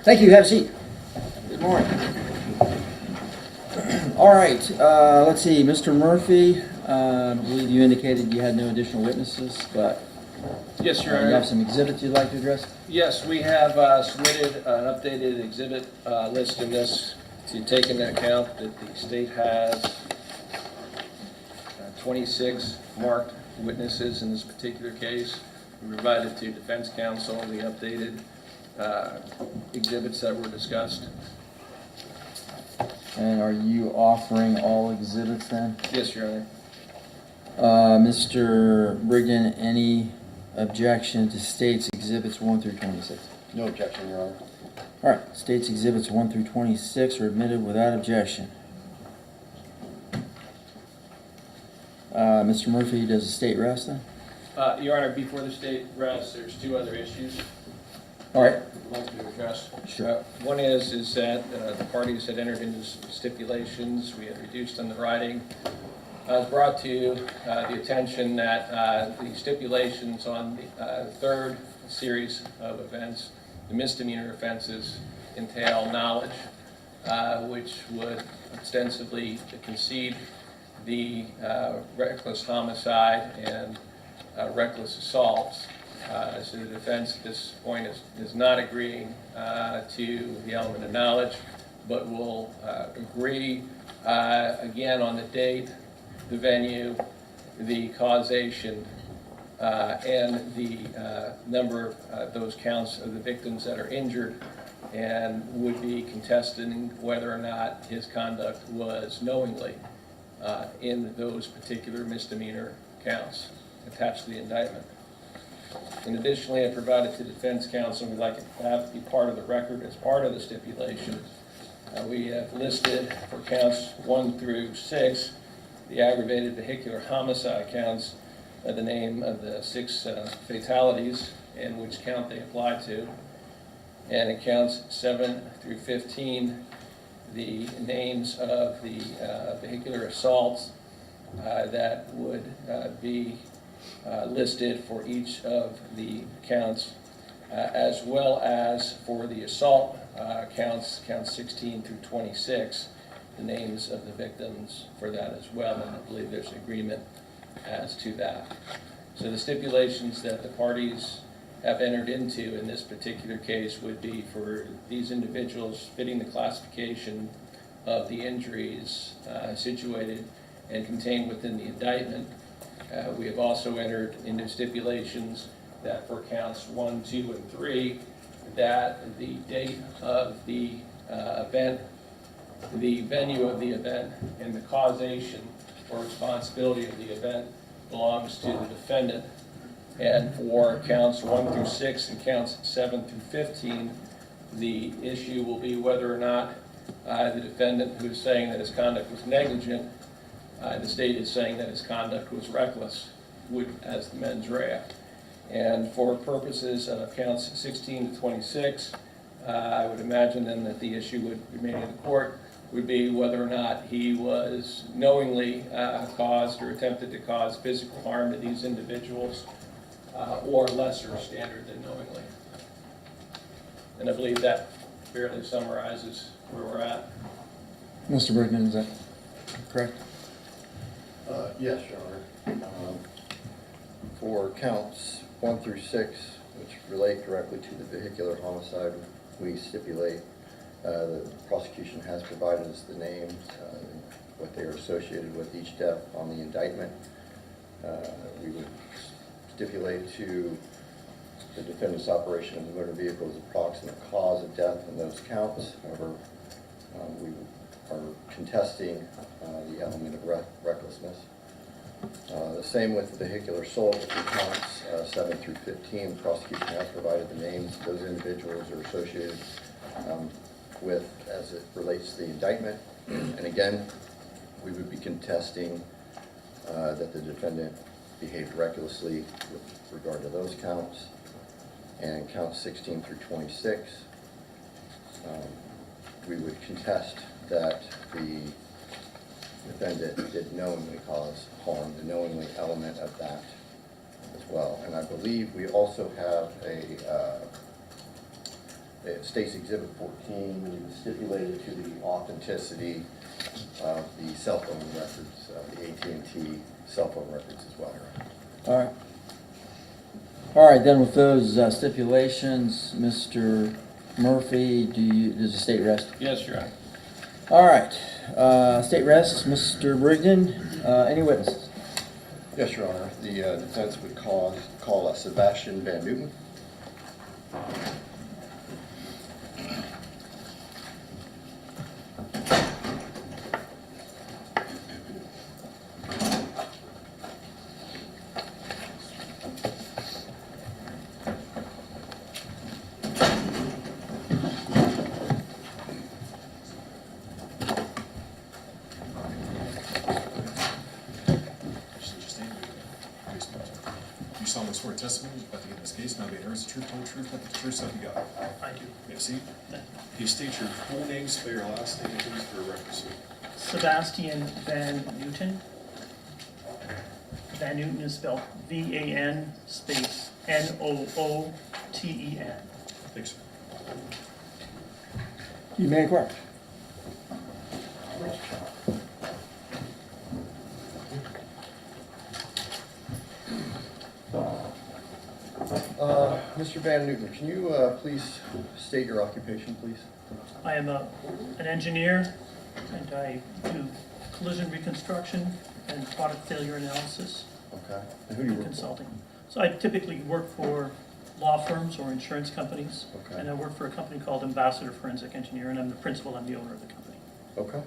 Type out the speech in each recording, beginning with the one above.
Thank you. Have a seat. Good morning. All right. Let's see. Mr. Murphy, I believe you indicated you had no additional witnesses, but Yes, Your you Honor. have some exhibits you'd like to address? Yes, we have submitted an updated exhibit list in this to take into account that the state has 26 marked witnesses in this particular case. We provided to defense counsel the updated exhibits that were discussed. And are you offering all exhibits then? Yes, Your Honor. Mr. Brigden, any objection to state's exhibits 1 through 26? No objection, Your Honor. All right. State's exhibits 1 through 26 are admitted without objection. Mr. Murphy, does the state rest then? Your Honor, before the state rests, there's two other issues All right. I'd like to address. Sure. One is that the parties had entered into stipulations. We had reduced on the writing. I was brought to the attention that the stipulations on the third series of events, the misdemeanor offenses, entail knowledge, which would extensively concede the reckless homicide and reckless assaults. So the defense at this point is not agreeing to the element of knowledge, but will agree again on the date, the venue, the causation, and the number of those counts of the victims that are injured, and would be contesting whether or not his conduct was knowingly in those particular misdemeanor counts attached to the indictment. And additionally, I provided to defense counsel, we'd like it to have to be part of the record as part of the stipulation. We have listed for counts 1 through 6, the aggravated vehicular homicide counts, the name of the 6 fatalities and which count they apply to. And in counts 7 through 15, the names of the vehicular assaults that would be listed for each of the counts, as well as for the assault counts 16 through 26, the names of the victims for that as well, and I believe there's an agreement as to that. So the stipulations that the parties have entered into in this particular case would be for these individuals fitting the classification of the injuries situated and contained within the indictment. We have also entered into stipulations that for counts 1, 2, and 3, that the date of the event, the venue of the event, and the causation or responsibility of the event belongs to the defendant. And for counts 1 through 6 and counts 7 through 15, the issue will be whether or not the defendant, who is saying that his conduct was negligent, the state is saying that his conduct was reckless, as the mens rea. And for purposes of counts 16 to 26, I would imagine then that the issue would remain in the court would be whether or not he was knowingly caused or attempted to cause physical harm to these individuals, or lesser standard than knowingly. And I believe that fairly summarizes where we're at. Mr. Brigden, is that correct? Yes, Your Honor. For counts 1 through 6, which relate directly to the vehicular homicide, we stipulate the prosecution has provided us the names, what they are associated with each death on the indictment. We would stipulate to the defendant's operation of the motor vehicle as approximate cause of death in those counts. However, we are contesting the element of recklessness. The same with the vehicular assault with counts 7 through 15. The prosecution has provided the names of those individuals are associated with as it relates to the indictment. And again, we would be contesting that the defendant behaved recklessly with regard to those counts. And counts 16 through 26, we would contest that the defendant did knowingly cause harm, the knowingly element of that as well. And I believe we also have it states Exhibit 14, we stipulated to the authenticity of the cell phone records, the AT&T cell phone records as well. All right. All right, then with those stipulations, Mr. Murphy, does the state rest? Yes, Your Honor. All right, state rests, Mr. Brigden, any witnesses? Yes, Your Honor. The defense would call Sebastian Van Newton. You solemnly swear testimony you're about to give in this case, now be the earnest truth, whole truth, nothing but the truth, so help you God. I do. May I see? Please state your full name, spell your last name, please, for records. Sebastian Van Newton. Van Newton is spelled V-A-N space N-O-O-T-E-N. Thanks, sir. You may inquire. Mr. Van Newton, can you please state your occupation, please? I am an engineer, and I do collision reconstruction and product failure analysis Okay. And who do you and work for? consulting. So I typically work for law firms or insurance companies. Okay. And I work for a company called Ambassador Forensic Engineer, and I'm the principal and the owner of the company. Okay.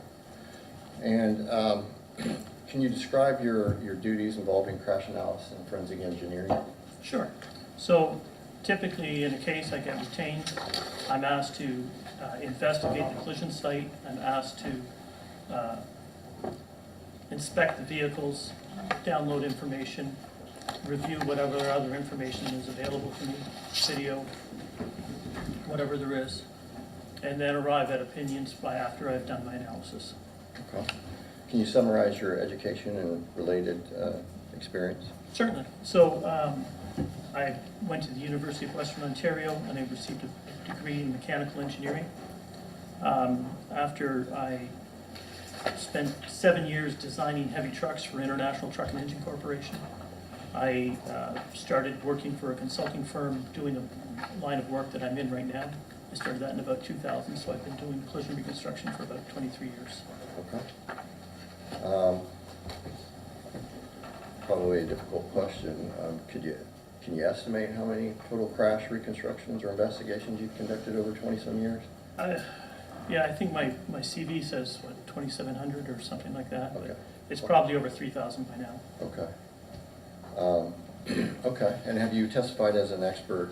And can you describe your duties involving crash analysis and forensic engineering? Sure. So typically in a case I get retained, I'm asked to investigate the collision site. I'm asked to inspect the vehicles, download information, review whatever other information is available to me, video, whatever there is, and then arrive at opinions by after I've done my analysis. Okay. Can you summarize your education and related experience? Certainly. So I went to the University of Western Ontario and I received a degree in mechanical engineering. After I spent 7 years designing heavy trucks for International Truck and Engine Corporation, I started working for a consulting firm doing the line of work that I'm in right now. I started that in about 2000, so I've been doing collision reconstruction for about 23 years. Okay. Probably a difficult question. Can you estimate how many total crash reconstructions or investigations you've conducted over 20-some years? Yeah, I think my CV says, what, 2,700 or something like that, Okay. but it's probably over 3,000 by now. Okay. Okay, and have you testified as an expert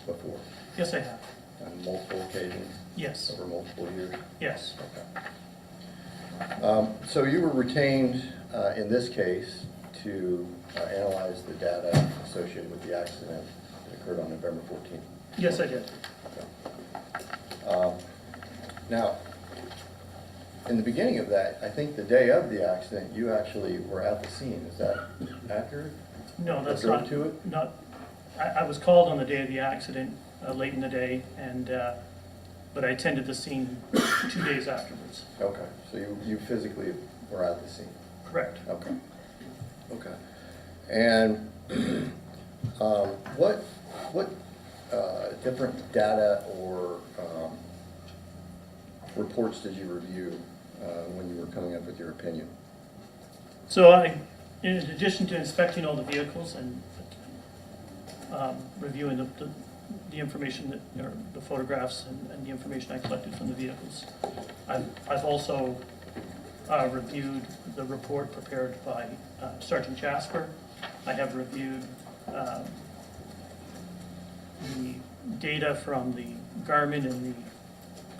before? Yes, I have. On multiple occasions? Yes, Over multiple years? yes, Okay. So you were retained in this case to analyze the data associated with the accident that occurred on November 14th? yes, I did. Now, in the beginning of that, I think the day of the accident, you actually were at the scene. Is that accurate? No, that's Drove not, to it? I was called on the day of the accident, late in the day, and, but I attended the scene 2 days afterwards. Okay, so you physically were at the scene? Correct. Okay. Okay. And what different data or reports did you review when you were coming up with your opinion? So in addition to inspecting all the vehicles and reviewing the information that, or the photographs and the information I collected from the vehicles, I've also reviewed the report prepared by Sergeant Jasper. I have reviewed the data from the Garmin and the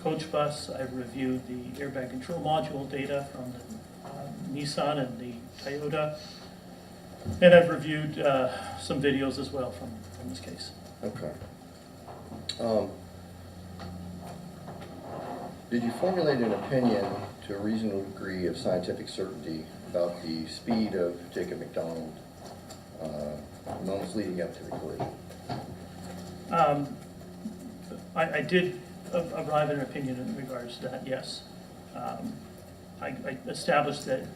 coach bus. I've reviewed the airbag control module data from the Nissan and the Toyota. And I've reviewed some videos as well from this case. Okay. Did you formulate an opinion to a reasonable degree of scientific certainty about the speed of Jacob McDonald moments leading up to the collision? I did arrive at an opinion in regards to that, yes. I established that it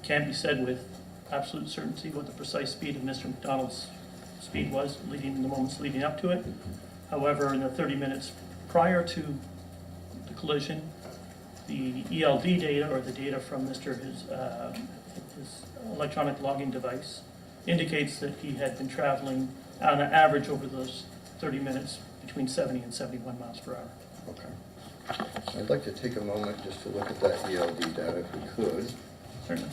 can't be said with absolute certainty what the precise speed of Mr. McDonald's speed was in the moments leading up to it. However, in the 30 minutes prior to the collision, the ELD data, or the data from his electronic logging device, indicates that he had been traveling on an average over those 30 minutes between 70 and 71 miles per hour. Okay. I'd like to take a moment just to look at that ELD data if we could. Certainly.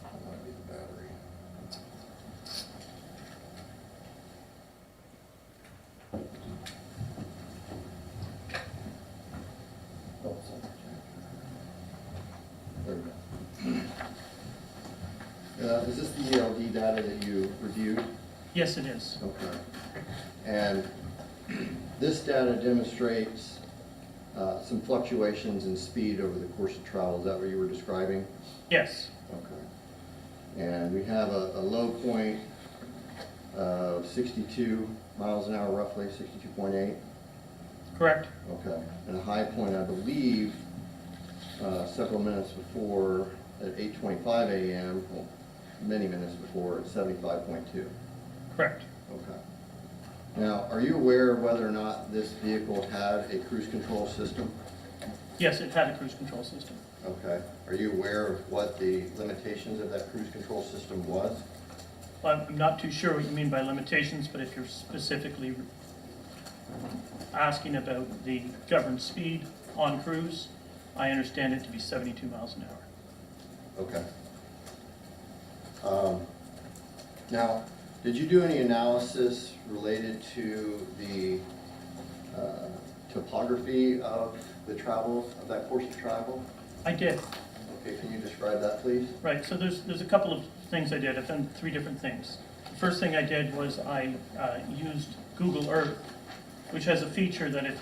That might be the battery. Oh, it's on the jack. There we go. Is this the ELD data that you reviewed? Yes, it is. Okay. And this data demonstrates some fluctuations in speed over the course of travel. Is that what you were describing? Yes, Okay. And we have a low point of 62 miles an hour roughly, 62.8. correct. Okay. And a high point, I believe, several minutes before at 8:25 a.m., well, many minutes before at 75.2. Correct. Okay. Now, are you aware of whether or not this vehicle had a cruise control system? Yes, it had a cruise control system. Okay. Are you aware of what the limitations of that cruise control system was? I'm not too sure what you mean by limitations, but if you're specifically asking about the governed speed on cruise, I understand it to be 72 miles an hour. Okay. Now, did you do any analysis related to the topography of the travel, of that course of travel? I did. Okay, can you describe that, please? Right, so there's a couple of things I did. I've done 3 different things. The first thing I did was I used Google Earth, which has a feature that if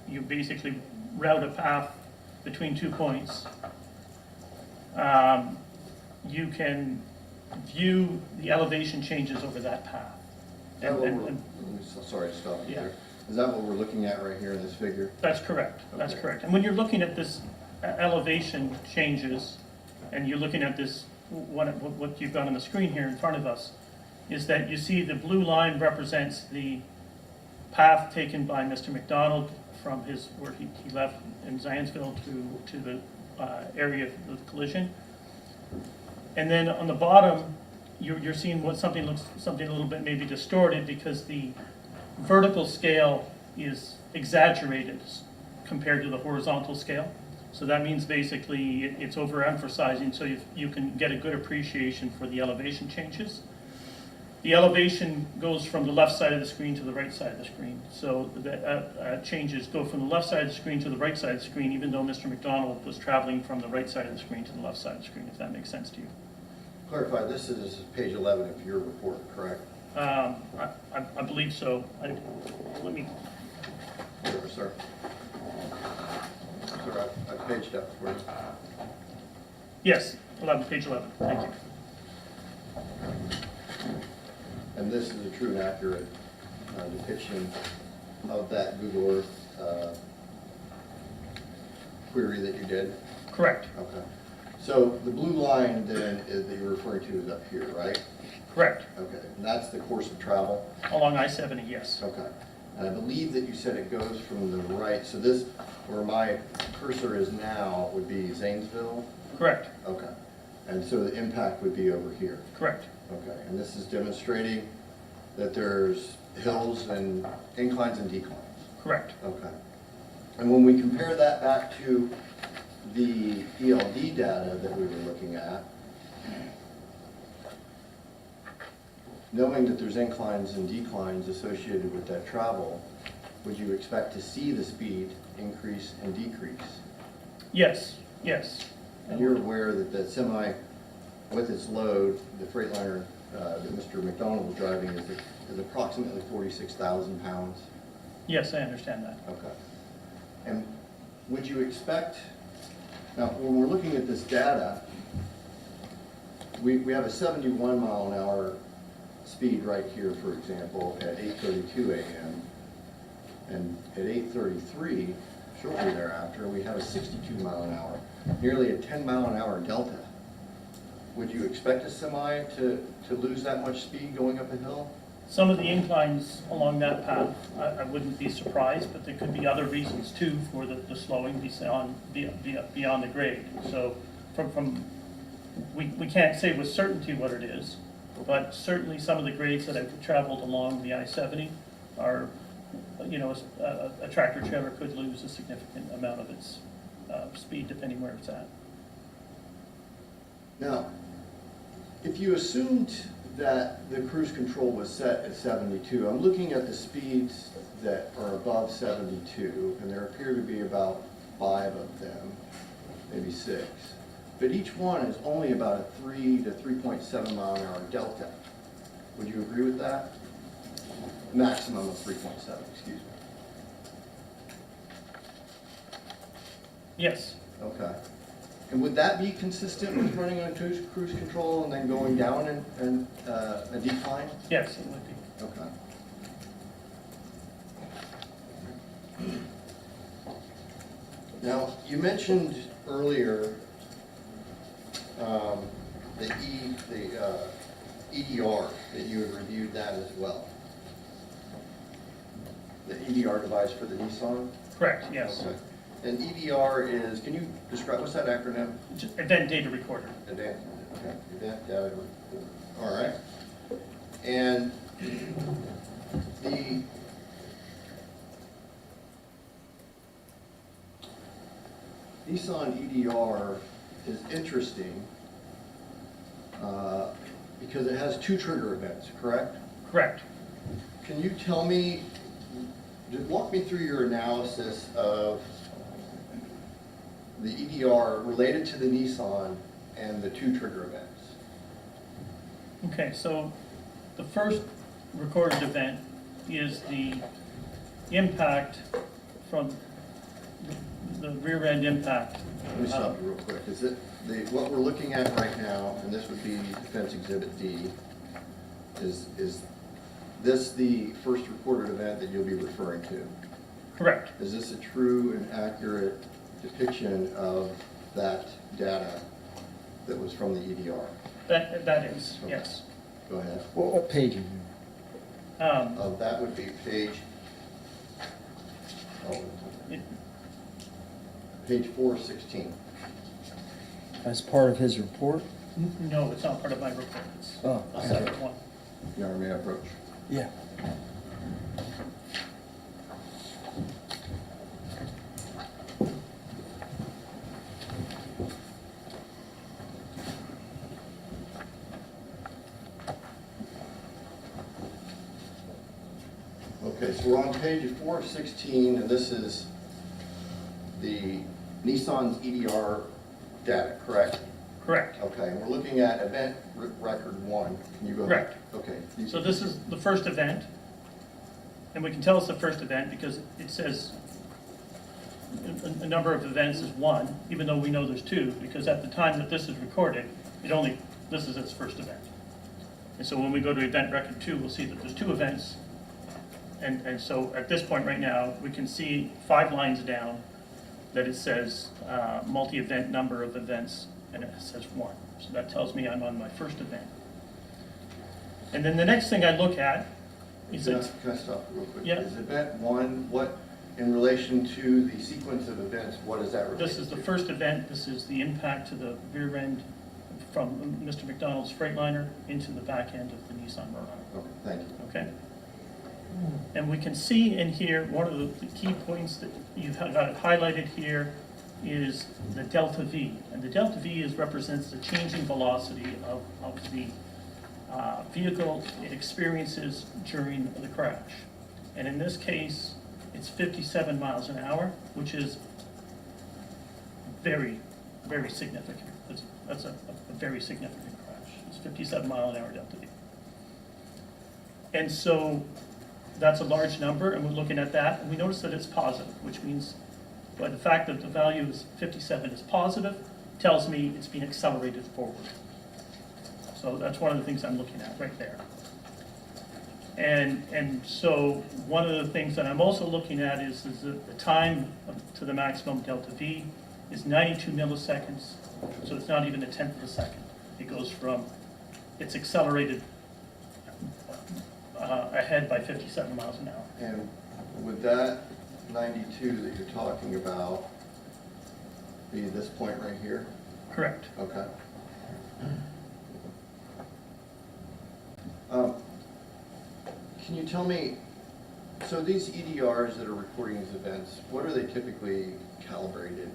you basically route a path between 2 points, you can view the elevation changes over that path. Sorry to stop you Yeah. there. Is that what we're looking at right here in this figure? That's correct, that's Okay. correct. And when you're looking at this elevation changes, and you're looking at this, what you've got on the screen here in front of us, is that you see the blue line represents the path taken by Mr. McDonald from where he left in Zionsville to the area of the collision. And then on the bottom, you're seeing something a little bit maybe distorted because the vertical scale is exaggerated compared to the horizontal scale. So that means basically it's overemphasizing, so you can get a good appreciation for the elevation changes. The elevation goes from the left side of the screen to the right side of the screen. So the changes go from the left side of the screen to the right side of the screen, even though Mr. McDonald was traveling from the right side of the screen to the left side of the screen, if that makes sense to you. Clarify, this is page 11 of your report, correct? I believe so. Let me, Sure, sir. Sir, I paged up for you. yes, page 11, thank you. And this is a true and accurate depiction of that Google Earth query that you did? Correct, Okay. So the blue line then that you're referring to is up here, right? correct. Okay, and that's the course of travel? Along I-70, yes. Okay. And I believe that you said it goes from the right, so this, where my cursor is now, would be Zanesville? Correct, Okay. And so the impact would be over here? correct. Okay, and this is demonstrating that there's hills and inclines and declines? Correct. Okay. And when we compare that back to the ELD data that we were looking at, knowing that there's inclines and declines associated with that travel, would you expect to see the speed increase and decrease? Yes, yes. And you're aware that the semi with its load, the Freightliner that Mr. McDonald was driving is approximately 46,000 pounds. Yes, I understand that. Okay. And would you expect, now, when we're looking at this data, we have a 71 mile an hour speed right here, for example, at 8:32 a.m. And at 8:33, shortly thereafter, we have a 62 mile an hour, nearly a 10 mile an hour delta. Would you expect a semi to lose that much speed going up a hill? Some of the inclines along that path, I wouldn't be surprised, but there could be other reasons too for the slowing beyond the grade. So we can't say with certainty what it is, but certainly some of the grades that I've traveled along the I-70 are, you know, a tractor trailer could lose a significant amount of its speed depending where it's at. Now, if you assumed that the cruise control was set at 72, I'm looking at the speeds that are above 72, and there appear to be about 5 of them, maybe 6. But each one is only about a 3 to 3.7 mile an hour delta. Would you agree with that? Maximum of 3.7, excuse me. Yes, Okay. And would that be consistent with running on cruise control and then going down and a decline? yes, it would be. Okay. Now, you mentioned earlier the EDR, that you had reviewed that as well. The EDR device for the Nissan? Correct, yes. Okay. And EDR is, can you describe, what's that acronym? Just Event data recorder. Event, okay, event data recorder. All right. And the Nissan EDR is interesting because it has 2 trigger events, correct? Correct. Can you tell me, just walk me through your analysis of the EDR related to the Nissan and the 2 trigger events? Okay, so the first recorded event is the impact from the rear end impact. Let me stop you real quick. Is it, what we're looking at right now, and this would be Defense Exhibit D, is this the first recorded event that you'll be referring to? Correct. Is this a true and accurate depiction of that data that was from the EDR? That is, yes. Go ahead. What page are you? That would be page, It- page 416. As part of his report? No, it's not part of my report. It's Oh, a okay. separate one. Your may I approach? Yeah. Okay, so we're on page 416, and this is the Nissan's EDR data, correct? Correct. Okay, and we're looking at event record 1. Can you go? Correct. Okay. So this is the first event, and we can tell it's the first event because it says a number of events is 1, even though we know there's 2, because at the time that this is recorded, this is its first event. And so when we go to event record 2, we'll see that there's 2 events. And so at this point right now, we can see 5 lines down that it says multi-event number of events, and it says 1. So that tells me I'm on my first event. And then the next thing I look at is Can that, I stop real quick? Yeah. Is event 1, what, in relation to the sequence of events, what is that related this is the to? first event, this is the impact to the rear end from Mr. McDonald's Freightliner into the back end of the Nissan Murano. Okay, thank you. Okay? And we can see in here, one of the key points that you've got highlighted here is the delta V. And the delta V represents the changing velocity of the vehicle it experiences during the crash. And in this case, it's 57 miles an hour, which is very, very significant. That's a very significant it's 57 mile an hour delta V. And so that's a large number, and we're looking at that, and we notice that it's positive, which means by the fact that the value is 57 is positive, tells me it's being accelerated forward. So that's one of the things I'm looking at right there. And so one of the things that I'm also looking at is the time to the maximum delta V is 92 milliseconds, so it's not even a tenth of a second. It goes from, it's accelerated ahead by 57 miles an hour. And would that 92 that you're talking about be this point right here? Correct. Okay. Can you tell me, so these EDRs that are recording these events, what are they typically calibrated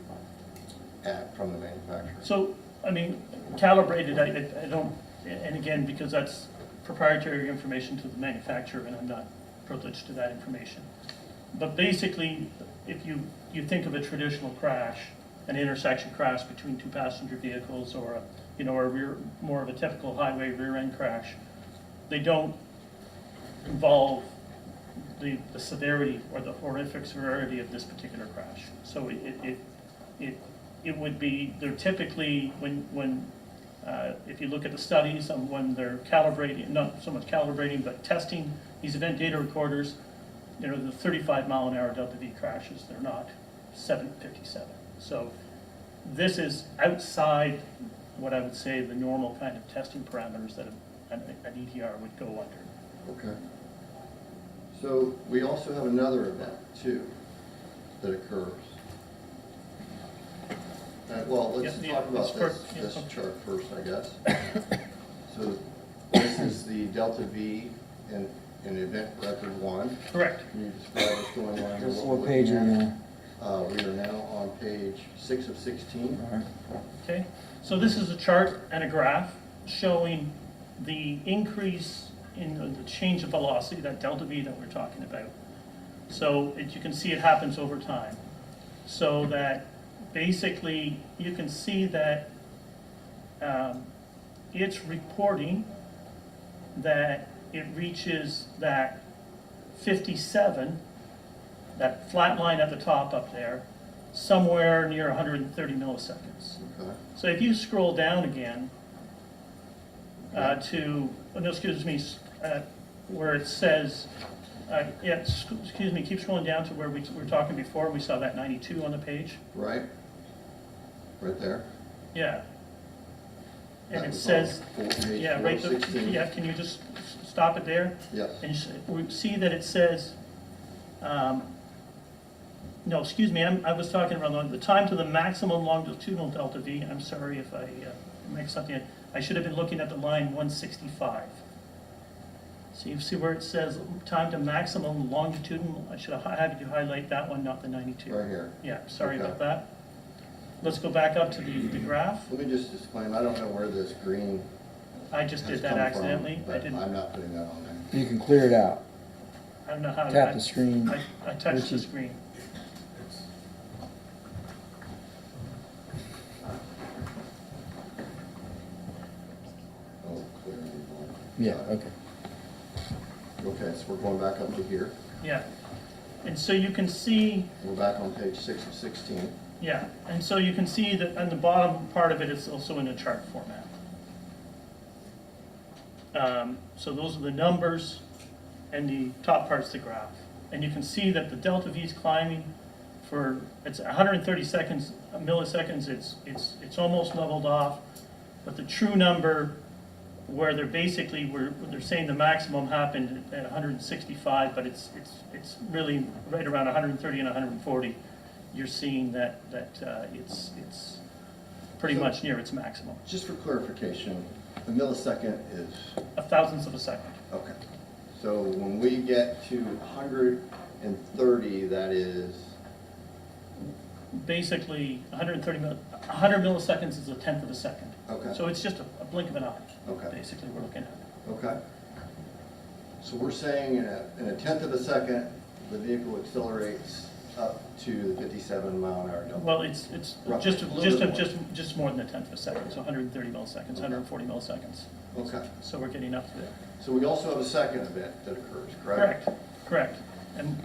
at from the manufacturer? So, I mean, calibrated, I don't, and again, because that's proprietary information to the manufacturer, and I'm not privileged to that information. But basically, if you think of a traditional crash, an intersection crash between two passenger vehicles, or a, you know, more of a typical highway rear-end crash, they don't involve the severity or the horrific severity of this particular crash. So it would be, they're typically, when if you look at the studies on when they're calibrating, not so much calibrating, but testing these event data recorders, you know, the 35 mile an hour delta V crashes, they're not 757. So this is outside what I would say the normal kind of testing parameters that an EDR would go under. Okay. So we also have another event too that occurs. Well, let's Yeah, talk about this chart first, I guess. So this is the delta V in event record 1. Correct. Can you describe what's going on here? What page are you on? We are now on page 6 of 16. All right. Okay, so this is a chart and a graph showing the increase in the change of velocity, that delta V that we're talking about. So you can see it happens over time. So that basically you can see that it's reporting that it reaches that 57, that flat line at the top up there, somewhere near 130 milliseconds. Okay. So if you scroll down again to, oh, no, excuse me, where it says, excuse me, keep scrolling down to where we were talking before, we saw that 92 on the page. Right? Right there? Yeah. And That it was says, on page yeah, right, 416. yeah, can you just stop it there? Yes. And we see that it says, no, excuse me, I was talking about the time to the maximum longitudinal delta V. I'm sorry if I make something, I should have been looking at the line 165. So you see where it says time to maximum longitudinal, I should have had you highlight that one, not the 92. Right here. Yeah, sorry Okay. about that. Let's go back up to the graph. Let me just disclaim, I don't know where this green I just has did that come from, accidentally. I but didn't, I'm not putting that on there. You can clear it out. I don't know how to. Tap the screen. I touched the Richie. screen. Oh, clear. Yeah, okay. Okay, so we're going back up to here. Yeah. And so you can see, We're back on page 6 of 16. yeah, and so you can see that on the bottom part of it, it's also in a chart format. So those are the numbers, and the top part's the graph. And you can see that the delta V is climbing for, it's 130 milliseconds, it's almost leveled off, but the true number where they're basically, where they're saying the maximum happened at 165, but it's really right around 130 and 140. You're seeing that it's pretty So- much near its maximum. Just for clarification, a millisecond is, A thousandth of a second. okay. So when we get to 130, that is, Basically, 100 milliseconds is a tenth of a second. okay, So it's just a blink of an eye, okay, basically, we're looking at. okay. So we're saying in a tenth of a second, the vehicle accelerates up to the 57 mile an hour delta. Well, it's Roughly, just a little bit more. just more than a tenth of a second, so 130 milliseconds, 140 milliseconds. Okay. So we're getting up to there. So we also have a second event that occurs, correct? Correct. And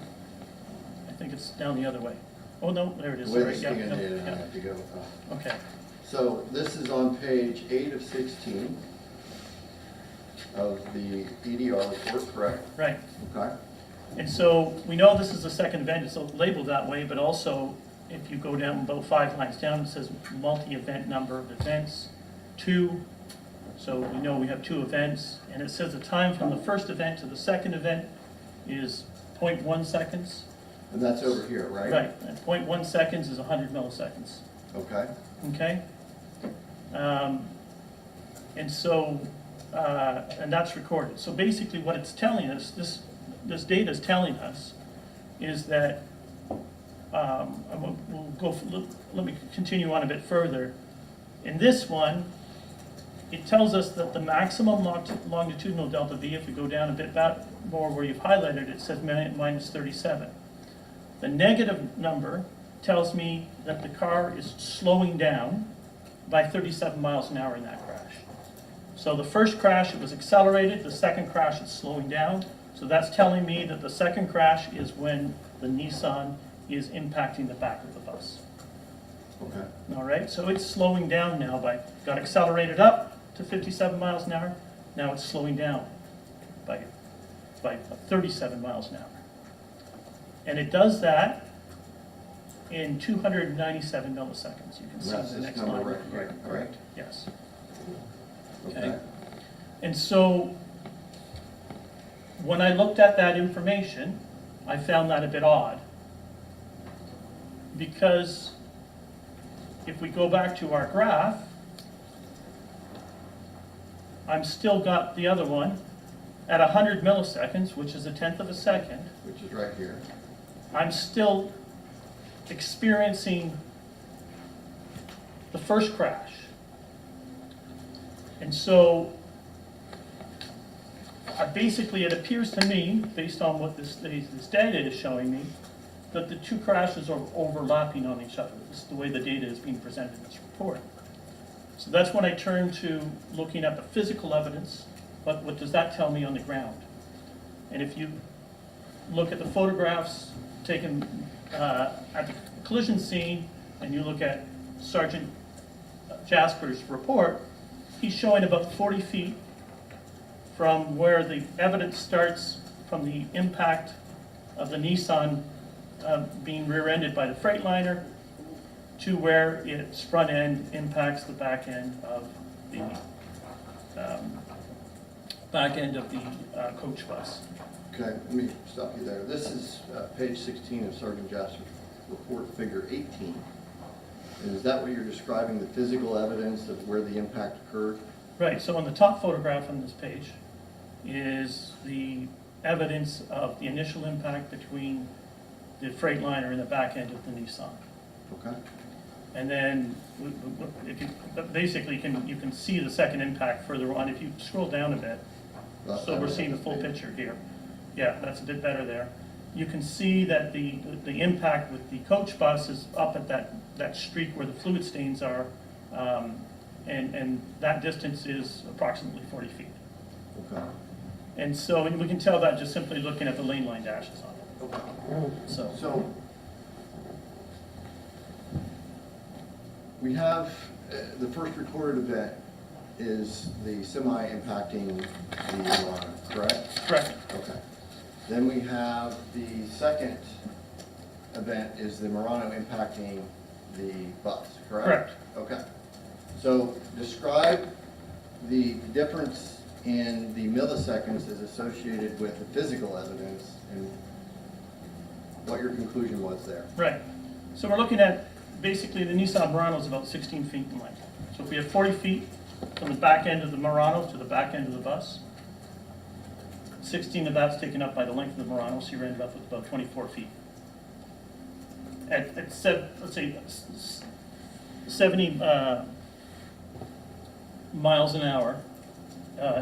I think it's down the other way. Oh, no, there it is. The way Sorry. the Yeah, scan yeah, did, and I yeah. have to go. Okay, So this is on page 8 of 16 of the EDR report, correct? right. Okay. And so we know this is the second event, it's labeled that way, but also if you go down about 5 lines down, it says multi-event number of events, 2. So we know we have 2 events, and it says the time from the first event to the second event is 0.1 seconds. And that's over here, right? Right, and 0.1 seconds is 100 milliseconds, Okay. okay? And so, and that's recorded. So basically what it's telling us, this data is telling us, is that, let me continue on a bit further. In this one, it tells us that the maximum longitudinal delta V, if we go down a bit more where you've highlighted, it says minus 37. The negative number tells me that the car is slowing down by 37 miles an hour in that crash. So the first crash, it was accelerated, the second crash, it's slowing down. So that's telling me that the second crash is when the Nissan is impacting the back of the bus. Okay. All right, so it's slowing down now got accelerated up to 57 miles an hour, now it's slowing down by 37 miles an hour. And it does that in 297 milliseconds. You can see That's the this next number line. right here, correct? Yes. Okay. And so, when I looked at that information, I found that a bit odd. Because if we go back to our graph, I'm still got the other one at 100 milliseconds, which is 1/10 of a second. Which is right here. I'm still experiencing the first crash. And so, basically it appears to me, based on what this data is showing me, that the 2 crashes are overlapping on each other. This is the way the data is being presented in this report. So that's when I turn to looking at the physical evidence, but what does that tell me on the ground? And if you look at the photographs taken at the collision scene, and you look at Sergeant Jasper's report, he's showing about 40 feet from where the evidence starts from the impact of the Nissan being rear-ended by the Freightliner to where its front end impacts the back end of the coach bus. Okay, let me stop you there. This is page 16 of Sergeant Jasper's report, figure 18. And is that what you're describing, the physical evidence of where the impact occurred? Right, so on the top photograph on this page is the evidence of the initial impact between the Freightliner and the back end of the Nissan. Okay. And then, if you, basically, you can see the second impact further on. If you scroll down a bit, so we're seeing the full picture here. Yeah, that's a bit better there. You can see that the impact with the coach bus is up at that streak where the fluid stains are, and that distance is approximately 40 feet. Okay. And so we can tell that just simply looking at the lane line dashes on it. Okay. So We have, the first recorded event is the semi impacting the Murano, correct? correct. Okay. Then we have the second event is the Murano impacting the bus, correct? Correct. Okay. So describe the difference in the milliseconds as associated with the physical evidence and what your conclusion was there. Right. So we're looking at, basically, the Nissan Murano is about 16 feet in length. So if we have 40 feet from the back end of the Murano to the back end of the bus, 16 of that's taken up by the length of the Murano, so you're ended up with about 24 feet. Let's say 70 miles an hour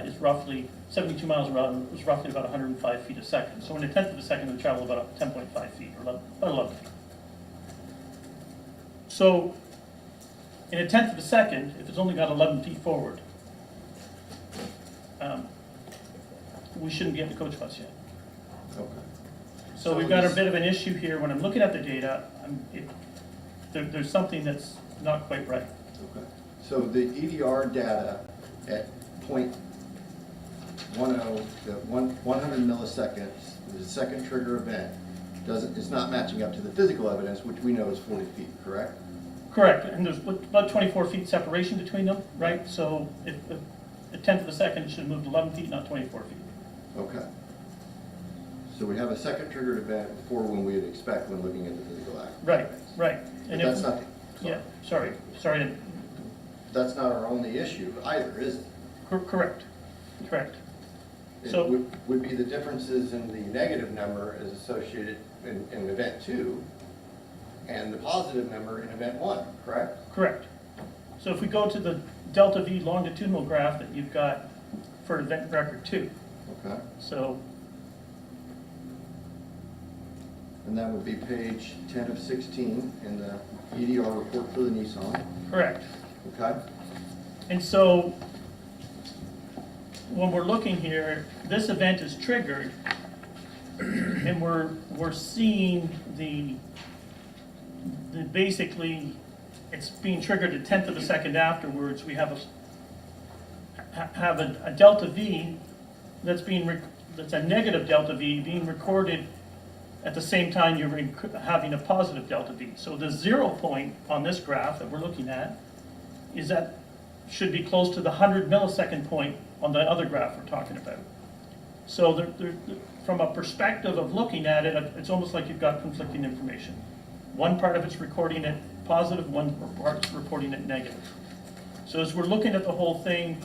is roughly, 72 miles an hour is roughly about 105 feet a second. So in 1/10 of a second, we travel about 10.5 feet, or about 11 feet. So in 1/10 of a second, if it's only got 11 feet forward, we shouldn't be at the coach bus yet. Okay. So we've got a bit of an issue here. When I'm looking at the data, there's something that's not quite right. Okay. So the EDR data at .10, the 100 milliseconds, the second trigger event, it's not matching up to the physical evidence, which we know is 40 feet, correct? Correct, and there's about 24 feet separation between them, right? So if a tenth of a second should have moved 11 feet, not 24 feet. Okay. So we have a second triggered event before when we would expect when looking at the physical act. Right, right. But And that's if, not, yeah, sorry to, that's not our only issue either, is it? correct, correct. It So- would be the differences in the negative number as associated in event 2 and the positive number in event 1, correct? Correct. So if we go to the delta V longitudinal graph that you've got for event record 2, Okay. so, And that would be page 10 of 16 in the EDR report for the Nissan. correct. Okay? And so, when we're looking here, this event is triggered, and we're seeing the basically, it's being triggered a tenth of a second afterwards. We have a delta V that's that's a negative delta V being recorded at the same time you're having a positive delta V. So the 0 point on this graph that we're looking at is that should be close to the 100 millisecond point on the other graph we're talking about. So from a perspective of looking at it, it's almost like you've got conflicting information. One part of it's recording it positive, one part's reporting it negative. So as we're looking at the whole thing,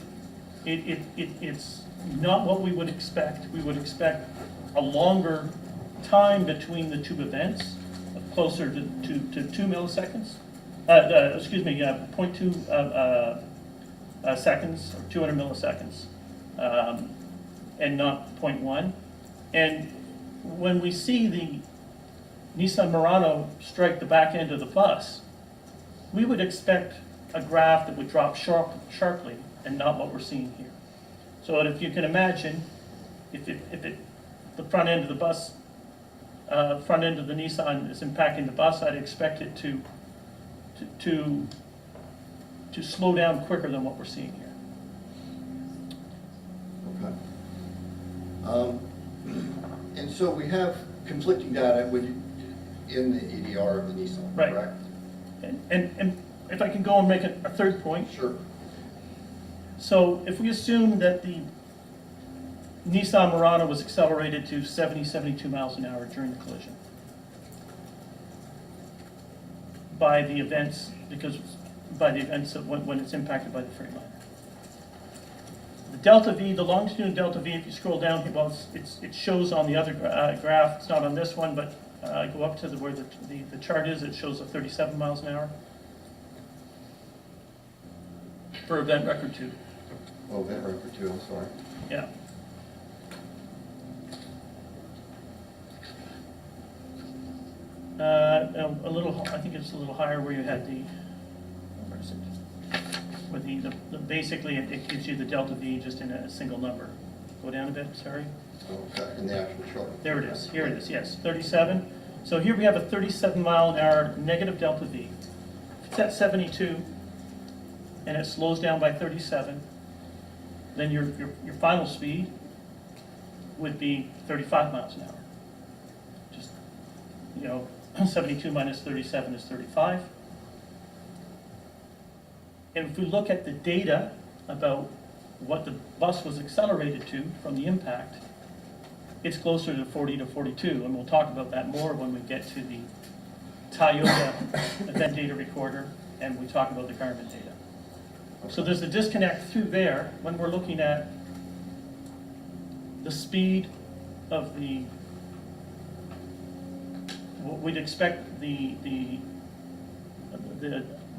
it's not what we would expect. We would expect a longer time between the two events, closer to 2 milliseconds. 0.2 seconds, or 200 milliseconds, and not 0.1. And when we see the Nissan Murano strike the back end of the bus, we would expect a graph that would drop sharply, and not what we're seeing here. So if you can imagine, if the front end of the bus, front end of the Nissan is impacting the bus, I'd expect it to slow down quicker than what we're seeing here. Okay. And so we have conflicting data in the EDR of the Nissan, Right. correct? And if I can go and make a third point. Sure. So if we assume that the Nissan Murano was accelerated to 72 miles an hour during the collision by the events, when it's impacted by the Freightliner. The delta V, the longitudinal delta V, if you scroll down here, well, it shows on the other graph, it's not on this one, but go up to where the chart is, it shows a 37 miles an hour for event record 2. Oh, event record 2, I'm sorry. Yeah. A little, I think it's a little higher where you had where is it? Where basically it gives you the delta V just in a single number. Go down a bit, sorry. Okay, in the actual chart. There it is, here it is, yes, 37. So here we have a 37 mile an hour negative delta V. If it's at 72 and it slows down by 37, then your final speed would be 35 miles an hour. Just, 72 minus 37 is 35. And if we look at the data about what the bus was accelerated to from the impact, it's closer to 40 to 42, and we'll talk about that more when we get to the Toyota event data recorder and we talk about the Garmin data. So there's a disconnect through there when we're looking at the speed of what we'd expect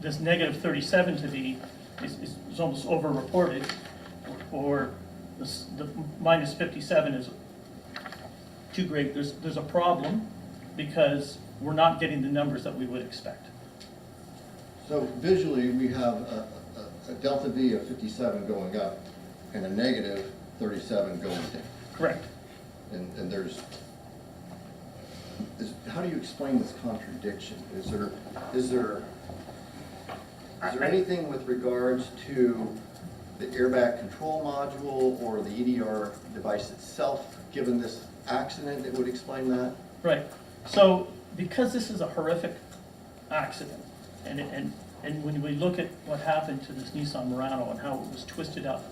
this negative 37 to be is almost over-reported, or the minus 57 is too great. There's a problem because we're not getting the numbers that we would expect. So visually, we have a delta V of 57 going up and a negative 37 going down. Correct. And how do you explain this contradiction? Is there anything with regards to the airbag control module or the EDR device itself, given this accident, that would explain that? Right. So because this is a horrific accident, and when we look at what happened to this Nissan Murano and how it was twisted up,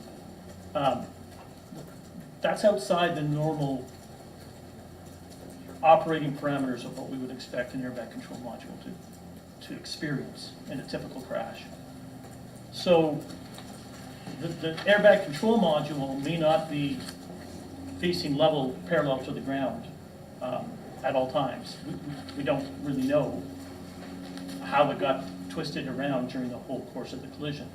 that's outside the normal operating parameters of what we would expect an airbag control module to experience in a typical crash. So the airbag control module may not be facing level parallel to the ground at all times. We don't really know how it got twisted around during the whole course of the collision.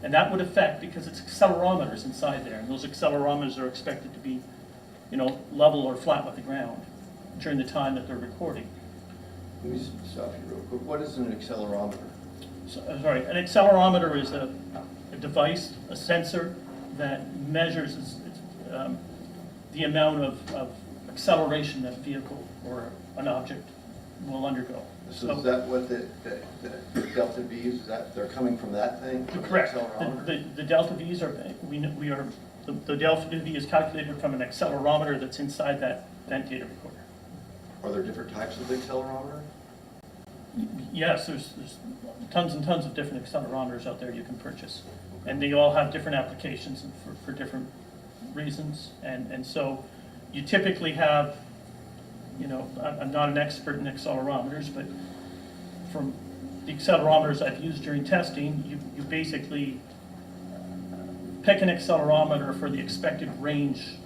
And that would affect, because it's accelerometers inside there, and those accelerometers are expected to be, level or flat with the ground during the time that they're recording. Let me stop you real quick. What is an accelerometer? So, sorry, an accelerometer is a device, a sensor that measures the amount of acceleration that a vehicle or an object will undergo. So is that what the delta V's, is that they're coming from that thing? From the Correct. accelerometer? The delta V's are, the delta V is calculated from an accelerometer that's inside that vent data recorder. Are there different types of accelerometer? Yes, there's tons and tons of different accelerometers out there you can purchase. And they all have different applications and for different reasons. And so you typically have, I'm not an expert in accelerometers, but from the accelerometers I've used during testing, you basically pick an accelerometer for the expected range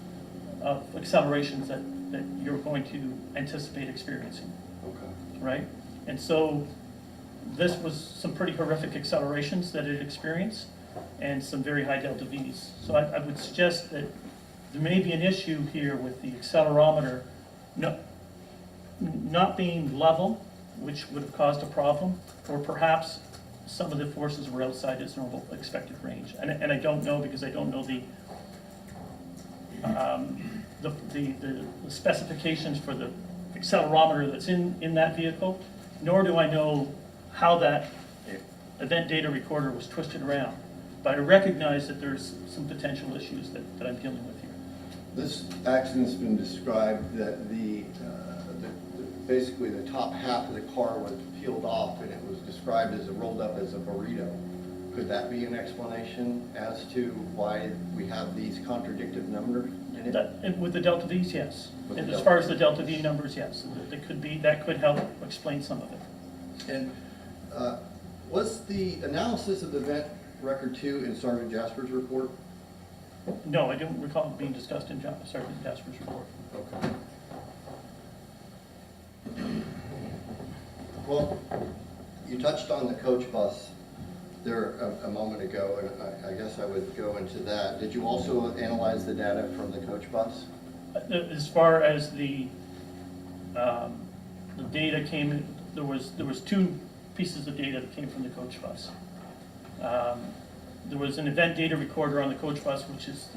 of accelerations that you're going to anticipate experiencing, Okay. right? And so this was some pretty horrific accelerations that it experienced and some very high delta V's. So I would suggest that there may be an issue here with the accelerometer not being level, which would have caused a problem, or perhaps some of the forces were outside its normal expected range. And I don't know, because I don't know the specifications for the accelerometer that's in that vehicle, nor do I know how that event data recorder was twisted around. But I recognize that there's some potential issues that I'm dealing with here. This accident's been described that basically the top half of the car was peeled off, and it was described as rolled up as a burrito. Could that be an explanation as to why we have these contradictive numbers in it? With the delta V's, yes. With And the as far as the delta V numbers, yes. That could help explain some of it. And was the analysis of the event record 2 in Sergeant Jasper's report? No, I don't recall it being discussed in Sergeant Jasper's report. Okay. Well, you touched on the coach bus there a moment ago, and I guess I would go into that. Did you also analyze the data from the coach bus? As far as the data came, there was two pieces of data that came from the coach bus. There was an event data recorder on the coach bus, which is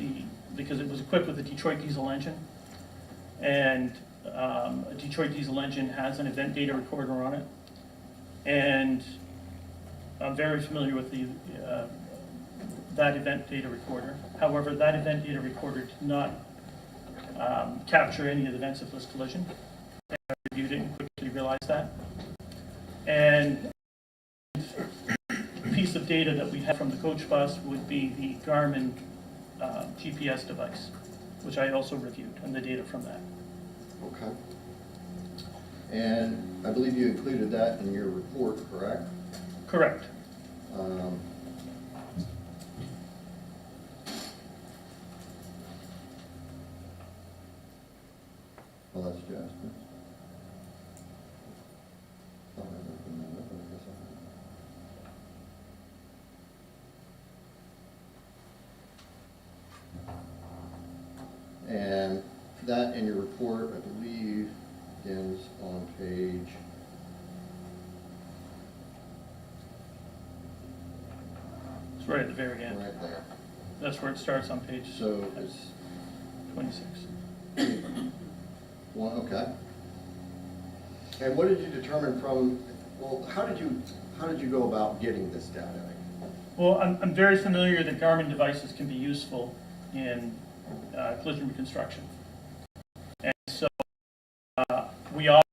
because it was equipped with a Detroit diesel engine, and a Detroit diesel engine has an event data recorder on it, and I'm very familiar with that event data recorder. However, that event data recorder did not capture any of the events of this collision. And I reviewed it and quickly realized that. And the piece of data that we have from the coach bus would be the Garmin GPS device, which I also reviewed, and the data from that. Okay. And I believe you included that in your report, correct? Correct. Well, that's Jasper. Thought I opened that up, but I guess I didn't. And that in your report, I believe, begins on page. It's right at the very end. Right there. That's where it starts on page. So it's 26. One, okay. And what did you determine from, well, how did you go about getting this data? Well, I'm very familiar that Garmin devices can be useful in collision reconstruction. And so we offer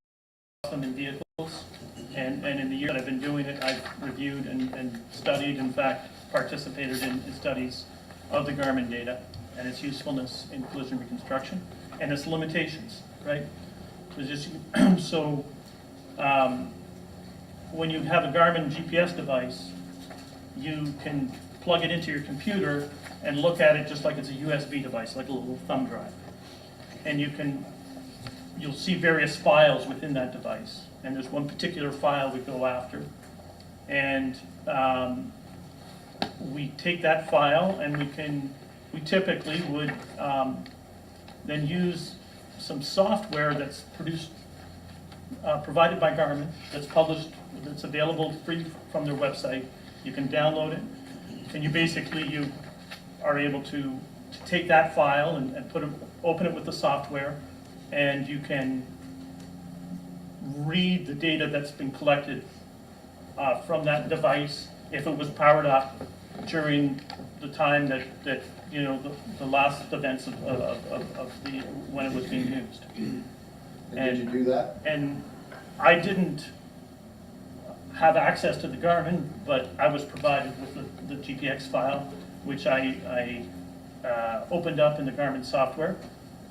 them in vehicles, and in the year that I've been doing it, I've reviewed and studied, in fact, participated in studies of the Garmin data and its usefulness in collision reconstruction and its limitations, right? So when you have a Garmin GPS device, you can plug it into your computer and look at it just like it's a USB device, like a little thumb drive. And you'll see various files within that device. And there's one particular file we go after. And we take that file and we typically would then use some software that's provided by Garmin, that's published, that's available free from their website. You can download it, and you are able to take that file and open it with the software, and you can read the data that's been collected from that device if it was powered up during the time that the last events of when it was being used. And did you do that? And I didn't have access to the Garmin, but I was provided with the GPX file, which I opened up in the Garmin software,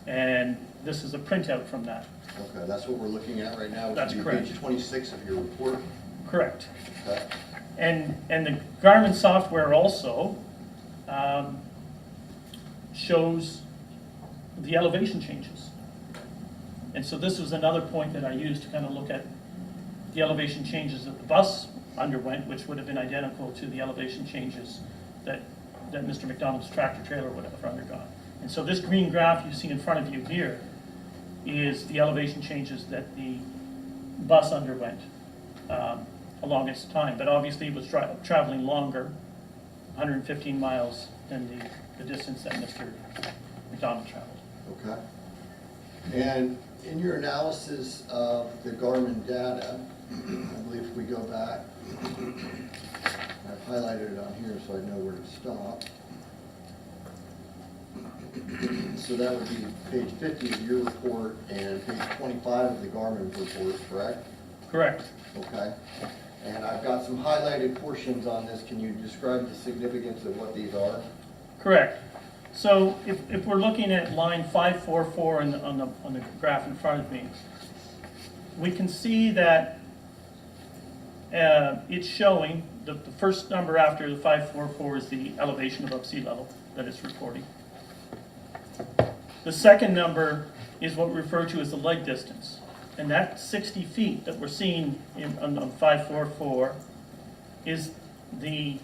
and this is a printout from that. Okay, that's what we're looking at right now. That's correct. Page 26 of your report. Correct. Okay. And the Garmin software also shows the elevation changes. And so this was another point that I used to kind of look at the elevation changes that the bus underwent, which would have been identical to the elevation changes that Mr. McDonald's tractor trailer would have undergone. And so this green graph you see in front of you here is the elevation changes that the bus underwent along its time. But obviously it was traveling longer, 115 miles than the distance that Mr. McDonald traveled. Okay. And in your analysis of the Garmin data, I believe if we go back, I've highlighted it on here so I know where to stop. So that would be page 50 of your report and page 25 of the Garmin report, correct? Correct. Okay. And I've got some highlighted portions on this. Can you describe the significance of what these are? Correct. So if we're looking at line 544 on the graph in front of me, we can see that it's showing the first number after the 544 is the elevation above sea level that it's reporting. The second number is what we refer to as the leg distance. And that 60 feet that we're seeing on 544 is the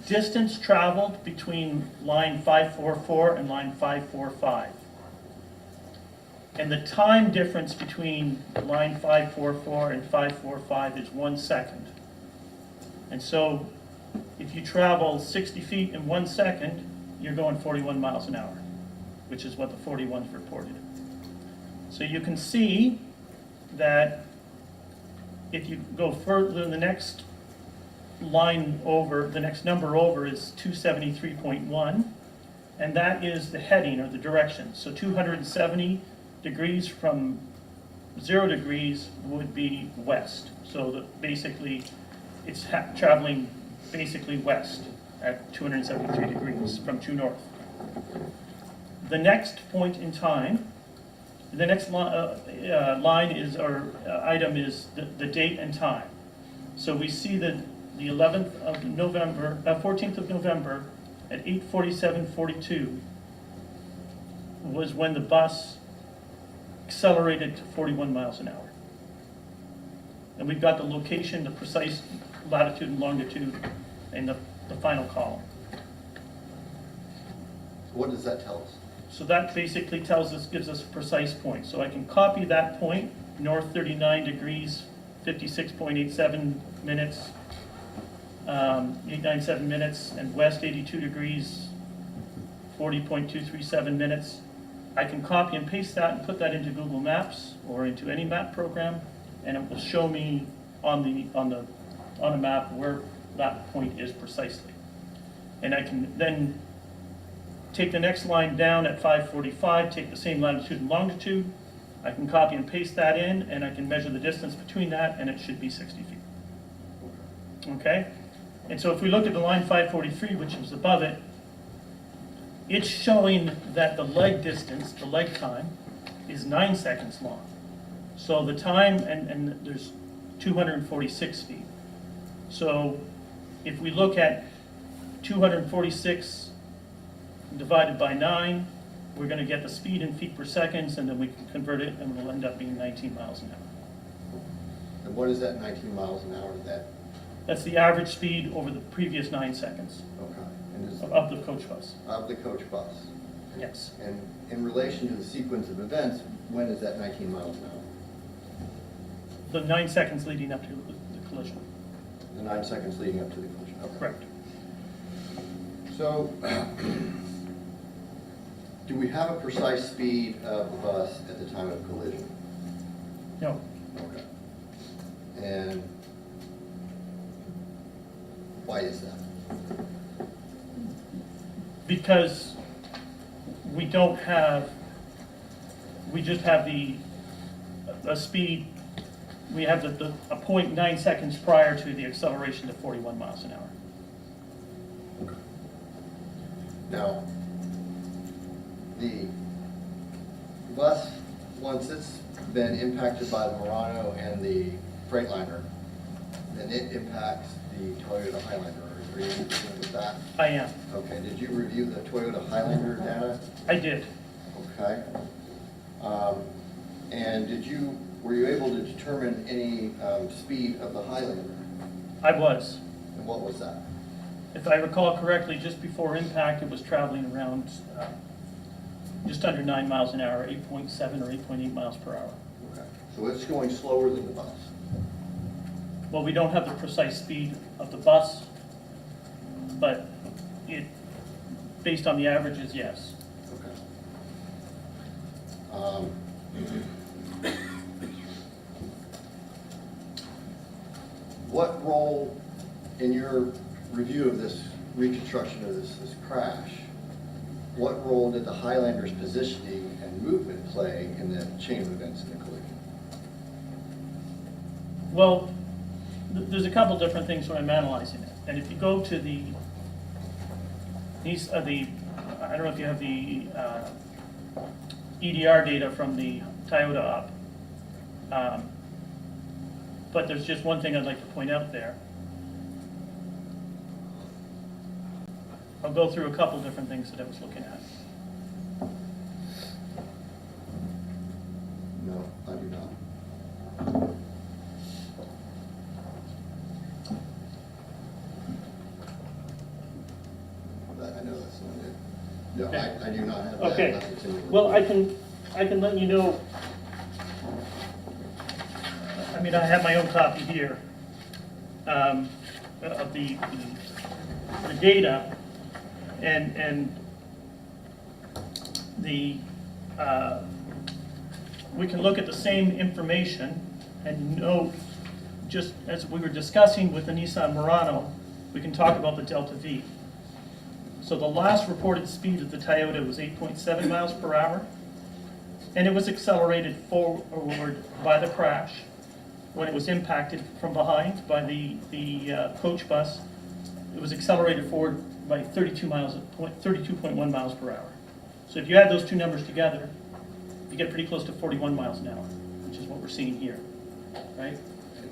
distance traveled between line 544 and line 545. And the time difference between line 544 and 545 is 1 second. And so if you travel 60 feet in 1 second, you're going 41 miles an hour, which is what the 41's reported. So you can see that if you go further, the next line over, the next number over is 273.1, and that is the heading or the direction. So 270 degrees from 0 degrees would be west. So that basically it's traveling basically west at 273 degrees from true north. The next point in time, the next line is, or item is the date and time. So we see that the 11th of November, 14th of November at 8:47:42 was when the bus accelerated to 41 miles an hour. And we've got the location, the precise latitude and longitude in the final column. What does that tell us? So that basically tells us, gives us a precise point. So I can copy that point, north 39 degrees, 56.87 minutes, 897 minutes, and west 82 degrees, 40.237 minutes. I can copy and paste that and put that into Google Maps or into any map program, and it will show me on a map where that point is precisely. And I can then take the next line down at 5:45, take the same latitude and longitude. I can copy and paste that in, and I can measure the distance between that, and it should be 60 feet. Okay? And so if we look at the line 543, which is above it, it's showing that the leg distance, the leg time, is 9 seconds long. So the time, and there's 246 feet. So if we look at 246 divided by 9, we're going to get the speed in feet per second, and then we can convert it, and it'll end up being 19 miles an hour. And what is that 19 miles an hour to that? That's the average speed over the previous 9 seconds Okay. And is of the coach bus. of the coach bus? Yes. And in relation to the sequence of events, when is that 19 miles an hour? The 9 seconds leading up to the collision. The 9 seconds leading up to the collision? Okay. Correct. So, do we have a precise speed of the bus at the time of collision? No. Okay. And why is that? Because we don't have, we just have a speed, we have a point 9 seconds prior to the acceleration to 41 miles an hour. Okay. Now, the bus, once it's been impacted by the Murano and the Freightliner, then it impacts the Toyota Highlander. Are you in agreement with that? I am. Okay, did you review the Toyota Highlander data? I did. Okay. And were you able to determine any speed of the Highlander? I was. And what was that? If I recall correctly, just before impact, it was traveling around just under 9 miles an hour, 8.7 or 8.8 miles per hour. Okay. So it's going slower than the bus? Well, we don't have the precise speed of the bus, but it, based on the averages, yes. Okay. What role in your review of this reconstruction of this crash, what role did the Highlander's positioning and movement play in the chain of events in the collision? Well, there's a couple different things when I'm analyzing it. And if you go to I don't know if you have the EDR data from the Toyota up. But there's just one thing I'd like to point out there. I'll go through a couple different things that I was looking at. No, I do not. I know that's not it. No, Okay. I do not have that. Okay. unless it's in your Well, I report. can let you know. I mean, I have my own copy here of the data, and we can look at the same information and note, just as we were discussing with the Nissan Murano, we can talk about the Delta V. So the last reported speed of the Toyota was 8.7 miles per hour, and it was accelerated forward by the crash when it was impacted from behind by the coach bus. It was accelerated forward by 32.1 miles per hour. So if you add those two numbers together, you get pretty close to 41 miles an hour, which is what we're seeing here, right?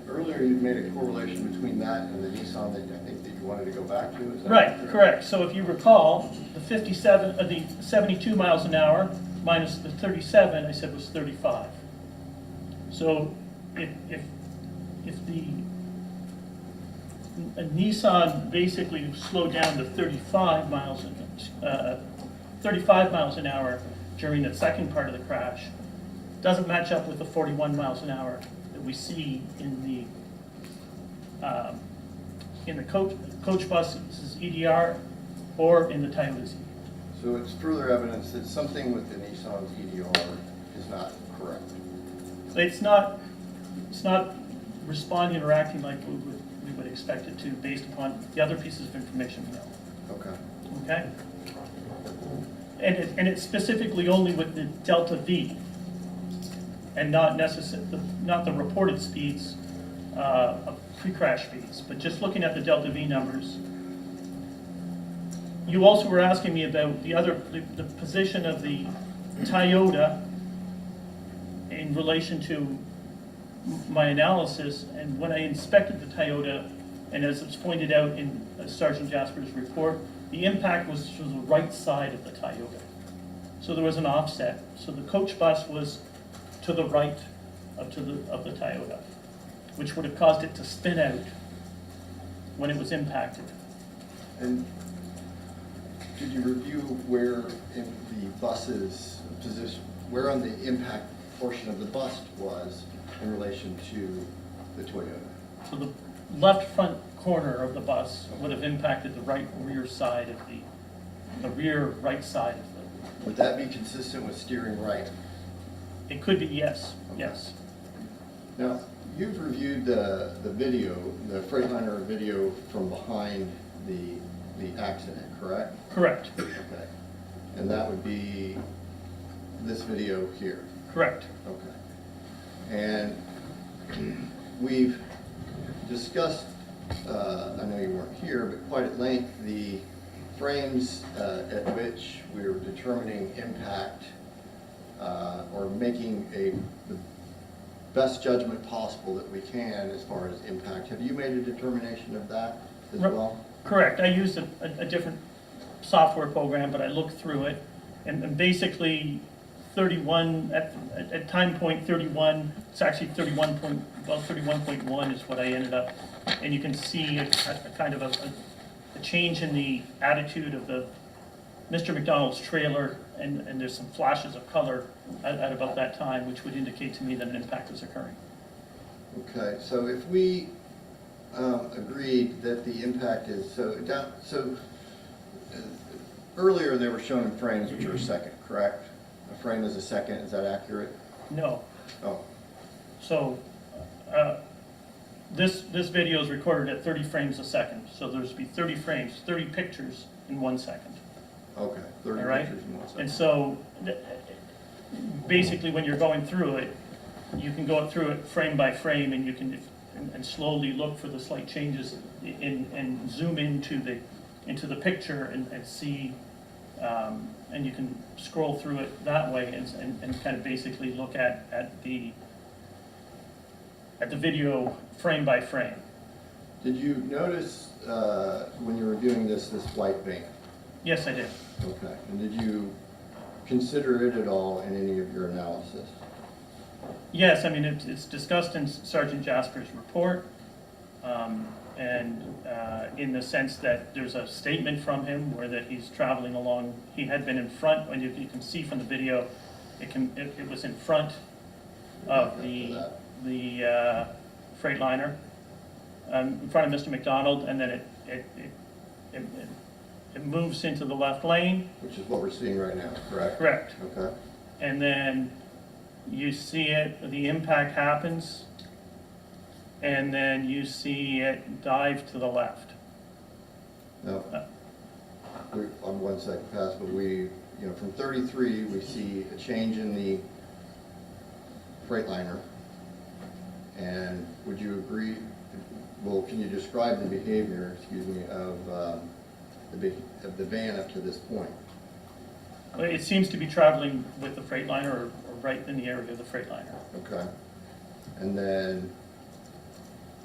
Earlier, you made a correlation between that and the Nissan that I think that you wanted to go back to. Is that Right, correct. So if you recall, the 72 miles an hour minus the 37, I said was 35. So if a Nissan basically slowed down to 35 miles an hour during the second part of the crash, doesn't match up with the 41 miles an hour that we see in the coach buses EDR or in the Toyota Z. So it's further evidence that something with the Nissan's EDR is not correct. It's not responding or acting like we would expect it to based upon the other pieces of information we know. Okay. Okay? And it's specifically only with the delta V and not the reported speeds of pre-crash speeds, but just looking at the delta V numbers. You also were asking me about the position of the Toyota in relation to my analysis, and when I inspected the Toyota, and as it's pointed out in Sergeant Jasper's report, the impact was to the right side of the Toyota. So there was an offset. So the coach bus was to the right of the Toyota, which would have caused it to spin out when it was impacted. And did you review where in the bus's position, where on the impact portion of the bus was in relation to the Toyota? So the left front corner of the bus would have impacted the right rear side of the rear right side of the. Would that be consistent with steering right? It could be, yes, yes. Now, you've reviewed the video, the Freightliner video from behind the accident, correct? Correct, Okay. And that would be this video here? correct. Okay. And we've discussed, I know you weren't here, but quite at length, the frames at which we're determining impact or making the best judgment possible that we can as far as impact. Have you made a determination of that as well? Correct. I used a different software program, but I looked through it, and basically 31, at time point 31, it's actually 31.1 is what I ended up, and you can see a kind of a change in the attitude of the Mr. McDonald's trailer, and there's some flashes of color at about that time, which would indicate to me that an impact was occurring. Okay, so if we agreed that the impact is earlier they were shown in frames which are a second, correct? A frame is a second, is that accurate? No. Oh, So this video is recorded at 30 frames a second, so there's be 30 frames, 30 pictures in 1 second. okay, 30 All right? pictures in 1 second. And so basically when you're going through it, you can go through it frame by frame, and you can and slowly look for the slight changes and zoom into the picture and see, and you can scroll through it that way and kind of basically look at the video frame by frame. Did you notice when you were doing this white van? Yes, I did. Okay, and did you consider it at all in any of your analysis? Yes, I mean, it's discussed in Sergeant Jasper's report, and in the sense that there's a statement from him where that he's traveling along, he had been in front, and you can see from the video, it was in front of the Freightliner, in front of Mr. McDonald, and then it moves into the left lane. Which is what we're seeing right now, correct? Correct. Okay. And then you see it, the impact happens, and then you see it dive to the left. Now, I'm 1 second past, but from 33, we see a change in the Freightliner. And would you agree, well, can you describe the behavior, of the van up to this point? Well, it seems to be traveling with the Freightliner or right in the area of the Freightliner. Okay. And then,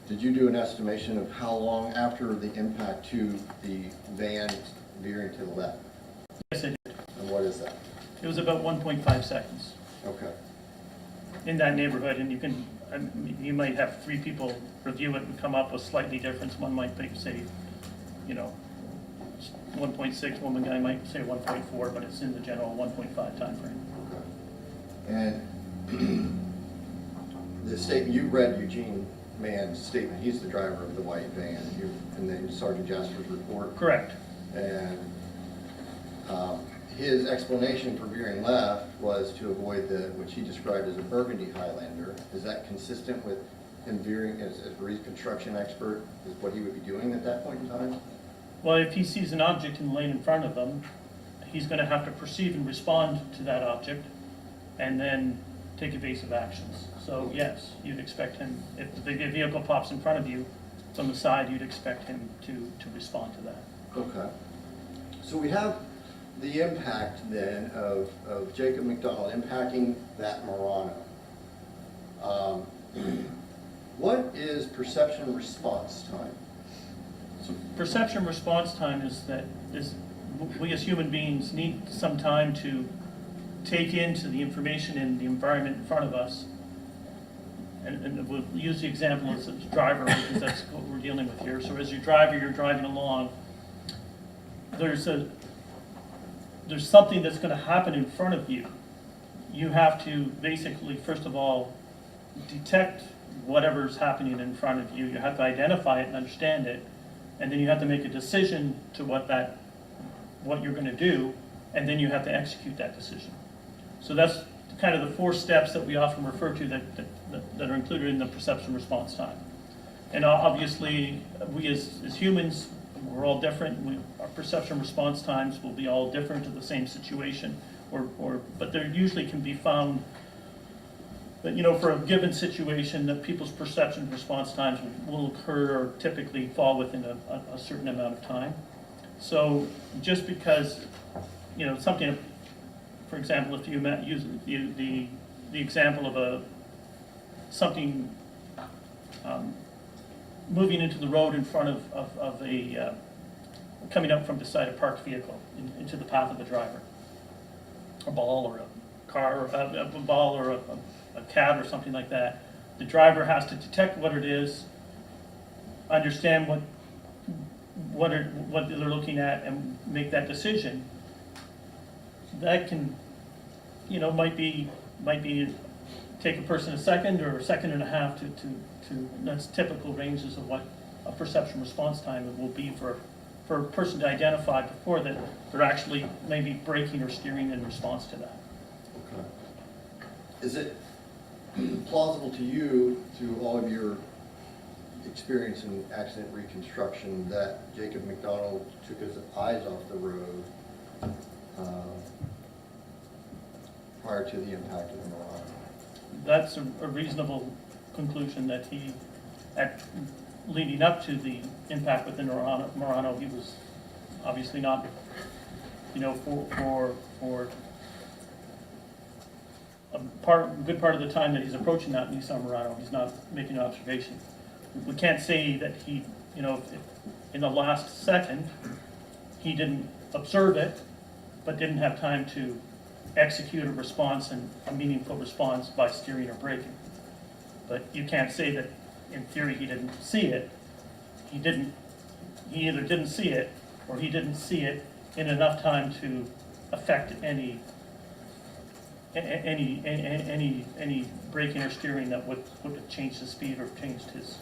did you do an estimation of how long after the impact to the van veering to the left? Yes, I did. And what is that? It was about 1.5 seconds Okay. in that neighborhood, and you might have 3 people review it and come up with slightly different. One might say, 1.6, one guy might say 1.4, but it's in the general 1.5 time frame. Okay. And the statement, you read Eugene Mann's statement, he's the driver of the white van, and then Sergeant Jasper's report. Correct. And his explanation for veering left was to avoid which he described as a burgundy Highlander. Is that consistent with him veering as a reconstruction expert, is what he would be doing at that point in time? Well, if he sees an object in the lane in front of him, he's gonna have to perceive and respond to that object, and then take evasive actions. So yes, you'd expect him, if the vehicle pops in front of you from the side, you'd expect him to respond to that. Okay. So we have the impact then of Jacob McDonald impacting that Murano. What is perception response time? So perception response time is we as human beings need some time to take into the information in the environment in front of us. And we'll use the example as a driver, because that's what we're dealing with here. So as your driver, you're driving along, there's something that's gonna happen in front of you. You have to basically, first of all, detect whatever's happening in front of you. You have to identify it and understand it, and then you have to make a decision to what you're gonna do, and then you have to execute that decision. So that's kind of the 4 steps that we often refer to that are included in the perception response time. And obviously, we as humans, we're all different. Our perception response times will be all different to the same situation, but there usually can be found that, for a given situation, that people's perception response times will occur or typically fall within a certain amount of time. So just because, something, for example, if you use the example of something moving into the road in front of a coming up from beside a parked vehicle into the path of the driver, a ball or a car, or a ball or a cat or something like that. The driver has to detect what it is, understand what they're looking at, and make that decision. That can, might be take a person a second or a second and a half to that's typical ranges of what a perception response time will be for a person to identify before that they're actually maybe braking or steering in response to that. Okay. Is it plausible to you, through all of your experience in accident reconstruction, that Jacob McDonald took his eyes off the road prior to the impact of the Murano? That's a reasonable conclusion, that leading up to the impact with the Murano, he was obviously not, for a good part of the time that he's approaching that Nissan Murano, he's not making an observation. We can't say that he, if in the last second, he didn't observe it, but didn't have time to execute a response, and a meaningful response, by steering or braking. But you can't say that, in theory, he didn't see it. He either didn't see it, or he didn't see it in enough time to affect any braking or steering that would have changed the speed or changed his.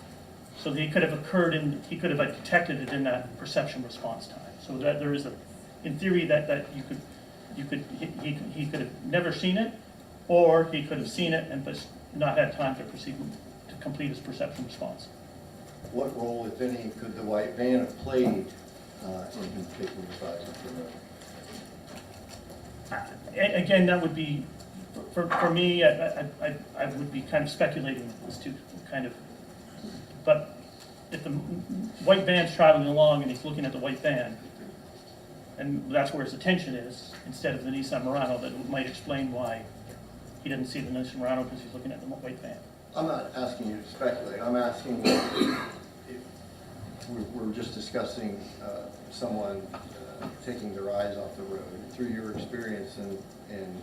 So he could have detected it in that perception response time. So that there is in theory, that he could have never seen it, or he could have seen it and but not had time to proceed to complete his perception response. What role, if any, could the white van have played in him taking his eyes off the road? Again, that would be, for me, I would be kind of speculating as to kind of, but if the white van's traveling along and he's looking at the white van, and that's where his attention is, instead of the Nissan Murano, that might explain why he didn't see the Nissan Murano, because he's looking at the white van. I'm not asking you to speculate. I'm asking if we're just discussing someone taking their eyes off the road. Through your experience in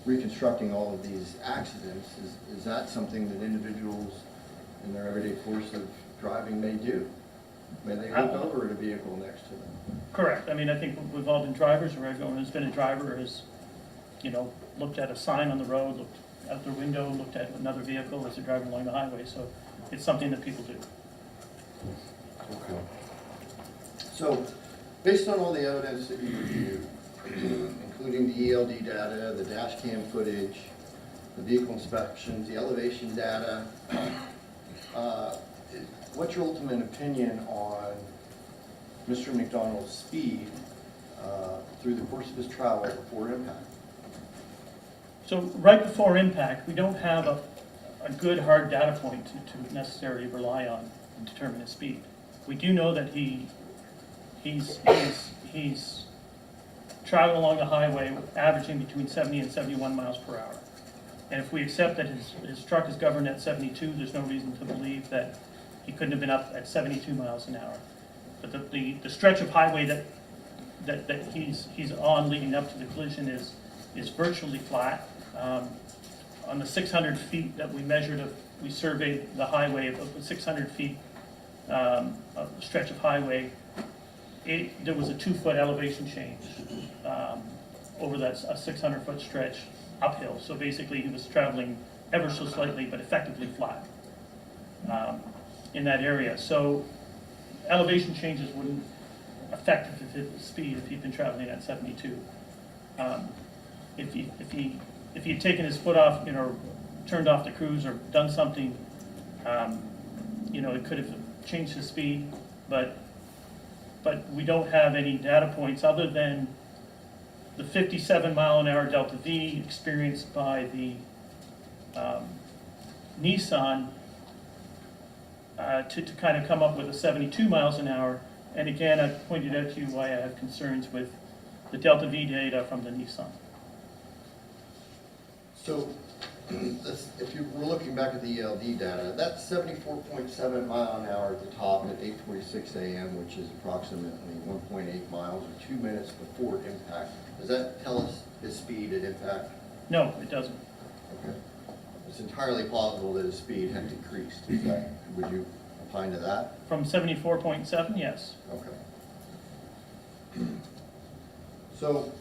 reconstructing all of these accidents, is that something that individuals in their everyday course of driving may do? May they look over at a vehicle next to them? Correct. I mean, I think we've all been drivers, or everyone who's been a driver has, looked at a sign on the road, looked out their window, looked at another vehicle as they're driving along the highway. So it's something that people do. Okay. So, based on all the evidence that you reviewed, including the ELD data, the dash cam footage, the vehicle inspections, the elevation data. What's your ultimate opinion on Mr. McDonald's speed through the course of his travel before impact? So right before impact, we don't have a good hard data point to necessarily rely on to determine his speed. We do know that he's traveling along the highway averaging between 70 and 71 miles per hour. And if we accept that his truck is governed at 72, there's no reason to believe that he couldn't have been up at 72 miles an hour. But the stretch of highway that he's on leading up to the collision is virtually flat. On the 600 feet that we measured, we surveyed the highway of the 600 feet of the stretch of highway. There was a 2-foot elevation change over that a 600-foot stretch uphill. So basically, he was traveling ever so slightly, but effectively flat in that area. So elevation changes wouldn't affect his speed if he'd been traveling at 72. If he had taken his foot off, turned off the cruise or done something, it could have changed his speed, but we don't have any data points other than the 57-mile-an-hour delta V experienced by the Nissan to kind of come up with a 72 miles an hour. And again, I pointed out to you why I have concerns with the delta V data from the Nissan. So, if you were looking back at the ELD data, that's 74.7 mile an hour at the top at 8:46 a.m., which is approximately 1.8 miles or 2 minutes before impact. Does that tell us his speed at impact? No, it doesn't. Okay. It's entirely plausible that his speed had decreased. Would you opine to that? From 74.7, yes. Okay. So,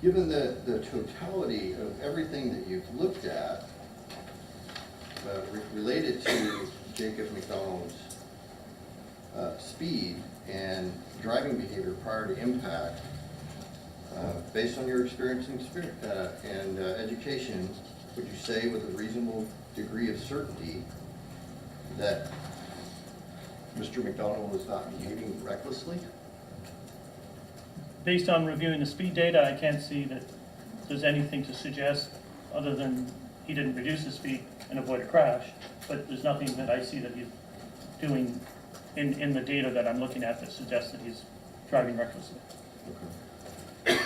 given the totality of everything that you've looked at related to Jacob McDonald's speed and driving behavior prior to impact, based on your experience and education, would you say with a reasonable degree of certainty that Mr. McDonald was not behaving recklessly? Based on reviewing the speed data, I can't see that there's anything to suggest other than he didn't reduce his speed and avoid a crash, but there's nothing that I see that he's doing in the data that I'm looking at that suggests that he's driving recklessly. Okay.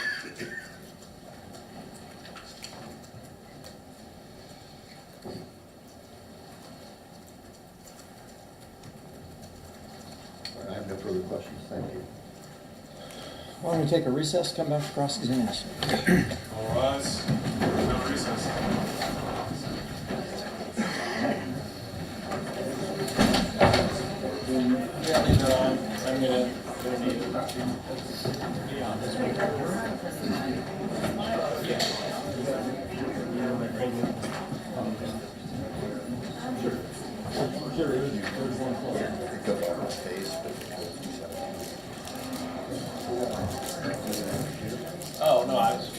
I have no further questions. Thank you. Why don't we take a recess, come back to cross-examination? All rise. No recess. I'm gonna Oh, no, I was.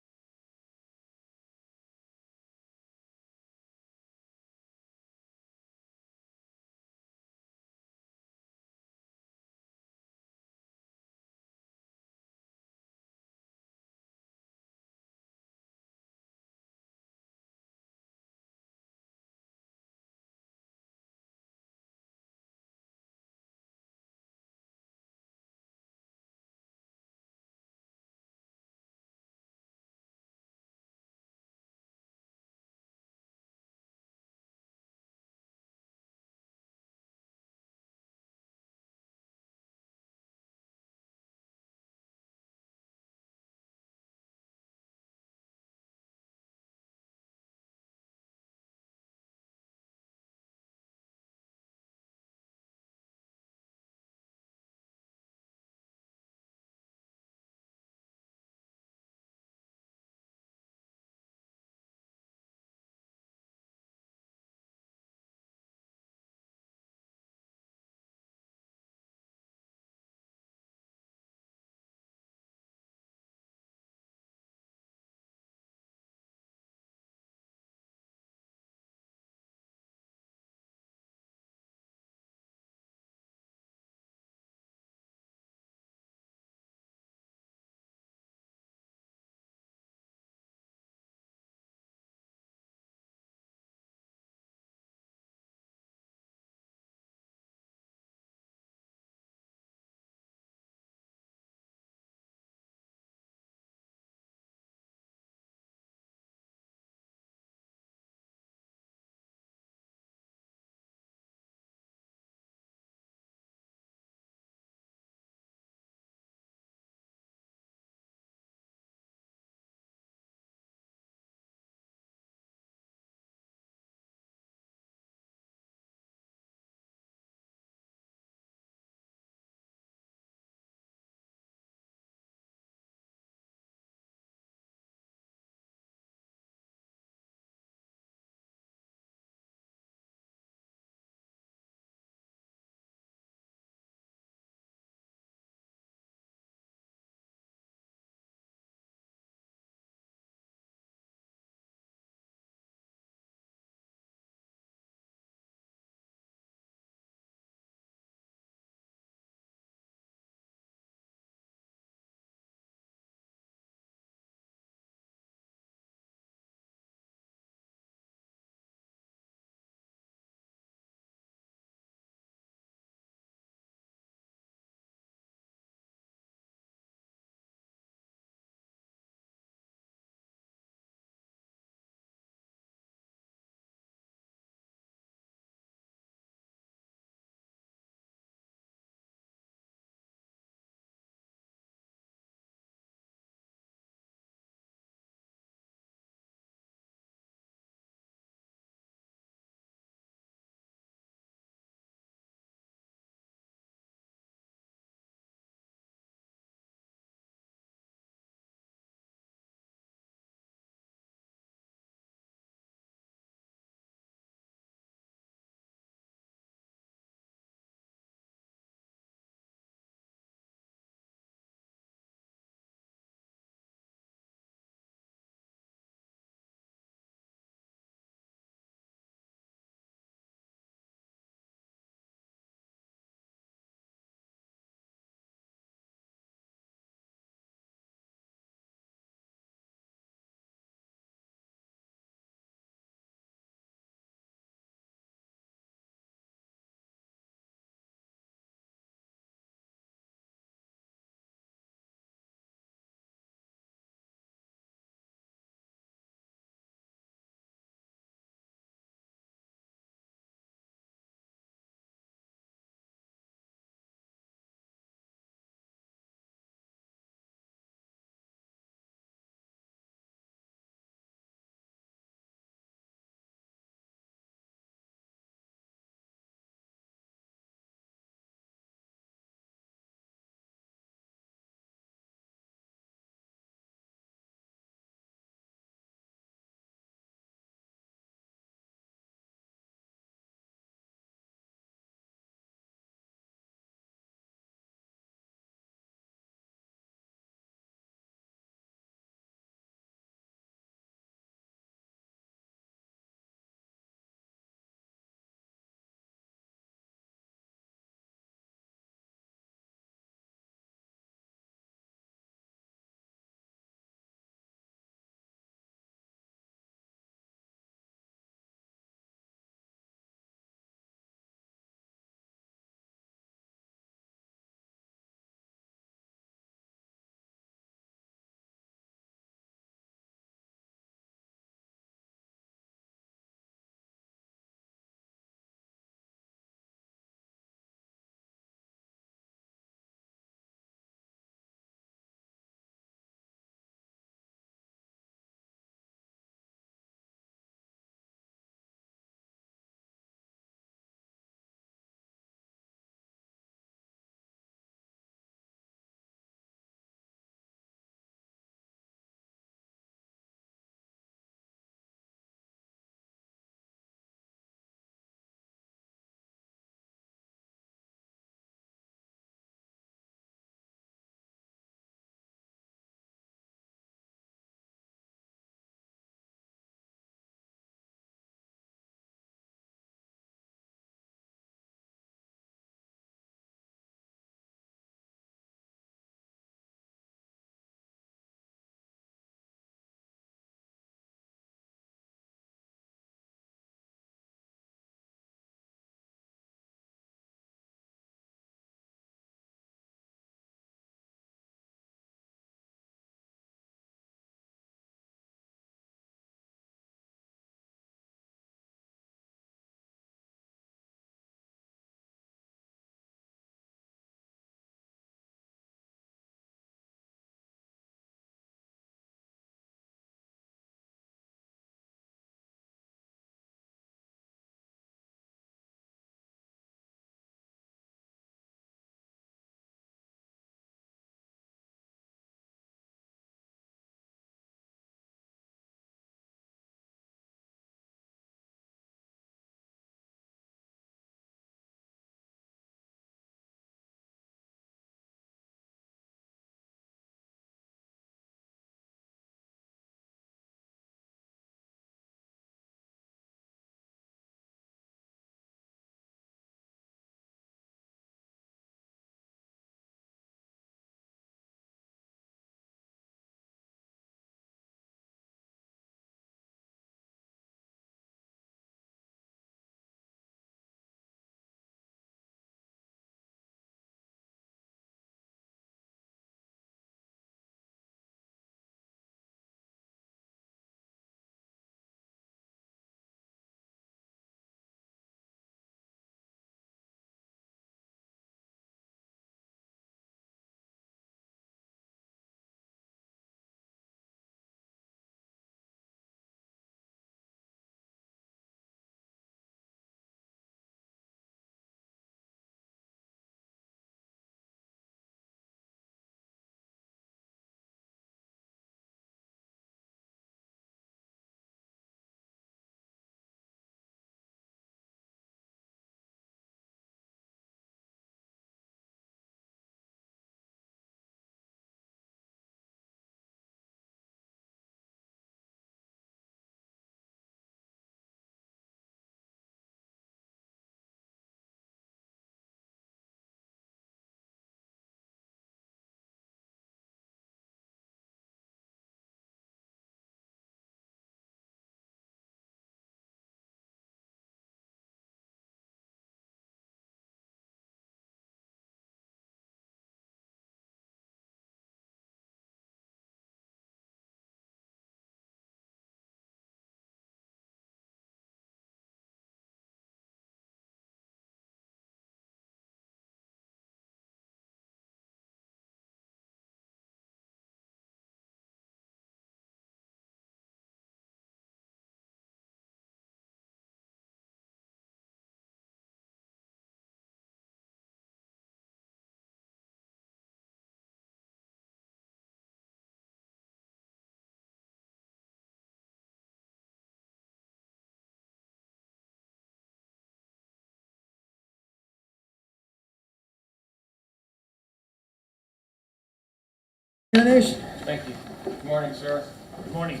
Examination. Thank you. Good morning, sir. Good morning.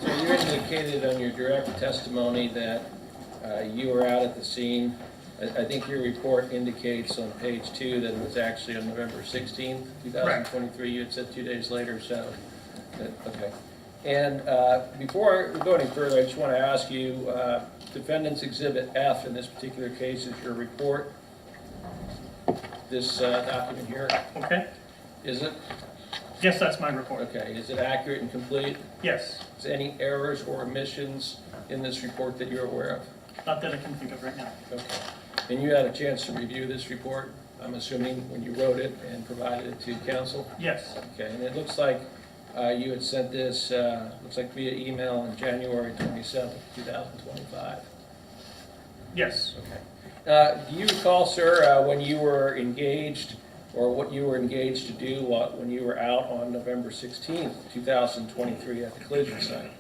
So you indicated on your direct testimony that you were out at the scene. I think your report indicates on page 2 that it was actually on November 16th, 2023. You had said 2 days later, so, okay. And before we go any further, I just want to ask you, Defendant's Exhibit F in this particular case is your report. This document here, Okay? is it? Yes, that's my report. Okay, is it accurate and complete? Yes, Is there any errors or omissions in this report that you're aware of? not that I can think of right now. Okay. And you had a chance to review this report, I'm assuming, when you wrote it and provided it to council? Yes, Okay, and it looks like you had sent this, looks like via email on January 27th, 2025. yes. Okay. Do you recall, sir, when you were engaged, or what you were engaged to do when you were out on November 16th, 2023 at the collision site?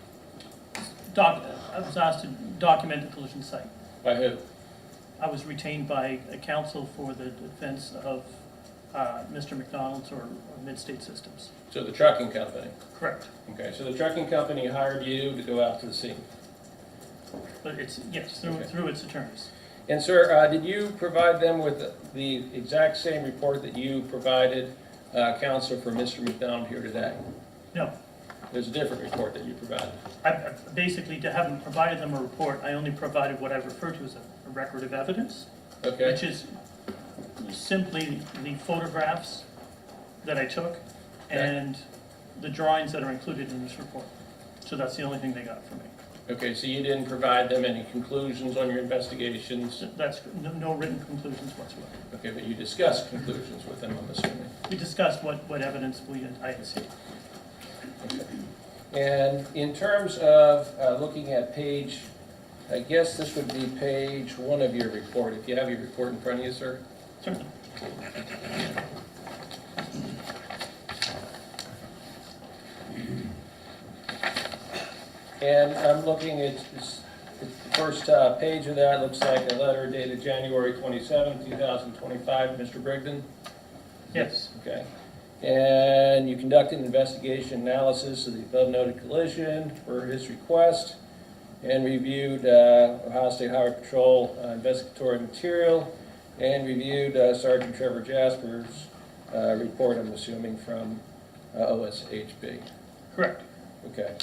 I was asked to document the collision site. By who? I was retained by a counsel for the defense of Mr. McDonald's or Mid-State Systems. So the trucking company? Correct. Okay, so the trucking company hired you to go out to the scene? But it's, yes, Okay. through its attorneys. And sir, did you provide them with the exact same report that you provided counsel for Mr. McDonald here today? No, There's a different report that you provided. I basically haven't provided them a report. I only provided what I refer to as a record of evidence, Okay? which is simply the photographs that I took and the drawings that are included in this report. So that's the only thing they got from me. Okay, so you didn't provide them any conclusions on your investigations? That's no written conclusions whatsoever. Okay, but you discussed conclusions with them, I'm assuming. We discussed what evidence I had seen. Okay. And in terms of looking at page, I guess this would be page 1 of your report, if you have your report in front of you, sir. Certainly. And I'm looking at the first page of that, looks like a letter dated January 27, 2025, Mr. Brigden? Yes, Okay. And you conducted an investigation analysis of the above noted collision per his request and reviewed Ohio State Highway Patrol investigatory material and reviewed Sergeant Trevor Jasper's report, I'm assuming, from OSHB. correct. Okay.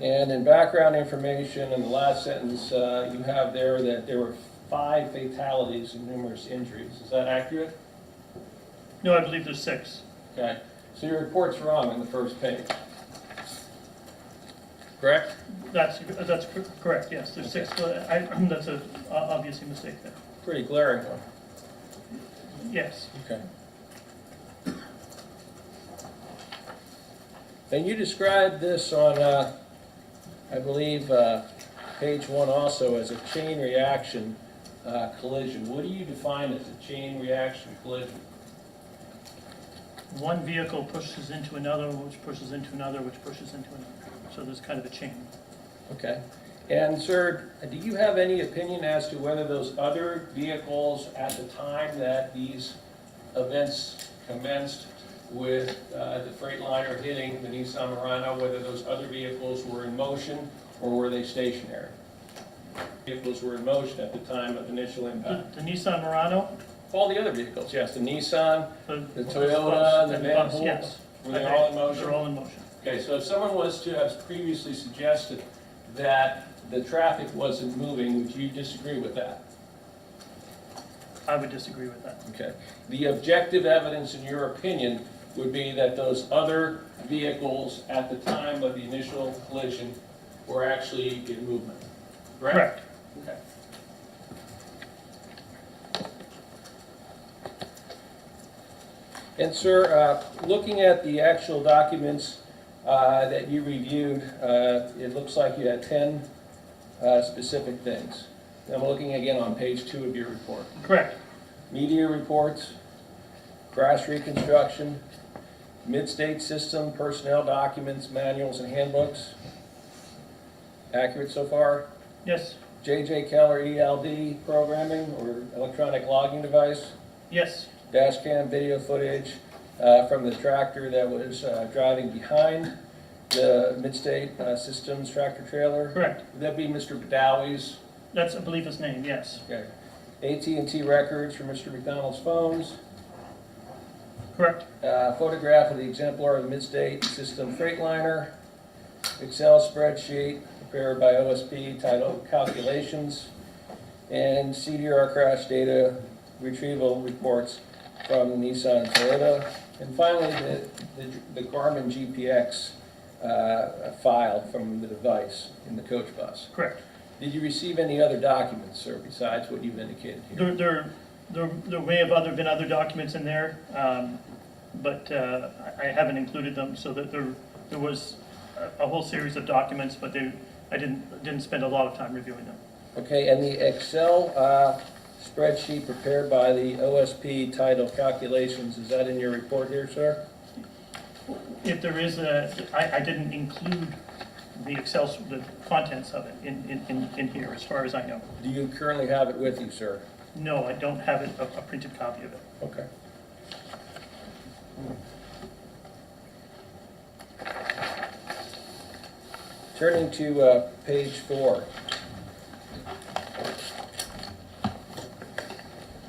And in background information, in the last sentence, you have there that there were 5 fatalities and numerous injuries. Is that accurate? No, I believe there's 6. Okay. So your report's wrong in the first page. Correct? That's correct, yes. There's 6, that's a obviously mistake there. Pretty glaring one. Yes, Okay. And you described this on, I believe, page 1 also as a chain reaction collision. What do you define as a chain reaction collision? one vehicle pushes into another, which pushes into another, which pushes into another. So there's kind of a chain. Okay. And sir, do you have any opinion as to whether those other vehicles at the time that these events commenced with the Freightliner hitting the Nissan Murano, whether those other vehicles were in motion or were they stationary? Vehicles were in motion at the time of initial impact. The Nissan Murano, All the other vehicles, yes, the Nissan, the bus, Toyota, the and Van bus, Hool, yes. were they all in motion? They're all in motion. Okay, so if someone was to have previously suggested that the traffic wasn't moving, would you disagree with that? I would disagree with that. Okay. The objective evidence, in your opinion, would be that those other vehicles at the time of the initial collision were actually in movement, correct? Correct. Okay. And sir, looking at the actual documents that you reviewed, it looks like you had 10 specific things. I'm looking again on page 2 of your report. Correct. Media reports, crash reconstruction, mid-state system, personnel documents, manuals, and handbooks. Accurate so far? Yes. J.J. Keller ELD programming or electronic logging device, Yes. dash cam video footage, from the tractor that was driving behind the Midstate Systems tractor trailer? Correct. Would that be Mr. Badawi's? That's, I believe, his name, yes. Okay. AT&T records from Mr. McDonald's phones. Correct. Photograph of the exemplar of the Midstate System Freightliner. Excel spreadsheet prepared by OSP titled Calculations. And CDR crash data retrieval reports from Nissan Toyota. And finally, the Garmin GPX file from the device in the coach bus. Correct. Did you receive any other documents, sir, besides what you've indicated here? There may have been other documents in there, but I haven't included them, so that there was a whole series of documents, but I didn't spend a lot of time reviewing them. Okay, and the Excel spreadsheet prepared by the OSP titled Calculations, is that in your report here, sir? If there is I didn't include the Excel, the contents of it in here, as far as I know. Do you currently have it with you, sir? No, I don't have a printed copy of it. Okay. Turning to page 4.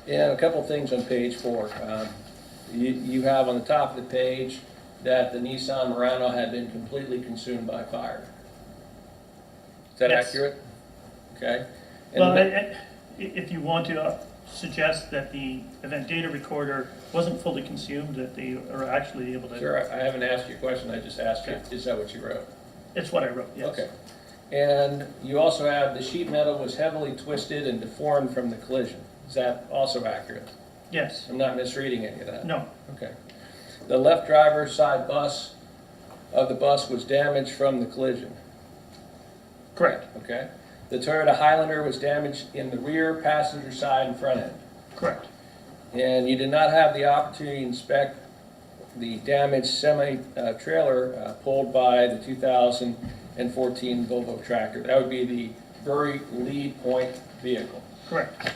Yeah, a couple things on page 4. You have on the top of the page that the Nissan Murano had been completely consumed by fire. Is that Yes. accurate? Okay. And Well, the- if you want to suggest that the event data recorder wasn't fully consumed, that they are actually able to. Sir, I haven't asked you a question, I just asked you, Okay. is that what you wrote? It's what I wrote, yes. Okay. And you also have the sheet metal was heavily twisted and deformed from the collision. Is that also accurate? Yes. I'm not misreading any of that? No. Okay. The left driver's side bus of the bus was damaged from the collision. Correct. Okay. The Toyota Highlander was damaged in the rear passenger side and front end. Correct. And you did not have the opportunity to inspect the damaged semi-trailer pulled by the 2014 Volvo tractor. That would be the very lead point vehicle. Correct.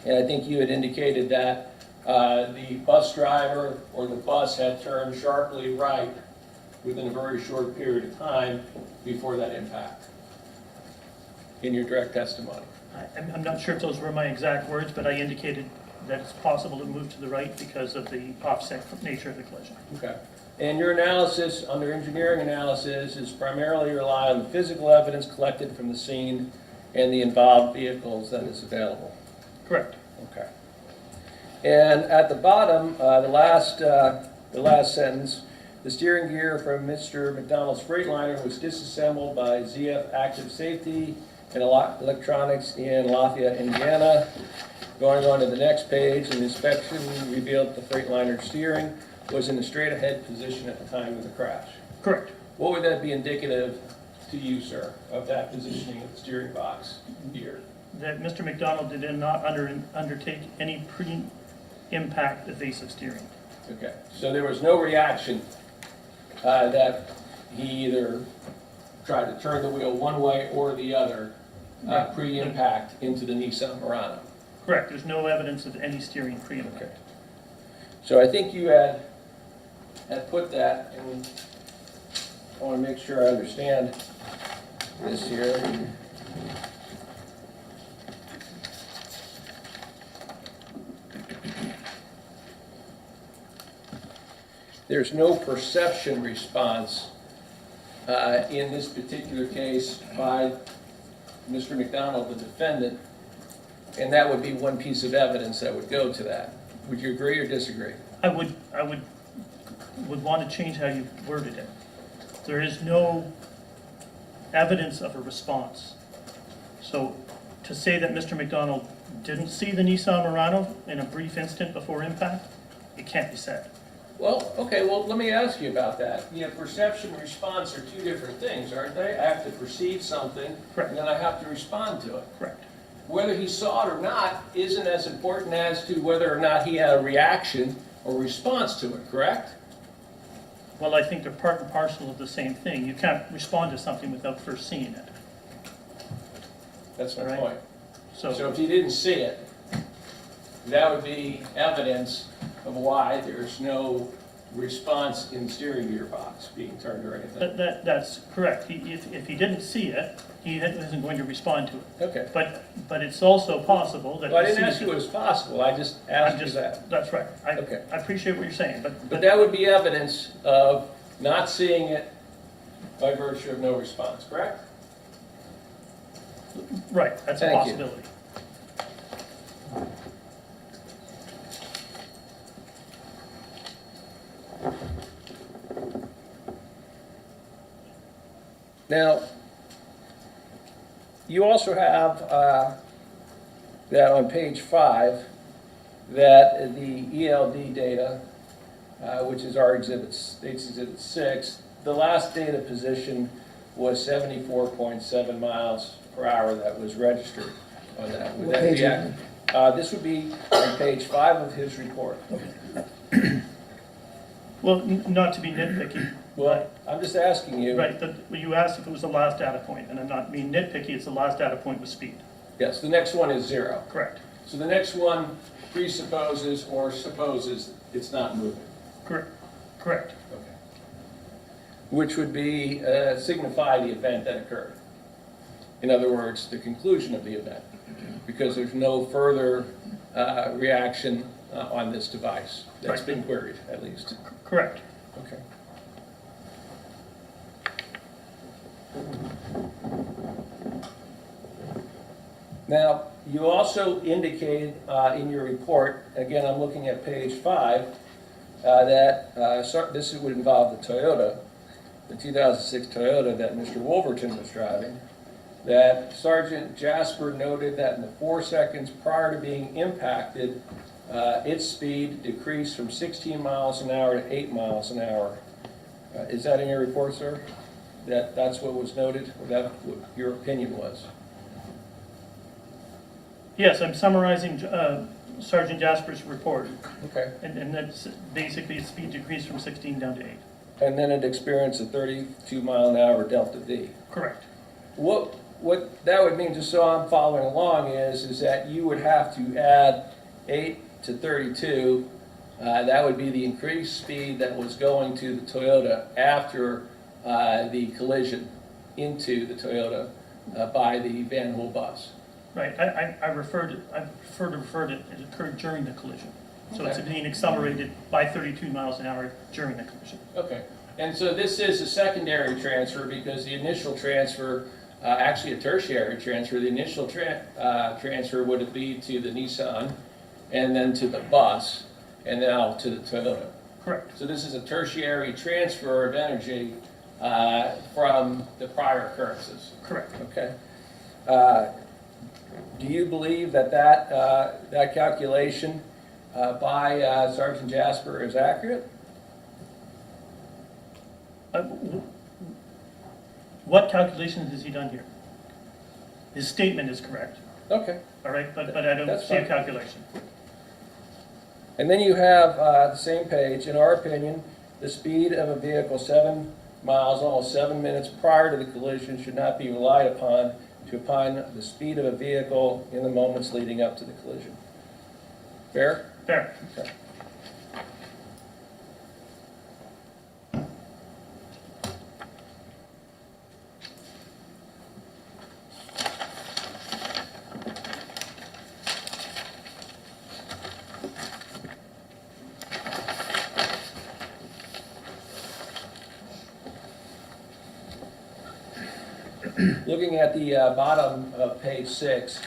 And I think you had indicated that the bus driver or the bus had turned sharply right within a very short period of time before that impact in your direct testimony. I'm not sure if those were my exact words, but I indicated that it's possible to move to the right because of the offset nature of the collision. Okay. And your analysis, under engineering analysis, is primarily rely on the physical evidence collected from the scene and the involved vehicles that is available. Correct. Okay. And at the bottom, the last sentence, the steering gear from Mr. McDonald's Freightliner was disassembled by ZF Active Safety and Electronics in Lafayette, Indiana. Going on to the next page, an inspection revealed the Freightliner steering was in a straight ahead position at the time of the crash. Correct. What would that be indicative to you, sir, of that positioning of the steering box here? That Mr. McDonald did not undertake any pre-impact evasive steering. Okay, so there was no reaction that he either tried to turn the wheel one way or the other pre-impact into the Nissan Murano. Correct. There's no evidence of any steering Okay. pre-impact. So I think you had put that, and I want to make sure I understand this here. There's no perception response in this particular case by Mr. McDonald, the defendant, and that would be one piece of evidence that would go to that. Would you agree or disagree? I would want to change how you worded it. There is no evidence of a response. So to say that Mr. McDonald didn't see the Nissan Murano in a brief instant before impact, it can't be said. Well, okay, well, let me ask you about that. You know, perception and response are two different things, aren't they? I have to perceive something, Correct. and then I have to respond to it. Correct. Whether he saw it or not isn't as important as to whether or not he had a reaction or response to it, correct? Well, I think they're part and parcel of the same thing. You can't respond to something without first seeing it. That's my Right. point. So So, if he didn't see it, that would be evidence of why there's no response in steering gearbox being turned or anything. That's correct. If he didn't see it, he isn't going to respond to it. Okay. But it's also possible that. Well, I he didn't sees ask you it. it was possible, I just I'm asked you just, that. that's right. Okay. I appreciate what you're saying, But that would be evidence of not seeing it by virtue of no response, correct? right, that's a Thank you. possibility. Now, you also have that on page 5, that the ELD data, which is our exhibit, states exhibit 6, the last data position was 74.7 miles per hour that was registered on that. Would What that be page is accurate? This would be on page 5 of his report. Well, not to be nitpicky. Well, I'm just asking you. Right, you asked if it was the last data point, and I'm not being nitpicky, it's the last data point with speed. Yes, the next one is 0. Correct, So the next one presupposes or supposes it's not moving. correct, correct. Okay. Which would be, signify the event that occurred. In other words, the conclusion of the event, because there's no further reaction on this device. That's Right. been queried, at least. Correct. Okay. Now, you also indicated in your report, again, I'm looking at page 5, that this would involve the Toyota, the 2006 Toyota that Mr. Wolverton was driving, that Sergeant Jasper noted that in the 4 seconds prior to being impacted, its speed decreased from 16 miles an hour to 8 miles an hour. Is that in your report, sir? That's what was noted, or that what your opinion was? Yes, I'm summarizing Sergeant Jasper's report, Okay. and that's basically its speed decreased from 16 down to 8. And then it experienced a 32 mile an hour delta V. Correct. What that would mean, just so I'm following along, is that you would have to add 8 to 32. That would be the increased speed that was going to the Toyota after the collision into the Toyota by the Van Hool bus. Right, I prefer to refer to it occurred during the collision. So it's Okay. being accelerated by 32 miles an hour during the collision. Okay, and so this is a secondary transfer because the initial transfer, actually a tertiary transfer, the initial transfer would be to the Nissan and then to the bus and now to the Toyota. Correct. So this is a tertiary transfer of energy from the prior occurrences. Correct. Okay. Do you believe that calculation by Sergeant Jasper is accurate? What calculations has he done here? His statement is correct, Okay. all right, but I don't That's see a fine. calculation. And then you have the same page, in our opinion, the speed of a vehicle 7 miles, almost 7 minutes prior to the collision should not be relied upon to opine the speed of a vehicle in the moments leading up to the collision. Fair? Fair. Okay. Looking at the bottom of page 6,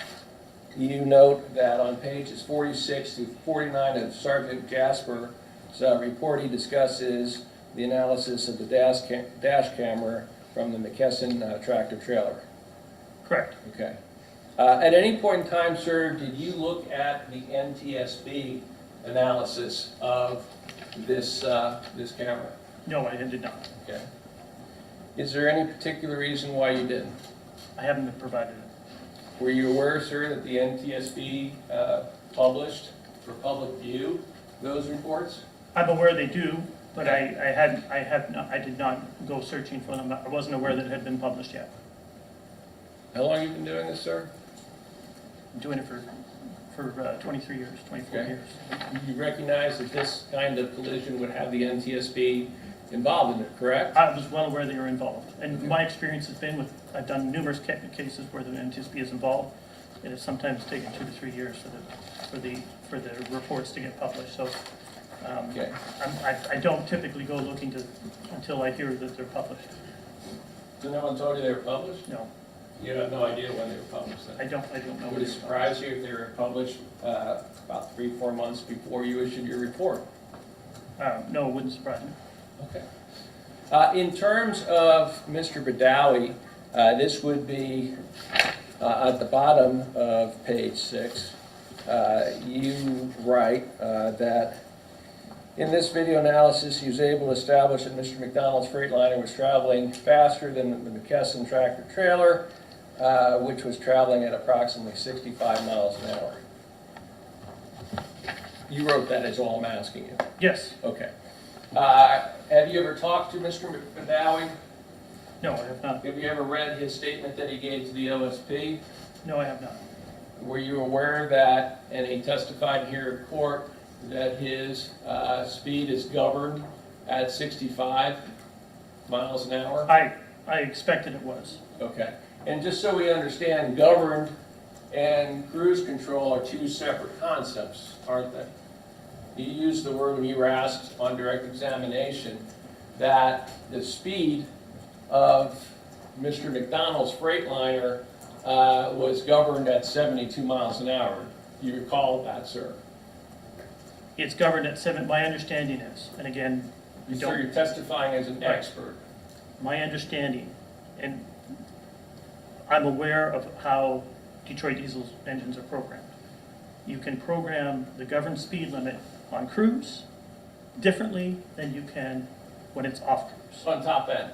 you note that on pages 46 to 49 of Sergeant Jasper's report, he discusses the analysis of the dash camera from the McKesson tractor trailer. Correct. Okay. At any point in time, sir, did you look at the NTSB analysis of this camera? No, I did not. Okay. Is there any particular reason why you didn't? I haven't been provided it. Were you aware, sir, that the NTSB published for public view those reports? I'm aware they do, but I did not go searching for them. I wasn't aware that it had been published yet. How long have you been doing this, sir? I'm doing it for for 23 years, 24 Okay. years. You recognize that this kind of collision would have the NTSB involved in it, correct? I was well aware they were involved. And my experience has been with, I've done numerous cases where the NTSB is involved. It has sometimes taken 2 to 3 years for the reports to get published. So Okay. I don't typically go looking until I hear that they're published. So no one told you they were published? No, You have no idea when they were published then? I don't know. Would it surprise you if they were published about 3-4 months before you issued your report? No, it wouldn't surprise me. Okay. In terms of Mr. Badawi, this would be at the bottom of page 6. You write that in this video analysis, he was able to establish that Mr. McDonald's Freightliner was traveling faster than the McKesson tractor trailer, which was traveling at approximately 65 miles an hour. You wrote that, is all I'm asking you. Yes, Okay. Have you ever talked to Mr. Badawi? no, I have not. Have you ever read his statement that he gave to the OSP? No, I have not. Were you aware that, and he testified here in court, that his speed is governed at 65 miles an hour? I expected it was. Okay. And just so we understand, governed and cruise control are 2 separate concepts, aren't they? You used the word when you were asked on direct examination that the speed of Mr. McDonald's Freightliner was governed at 72 miles an hour. Do you recall that, sir? It's governed at 7, my understanding is, and again, I Sir, you're don't, testifying as an Right. expert. my understanding, and I'm aware of how Detroit diesel engines are programmed. You can program the governed speed limit on cruise differently than you can when it's off cruise. On top end.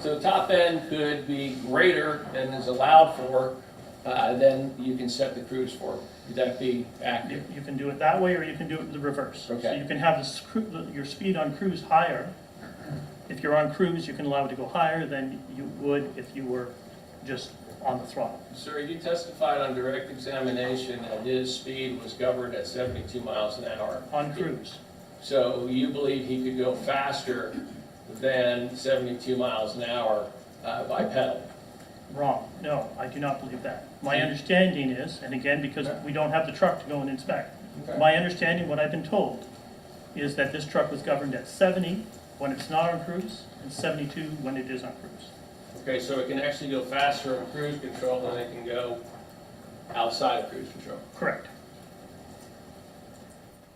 So the top end could be greater than is allowed for, then you can set the cruise for. Would that be accurate? You can do it that way, or you can do it the reverse. So Okay. you can have your speed on cruise higher. If you're on cruise, you can allow it to go higher than you would if you were just on the throttle. Sir, you testified on direct examination that his speed was governed at 72 miles an hour. On cruise, So you believe he could go faster than 72 miles an hour by pedal? wrong. No, I do not believe that. My understanding is, and again, because we don't have the truck to go and inspect, Okay. my understanding, what I've been told, is that this truck was governed at 70 when it's not on cruise, and 72 when it is on cruise. Okay, so it can actually go faster on cruise control than it can go outside of cruise control. Correct.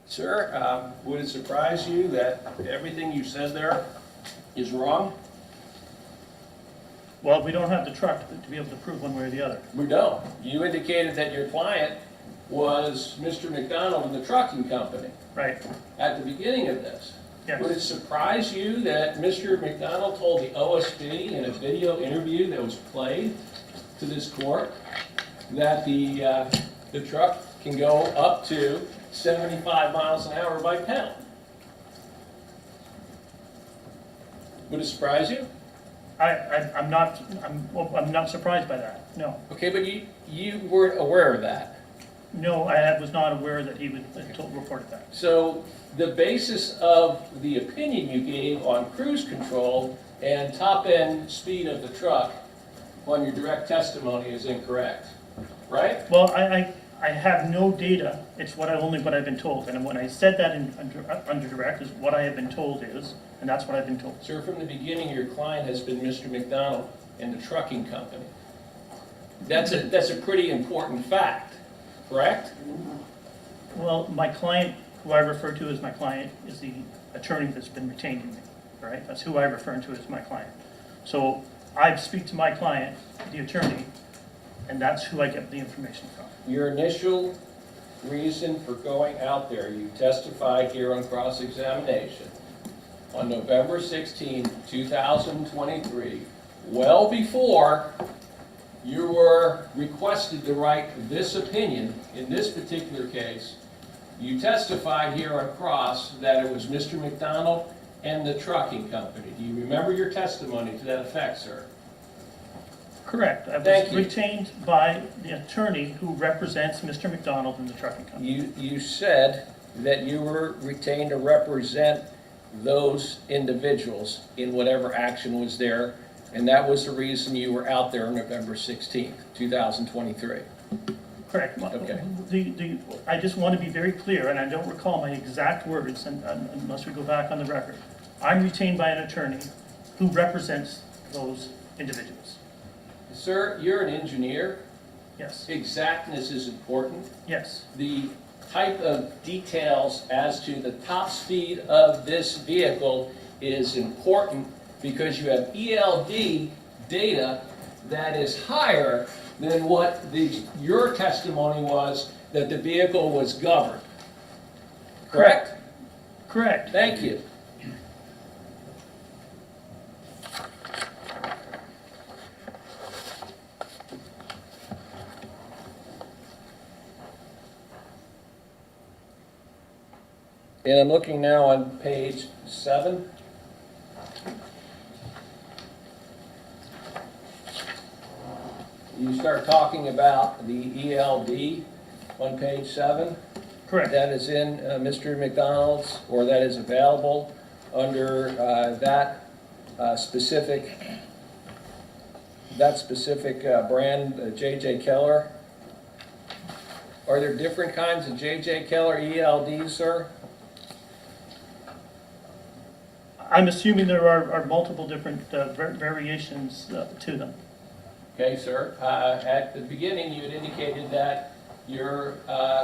Sir, would it surprise you that everything you said there is wrong? Well, we don't have the truck to be able to prove one way or the other. We don't. You indicated that your client was Mr. McDonald in the trucking company Right, at the beginning of this. Would it yes. surprise you that Mr. McDonald told the OSB in a video interview that was played to this court that the truck can go up to 75 miles an hour by pedal? Would it surprise you? I'm not surprised by that, no. Okay, but you weren't aware of that. No, I was not aware that he would reported that. So the basis of the opinion you gave on cruise control and top-end speed of the truck on your direct testimony is incorrect, right? Well, I have no data, it's only what I've been told, and when I said that under direct, is what I have been told is, and that's what I've been told. Sir, from the beginning, your client has been Mr. McDonald and the trucking company. That's a pretty important fact, correct? Well, my client, who I refer to as my client, is the attorney that's been retained in me, all right? That's who I refer to as my client. So I speak to my client, the attorney, and that's who I get the information from. Your initial reason for going out there, you testified here on cross-examination on November 16, 2023, well before you were requested to write this opinion in this particular case. You testified here on cross that it was Mr. McDonald and the trucking company. Do you remember your testimony to that effect, sir? Correct. I Thank was you. retained by the attorney who represents Mr. McDonald in the trucking company. You said that you were retained to represent those individuals in whatever action was there, and that was the reason you were out there on November 16th, 2023. Correct. Okay. I just want to be very clear, and I don't recall my exact words unless we go back on the record. I'm retained by an attorney who represents those individuals. Sir, you're an engineer. Yes, Exactness is important. yes. The type of details as to the top speed of this vehicle is important because you have ELD data that is higher than what your testimony was that the vehicle was governed. Correct? Correct. Thank you. And I'm looking now on page 7. You start talking about the ELD on page 7. Correct. That is in Mr. McDonald's, or that is available under that specific brand, J.J. Keller. Are there different kinds of J.J. Keller ELDs, sir? I'm assuming there are multiple different variations to them. Okay, sir. At the beginning, you had indicated that your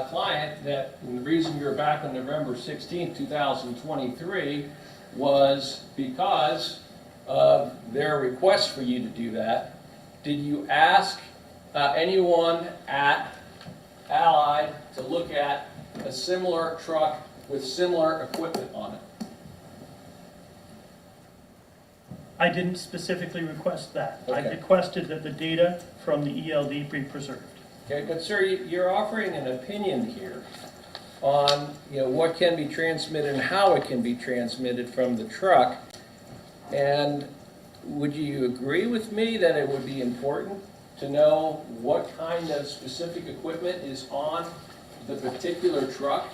client, that the reason you're back on November 16, 2023, was because of their request for you to do that. Did you ask anyone at Allied to look at a similar truck with similar equipment on it? I didn't specifically request that. I Okay. requested that the data from the ELD be preserved. Okay, but sir, you're offering an opinion here on, what can be transmitted and how it can be transmitted from the truck. And would you agree with me that it would be important to know what kind of specific equipment is on the particular truck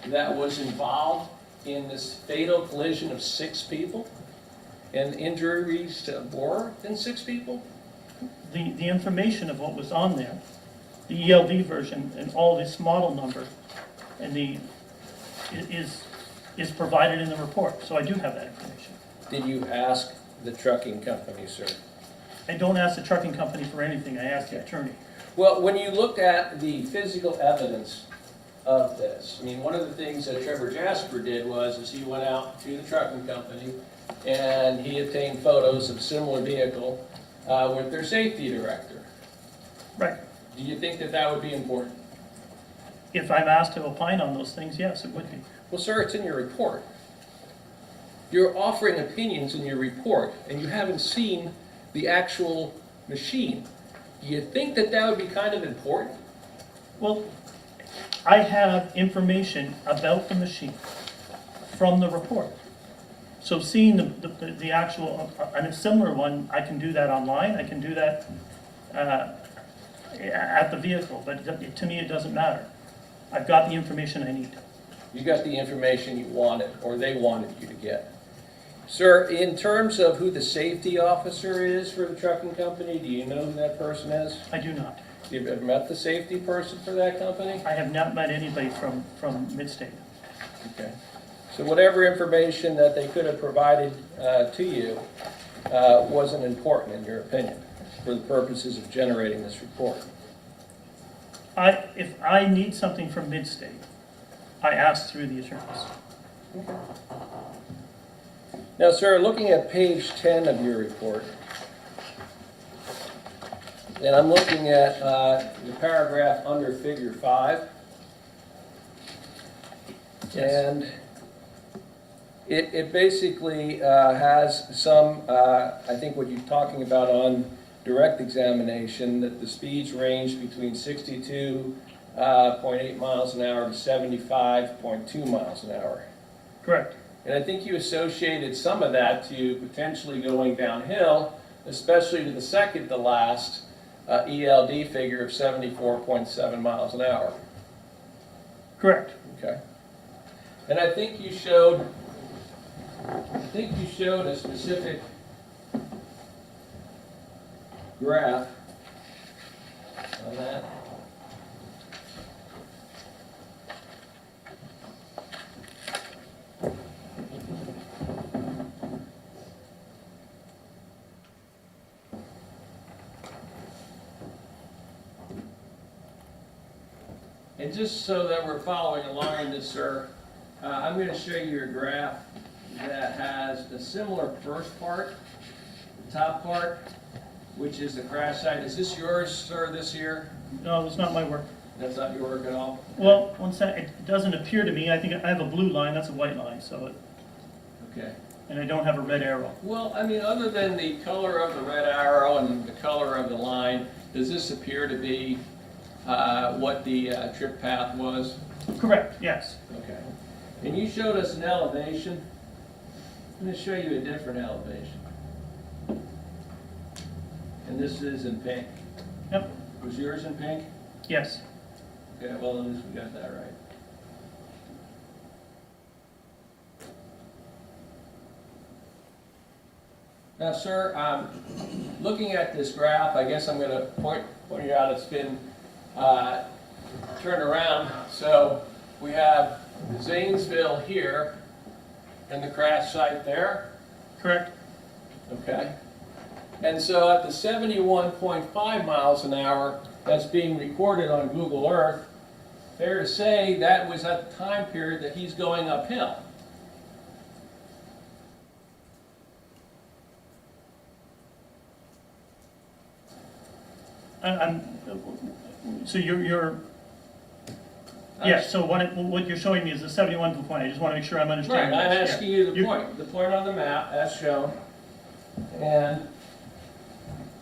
that was involved in this fatal collision of 6 people? And injuries to more than 6 people? The information of what was on there, the ELD version and all this model number, and is provided in the report, so I do have that information. Did you ask the trucking company, sir? I don't ask the trucking company for anything, I ask the attorney. Well, when you looked at the physical evidence of this, one of the things that Trevor Jasper did is he went out to the trucking company and he obtained photos of a similar vehicle with their safety director. Right. Do you think that that would be important? If I'm asked to opine on those things, yes, it would be. Well, sir, it's in your report. You're offering opinions in your report, and you haven't seen the actual machine. Do you think that that would be kind of important? Well, I have information about the machine from the report. So seeing the actual, and a similar one, I can do that online, I can do that at the vehicle, but to me it doesn't matter. I've got the information I need. You got the information you wanted, or they wanted you to get. Sir, in terms of who the safety officer is for the trucking company, do you know who that person is? I do not. You've ever met the safety person for that company? I have not met anybody from Midstate. Okay. So whatever information that they could have provided to you wasn't important in your opinion for the purposes of generating this report. If I need something from Midstate, I ask through the attorneys. Okay. Now, sir, looking at page 10 of your report, and I'm looking at the paragraph under figure 5, and it basically has some, I think what you're talking about on direct examination, that the speeds range between 62.8 miles an hour to 75.2 miles an hour. Correct. And I think you associated some of that to potentially going downhill, especially to the second to last ELD figure of 74.7 miles an hour. Correct. Okay. And I think you showed a specific graph on that. And just so that we're following along in this, sir, I'm going to show you a graph that has a similar first part, the top part, which is the crash site. Is this yours, sir, this year? No, it's not my work. That's not your work at all? Well, one sec, it doesn't appear to me, I think I have a blue line, that's a white line, so, Okay. and I don't have a red arrow. Well, I mean, other than the color of the red arrow and the color of the line, does this appear to be what the trip path was? Correct, yes. Okay. And you showed us an elevation. I'm going to show you a different elevation. And this is in pink. Yep, Was yours in pink? yes. Okay, well, at least we got that right. Now, sir, looking at this graph, I guess I'm going to point you out. It's been turned around. So we have Zanesville here and the crash site there. Correct. Okay. And so at the 71.5 miles an hour that's being recorded on Google Earth, fair to say that was at the time period that he's going uphill. So you're, yes, so what you're showing me is the 71 point, I just want to make sure I'm Right, understanding. I'm this. asking Yeah. you the point on the map as shown. And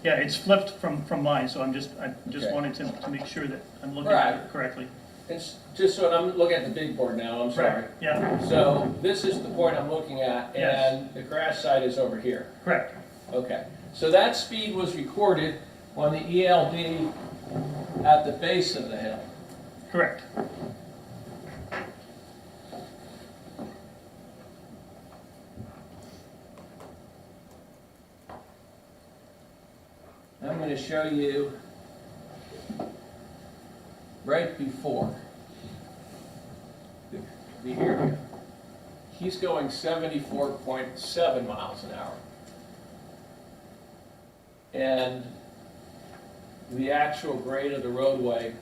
Yeah, it's flipped from mine, so I just Okay. wanted to make sure that I'm looking Right. at it correctly. it's just so I'm looking at the big board now, I'm sorry. Yeah, So this is the point I'm looking at, Yes. and the crash site is over here. correct. Okay, so that speed was recorded on the ELD at the base of the hill. Correct. I'm going to show you right before the area. He's going 74.7 miles an hour. And the actual grade of the roadway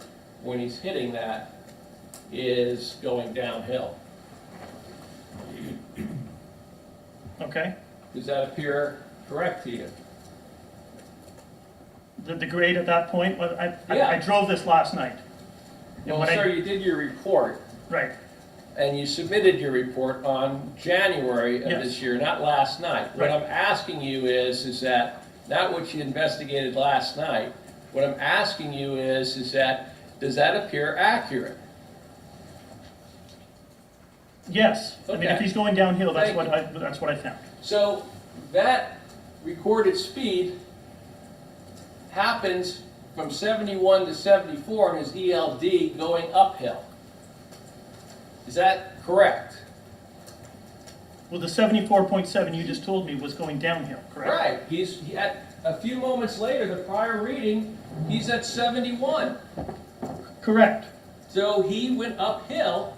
when he's hitting that is going downhill. Okay. Does that appear correct to you? The grade at that point, well, Yeah. I drove this last night. And Well, when sir, you did your report, Right, and you submitted your report on January of Yes. this year, not last night. What Right. I'm asking you is that, not what you investigated last night, what I'm asking you is that, does that appear accurate? yes. I mean, if Okay. he's going downhill, that's Thank what I found. So, that recorded speed happens from 71 to 74 in his ELD going uphill. Is that correct? Well, the 74.7 you just told me was going downhill, correct? Right, at a few moments later, the prior reading, he's at 71. Correct. So he went uphill.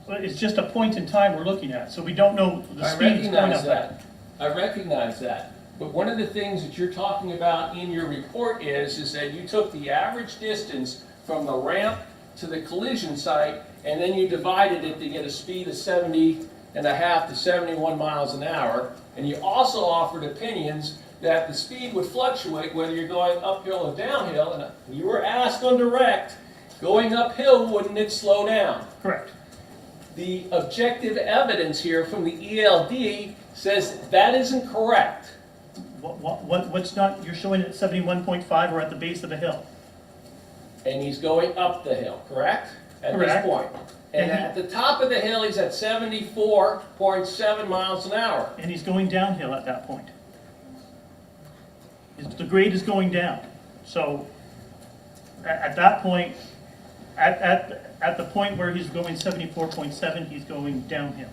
But it's just a point in time we're looking at, so we don't know the I speed it's going recognize up that. at. I recognize that. But one of the things that you're talking about in your report is that you took the average distance from the ramp to the collision site, and then you divided it to get a speed of 70.5 to 71 miles an hour. And you also offered opinions that the speed would fluctuate whether you're going uphill or downhill. And you were asked on direct, going uphill, wouldn't it slow down? Correct. The objective evidence here from the ELD says that isn't correct. What's not, you're showing it at 71.5 or at the base of the hill? And he's going up the hill, correct? At this Correct. point. And at the top of the hill, he's at 74.7 miles an hour. And he's going downhill at that point. The grade is going down. So at that point, at the point where he's going 74.7, he's going downhill.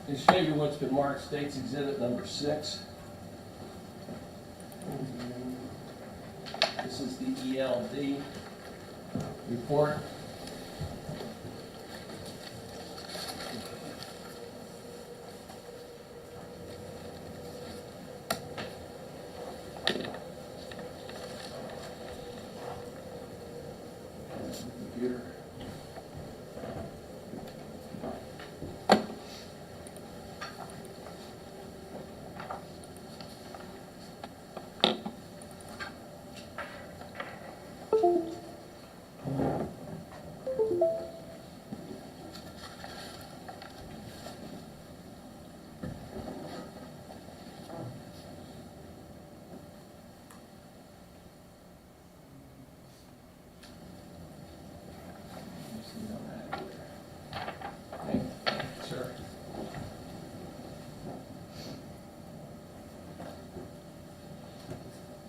To show you what's been marked State's Exhibit number 6. This is the ELD report. Computer. Sir.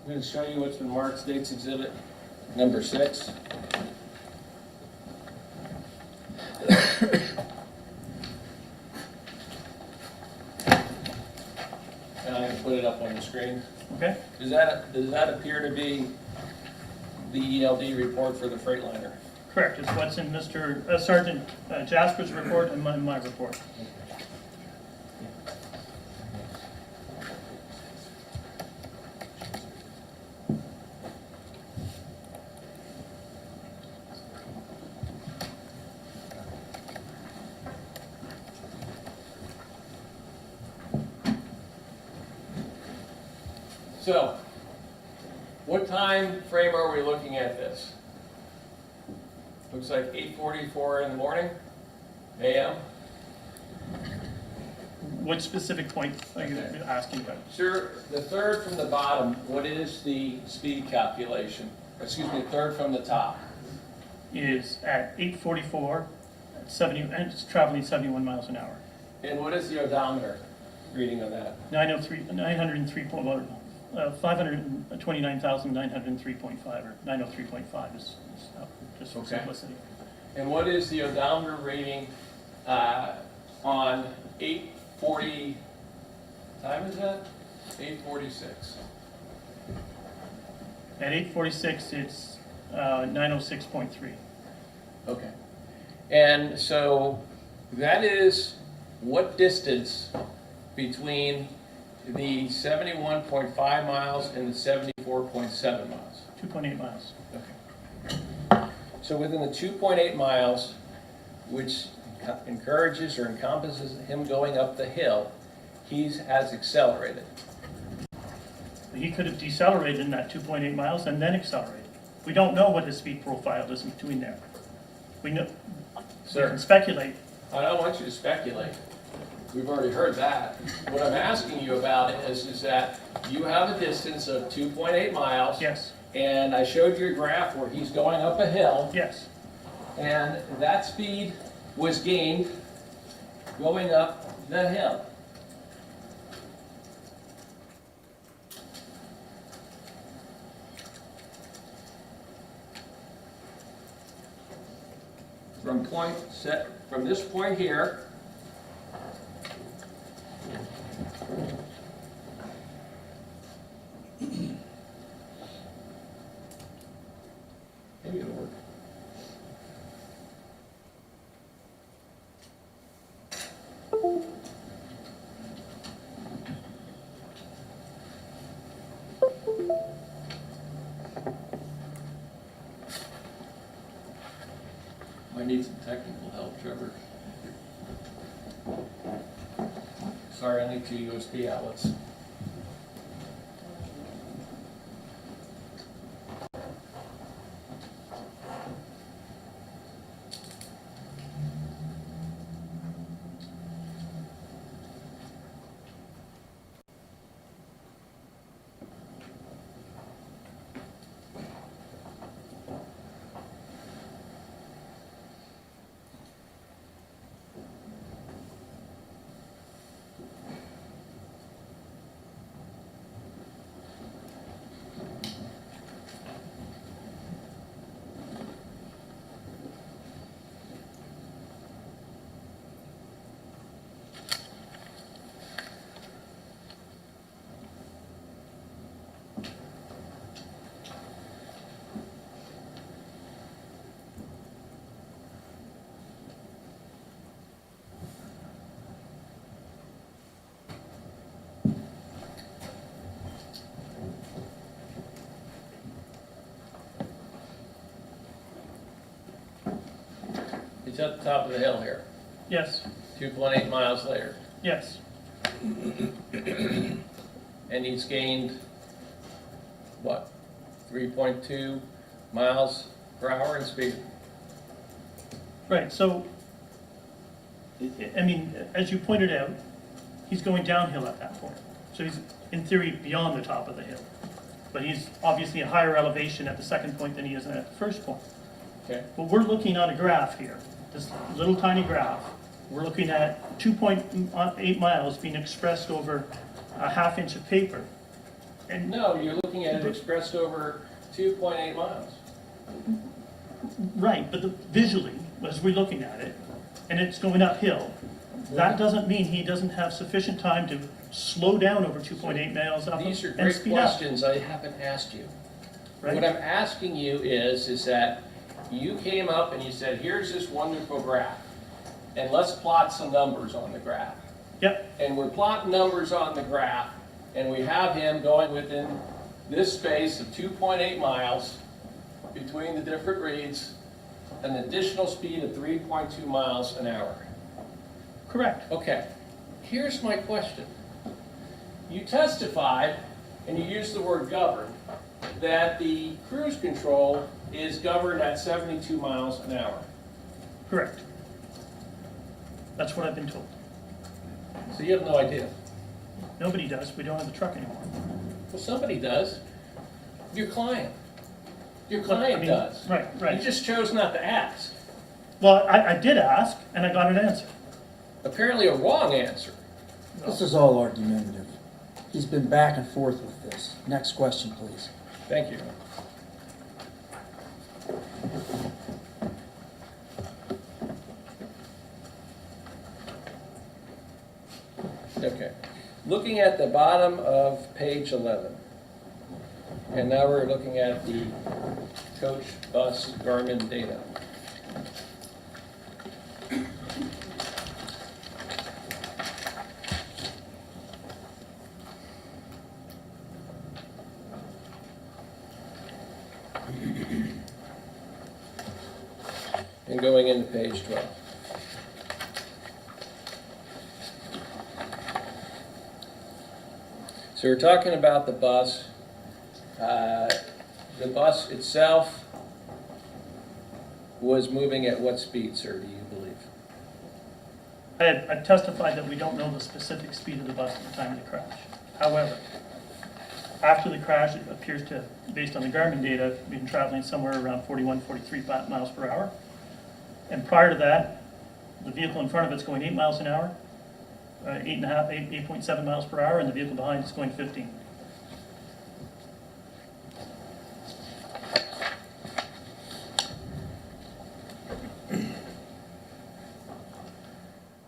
I'm going to show you what's been marked State's Exhibit number 6. And I can put it up on the screen. Okay? Does that appear to be the ELD report for the Freightliner? Correct. It's what's in Mr. Sergeant Jasper's report and my report. So, what time frame are we looking at this? Looks like 8:44 in the morning, AM. What specific point are you asking about? Sir, the third from the bottom, what is the speed calculation? Excuse me, third from the top. Is at 8:44, at 70, and it's traveling 71 miles an hour. And what is the odometer reading on that? 529,903.5 or 903.5 is just for Okay. simplicity. And what is the odometer reading on 8:40, time is that? 8:46. At 8:46, it's 906.3. Okay. And so that is what distance between the 71.5 miles and the 74.7 miles? 2.8 miles. Okay. So within the 2.8 miles, which encourages or encompasses him going up the hill, he has accelerated. He could have decelerated in that 2.8 miles and then accelerated. We don't know what his speed profile is in between there. We know, we Sir. can speculate. I don't want you to speculate. We've already heard that. What I'm asking you about is that you have a distance of 2.8 miles. Yes, And I showed you a graph where he's going up a hill, yes. and that speed was gained going up the hill. From this point here, maybe it'll work. Might need some technical help, Trevor. Sorry, I need two USB outlets. He's at the top of the hill here, Yes, 2.8 miles later. yes, And he's gained, what, 3.2 miles per hour in speed? right, so, I mean, as you pointed out, he's going downhill at that point. So he's, in theory, beyond the top of the hill. But he's obviously a higher elevation at the second point than he is at the first point. Okay. But we're looking at a graph here, this little tiny graph. We're looking at 2.8 miles being expressed over a half inch of paper. And No, you're looking at it expressed over 2.8 miles. right, but visually, as we're looking at it, and it's going uphill, that doesn't mean he doesn't have sufficient time to slow down over 2.8 miles up These are and great speed up. questions I haven't asked you. What Right? I'm asking you is that you came up and you said, here's this wonderful graph, and let's plot some numbers on the graph. Yep, And we're plotting numbers on the graph, and we have him going within this space of 2.8 miles between the different reads, an additional speed of 3.2 miles an hour. correct. Okay, here's my question. You testified, and you used the word govern, that the cruise control is governed at 72 miles an hour. Correct. That's what I've been told. So you have no idea. Nobody does, we don't have the truck anymore. Well, somebody does. Your client. Your But, I client mean, does. Right, You right. just chose not to ask. Well, I did ask, and I got an answer. Apparently a wrong answer. This is all argumentative. He's been back and forth with this. Next question, please. Thank you. Okay. Looking at the bottom of page 11. And now we're looking at the coach bus Garmin data. And going into page 12. So we're talking about the bus. The bus itself was moving at what speed, sir, do you believe? I testified that we don't know the specific speed of the bus at the time of the crash. However, after the crash, it appears to, based on the Garmin data, been traveling somewhere around 41, 43 miles per hour. And prior to that, the vehicle in front of it's going 8 miles an hour, 8.7 miles per hour, and the vehicle behind is going 15.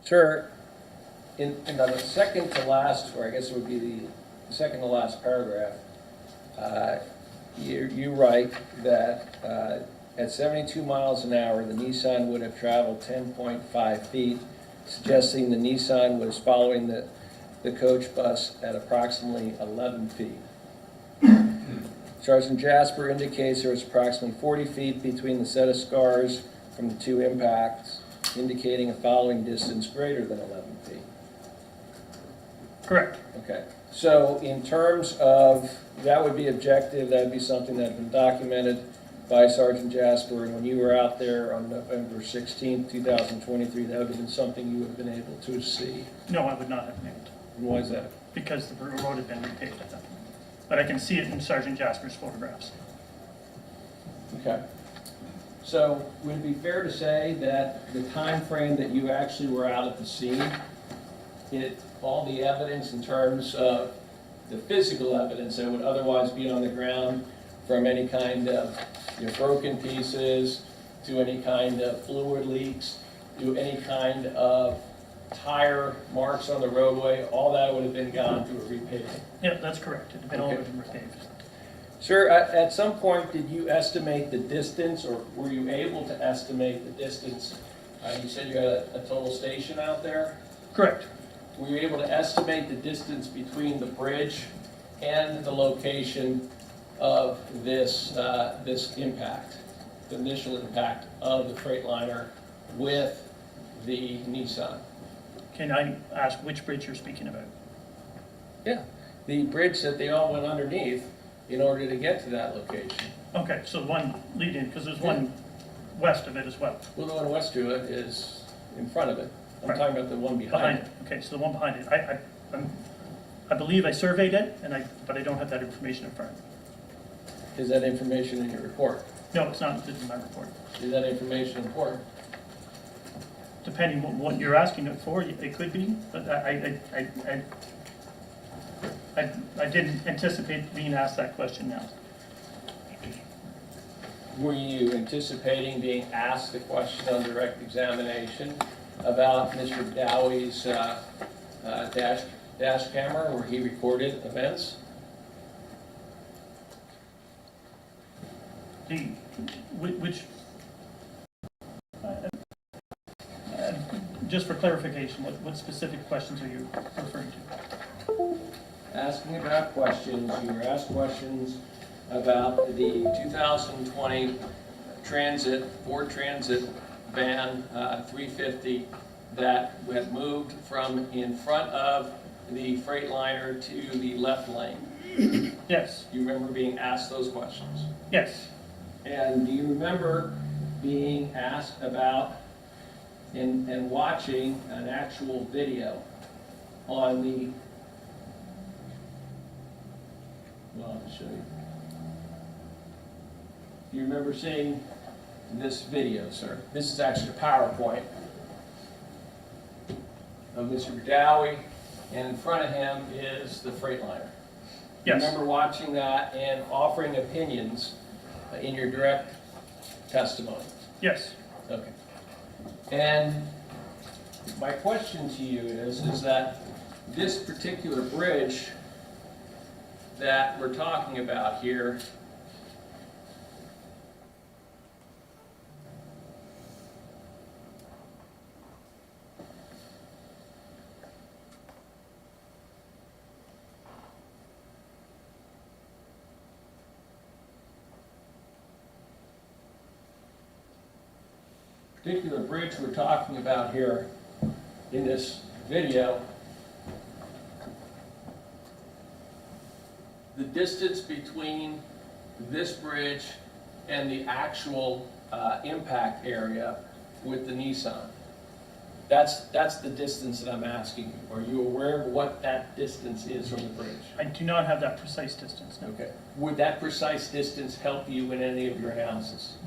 Sir, in the second to last, or I guess it would be the second to last paragraph, you write that at 72 miles an hour, the Nissan would have traveled 10.5 feet, suggesting the Nissan was following the coach bus at approximately 11 feet. Sergeant Jasper indicates there was approximately 40 feet between the set of scars from the two impacts, indicating a following distance greater than 11 feet. Correct. Okay, so in terms of, that would be objective, that would be something that had been documented by Sergeant Jasper, and when you were out there on November 16th, 2023, that would have been something you would have been able to see. No, I would not have been able to, And why is that? because the road had been repaved at that point. But I can see it in Sergeant Jasper's photographs. Okay. So would it be fair to say that the time frame that you actually were out at the scene, all the evidence in terms of the physical evidence that would otherwise be on the ground, from any kind of broken pieces to any kind of fluid leaks to any kind of tire marks on the roadway, all that would have been gone through a repaving? Yeah, that's correct. It had been all Okay. been repaved. Sir, at some point, did you estimate the distance, or were you able to estimate the distance? You said you had a total station out there. Correct. Were you able to estimate the distance between the bridge and the location of this impact, the initial impact of the Freightliner with the Nissan? Can I ask which bridge you're speaking about? Yeah, the bridge that they all went underneath in order to get to that location. Okay, so the one leading, because there's one west of it as well. Well, the one west to it is in front of it. I'm Right. talking about the one behind it. Okay, so the one behind it. I believe I surveyed it, but I don't have that information in front of me. Is that information in your report? No, it's not included in my report. Is that information important? Depending on what you're asking it for, it could be, but I didn't anticipate being asked that question now. Were you anticipating being asked a question on direct examination about Mr. Dowie's dash camera where he recorded events? Which, just for clarification, what specific questions are you referring to? Asking about questions, you were asked questions about the 2020 Ford Transit van 350 that had moved from in front of the Freightliner to the left lane. Yes, Do you remember being asked those questions? yes, And do you remember being asked about and watching an actual video on the, well, I'll show you. Do you remember seeing this video, sir? This is actually a PowerPoint of Mr. Dowie, and in front of him is the Freightliner. Do you yes, remember watching that and offering opinions in your direct testimony? yes. Okay. And my question to you is that this particular bridge that we're talking about here, we're talking about here in this video, the distance between this bridge and the actual impact area with the Nissan. That's the distance that I'm asking you. Are you aware of what that distance is from the bridge? I do not have that precise distance, no. Okay. Would that precise distance help you in any of your analysis?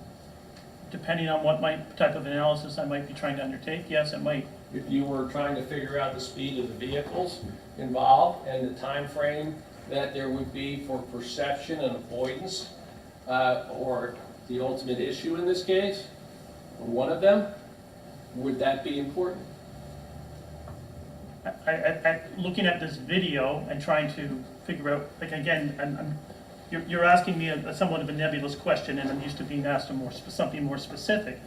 Depending on what type of analysis I might be trying to undertake, yes, it might. If you were trying to figure out the speed of the vehicles involved and the time frame that there would be for perception and avoidance, or the ultimate issue in this case, one of them, would that be important? Looking at this video and trying to figure out, like, again, you're asking me somewhat of a nebulous question, and I'm used to being asked something more specific.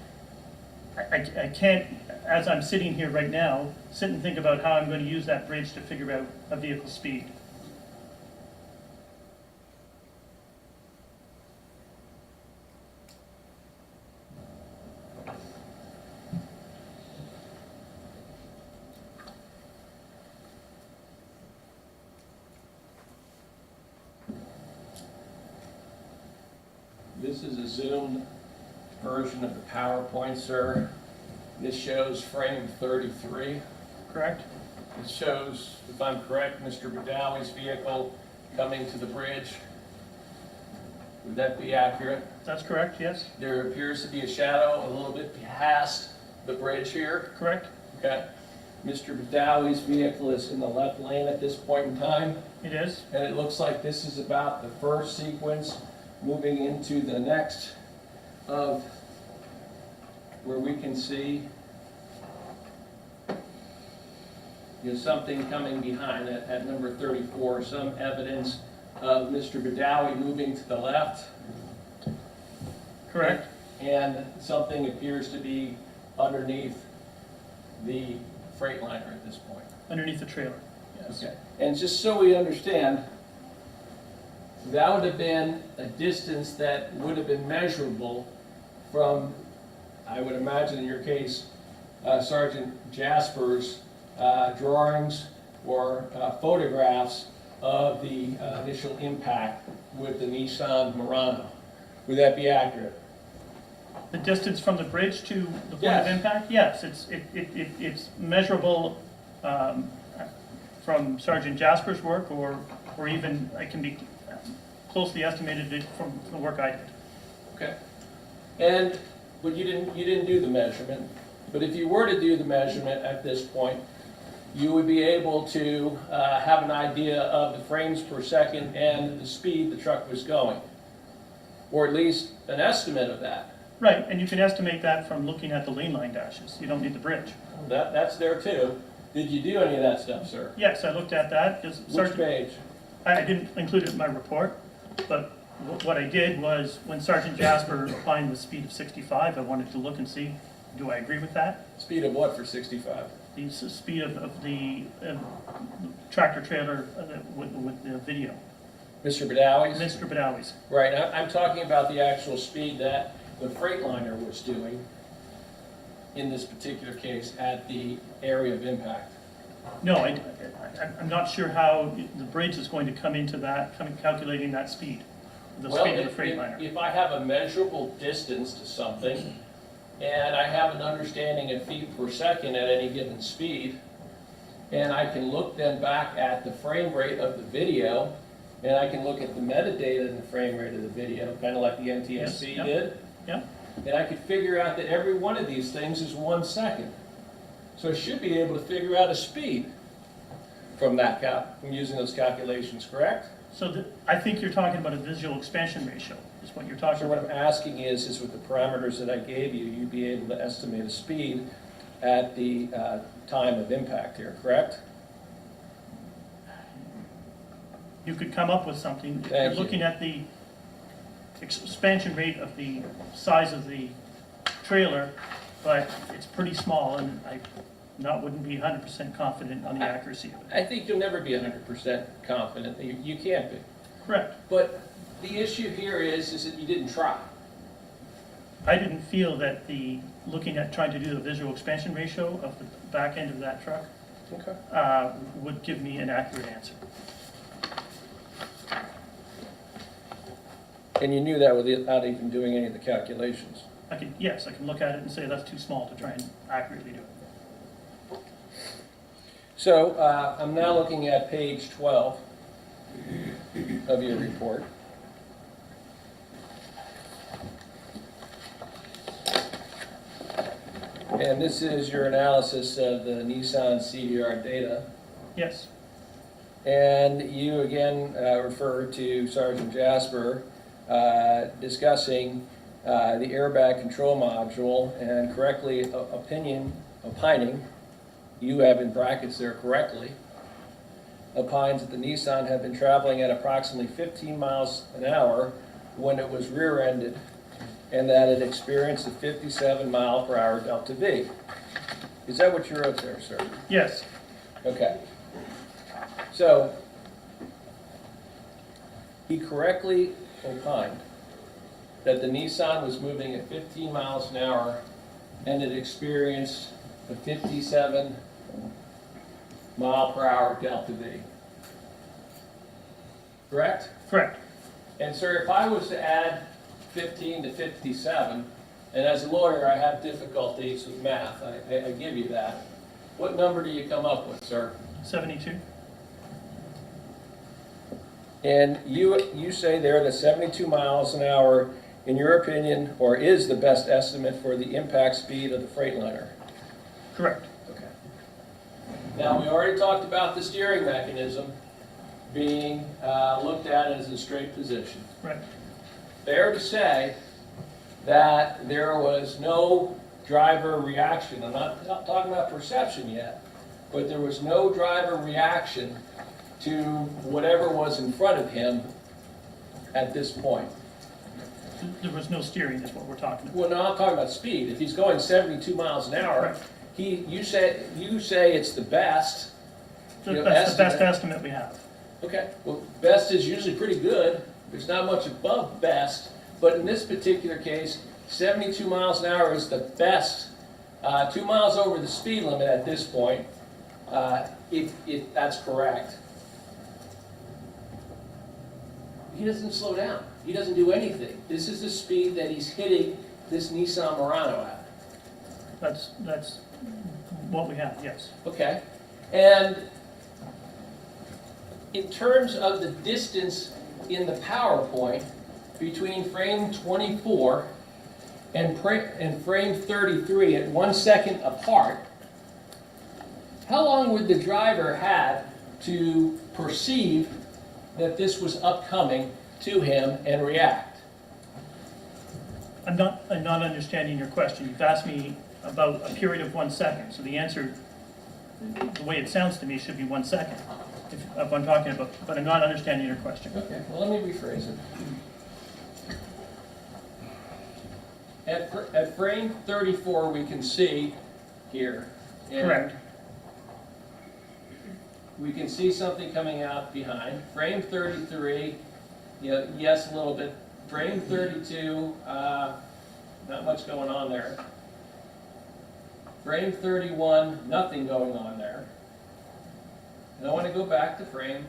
I can't, as I'm sitting here right now, sit and think about how I'm going to use that bridge to figure out a vehicle's speed. This is a zoomed version of the PowerPoint, sir. This shows frame 33. Correct? It shows, if I'm correct, Mr. Badawi's vehicle coming to the bridge. Would that be accurate? That's correct, yes? There appears to be a shadow a little bit past the bridge here. Correct? Okay. Mr. Badawi's vehicle is in the left lane at this point in time, It is? and it looks like this is about the first sequence moving into the next of where we can see something coming behind at number 34, some evidence of Mr. Badawi moving to the left. Correct? And something appears to be underneath the Freightliner at this point. Underneath the trailer, yes. Okay. And just so we understand, that would have been a distance that would have been measurable from, I would imagine in your case, Sergeant Jasper's drawings or photographs of the initial impact with the Nissan Murano. Would that be accurate? The distance from the bridge to the point Yes. of impact? Yes, it's measurable from Sergeant Jasper's work, or even it can be closely estimated from the work I did. Okay. And, but you didn't do the measurement, but if you were to do the measurement at this point, you would be able to have an idea of the frames per second and the speed the truck was going, or at least an estimate of that. Right, and you can estimate that from looking at the lane line dashes. You don't need the bridge. That's there too. Did you do any of that stuff, sir? Yes, I looked at that. Which page? I didn't include it in my report, but what I did was, when Sergeant Jasper applied the speed of 65, I wanted to look and see, do I agree with that? Speed of what for 65? The speed of the tractor trailer with the video. Mr. Badawi's? Mr. Badawi's. Right, I'm talking about the actual speed that the Freightliner was doing in this particular case at the area of impact. No, I'm not sure how the bridge is going to come into that, calculating that speed, the speed of the Freightliner. If I have a measurable distance to something, and I have an understanding of feet per second at any given speed, and I can look then back at the frame rate of the video, and I can look at the metadata in the frame rate of the video, kind of like the NTSC Yes, did, Yep, and I could figure out that every one of these things is 1 second. So I should be able to figure out a speed from that from using those calculations, correct? so I think you're talking about a visual expansion ratio, is what you're talking So what I'm about. asking is with the parameters that I gave you, you'd be able to estimate a speed at the time of impact here, correct? You could come up with something. If Thank you're you. looking at the expansion rate of the size of the trailer, but it's pretty small, and I wouldn't be 100% confident on the accuracy of it. I think you'll never be 100% confident. You can't be. Correct. But the issue here is that you didn't try. I didn't feel that looking at trying to do the visual expansion ratio of the back end of that truck Okay. would give me an accurate answer. And you knew that without even doing any of the calculations. Yes, I can look at it and say that's too small to try and accurately do it. So I'm now looking at page 12 of your report. And this is your analysis of the Nissan CDR data. Yes, And you again refer to Sergeant Jasper discussing the airbag control module and correctly opining, you have in brackets there correctly, opines that the Nissan had been traveling at approximately 15 miles an hour when it was rear-ended and that it experienced a 57 mile per hour delta V. Is that what you wrote there, sir? yes, Okay. So, he correctly opined that the Nissan was moving at 15 miles an hour and it experienced a 57 mile per hour delta V. Correct? correct. And sir, if I was to add 15 to 57, and as a lawyer, I have difficulties with math. I give you that. What number do you come up with, sir? 72? And you say there that 72 miles an hour, in your opinion, or is the best estimate for the impact speed of the Freightliner? Correct. Okay. Now, we already talked about the steering mechanism being looked at as a straight position. Right. Fair to say that there was no driver reaction. I'm not talking about perception yet, but there was no driver reaction to whatever was in front of him at this point. There was no steering is what we're talking about. Well, no, I'm talking about speed. If he's going 72 miles an hour, Right. you say it's the best. That's the best estimate we have. Okay, well, best is usually pretty good. There's not much above best, but in this particular case, 72 miles an hour is the best, 2 miles over the speed limit at this point, if that's correct. He doesn't slow down. He doesn't do anything. This is the speed that he's hitting this Nissan Murano at. That's what we have, yes. Okay, and in terms of the distance in the PowerPoint between frame 24 and frame 33 at 1 second apart, how long would the driver have to perceive that this was upcoming to him and react? I'm not understanding your question. You've asked me about a period of 1 second, so the answer, the way it sounds to me, should be 1 second, if I'm talking about, but I'm not understanding your question. Okay, well, let me rephrase it. At frame 34, we can see here. and Correct. We can see something coming out behind. Frame 33, yes, a little bit. Frame 32, not much going on there. Frame 31, nothing going on there. And I want to go back to frame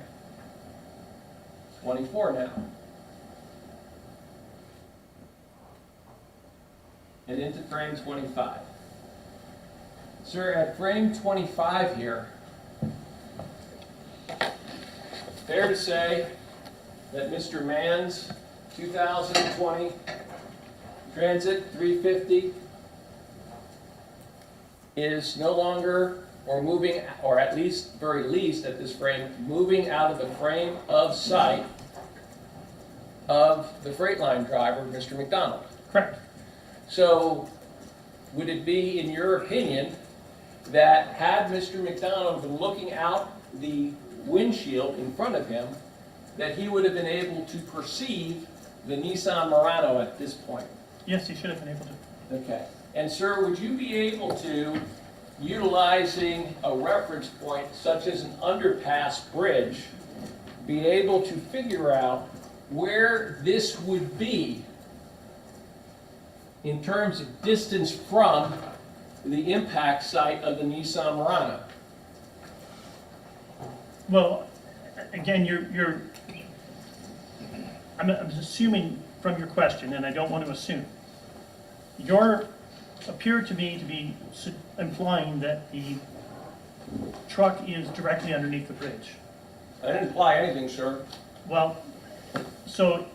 24 now. And into frame 25. Sir, at frame 25 here, fair to say that Mr. Mann's 2020 Transit 350 is no longer, or moving, or at least, very least at this frame, moving out of the frame of sight of the Freightliner driver, Mr. McDonald. Correct. So, would it be, in your opinion, that had Mr. McDonald been looking out the windshield in front of him, that he would have been able to perceive the Nissan Murano at this point? Yes, he should have been able to. Okay. And sir, would you be able to, utilizing a reference point such as an underpass bridge, be able to figure out where this would be in terms of distance from the impact site of the Nissan Murano? Well, again, I'm assuming from your question, and I don't want to assume. You appear to me to be implying that the truck is directly underneath the bridge. I didn't imply anything, sir. Well, so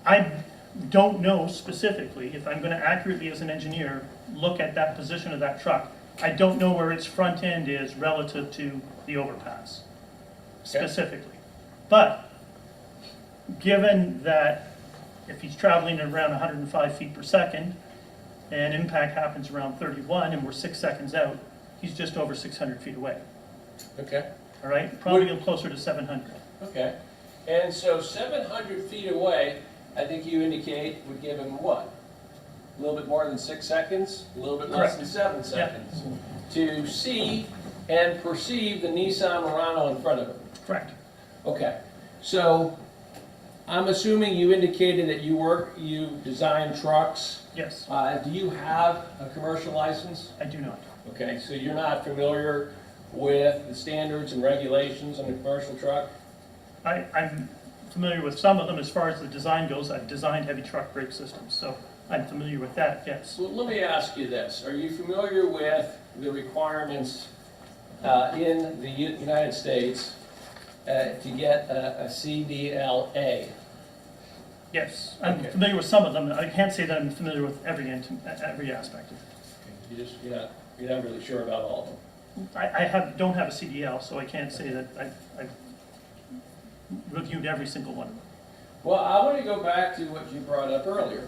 I don't know specifically, if I'm going to accurately as an engineer look at that position of that truck, I don't know where its front end is relative to the overpass specifically. But given that if he's traveling at around 105 feet per second and impact happens around 31 and we're 6 seconds out, he's just over 600 feet away. Okay. All right? Probably closer to 700. Okay. And so 700 feet away, I think you indicate would give him what? A little bit more than 6 seconds? A little bit less than 7 seconds? To see and perceive the Nissan Murano in front of him? Correct. Okay. So I'm assuming you indicated that you design trucks. Yes, Do you have a commercial license? I do not. Okay, so you're not familiar with the standards and regulations on a commercial truck? I'm familiar with some of them. As far as the design goes, I've designed heavy truck brake systems, so I'm familiar with that, yes. So let me ask you this. Are you familiar with the requirements in the United States to get a CDLA? Yes, I'm Okay. familiar with some of them. I can't say that I'm familiar with every aspect of it. You're not really sure about all of them? Don't have a CDL, so I can't say that I've reviewed every single one of them. Well, I want to go back to what you brought up earlier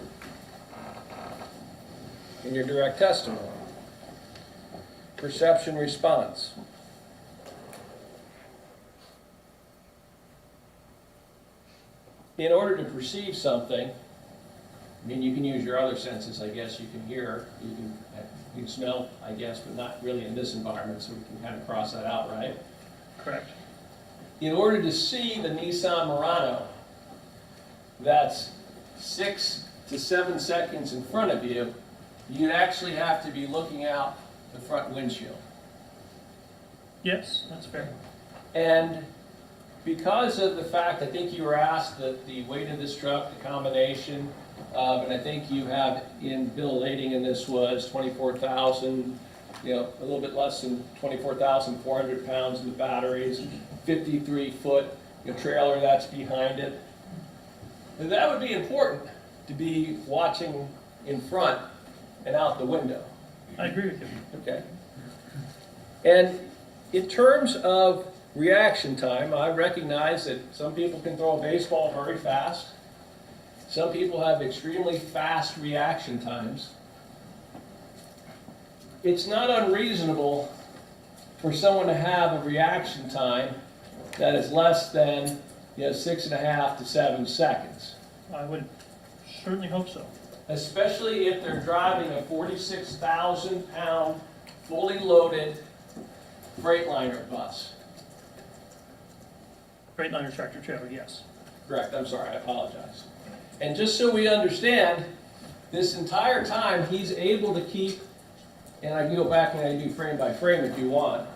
in your direct testimony. Perception response. In order to perceive something, I mean, you can use your other senses, I guess. You can hear, you can smell, I guess, but not really in this environment, so we can kind of cross that out, right? Correct. In order to see the Nissan Murano that's 6 to 7 seconds in front of you, you'd actually have to be looking out the front windshield. Yes, that's fair. And because of the fact, I think you were asked that the weight of this truck, the combination, and I think you have in bill lading in this was 24,000, a little bit less than 24,400 pounds of the batteries, 53-foot trailer that's behind it. And that would be important to be watching in front and out the window. I agree with you. Okay. And in terms of reaction time, I recognize that some people can throw a baseball very fast. Some people have extremely fast reaction times. It's not unreasonable for someone to have a reaction time that is less than 6.5 to 7 seconds. I would certainly hope so. Especially if they're driving a 46,000-pound, fully loaded Freightliner bus. Freightliner tractor trailer, yes. Correct, I'm sorry, I apologize. And just so we understand, this entire time, he's able to keep, and I can go back and I do frame by frame if you want,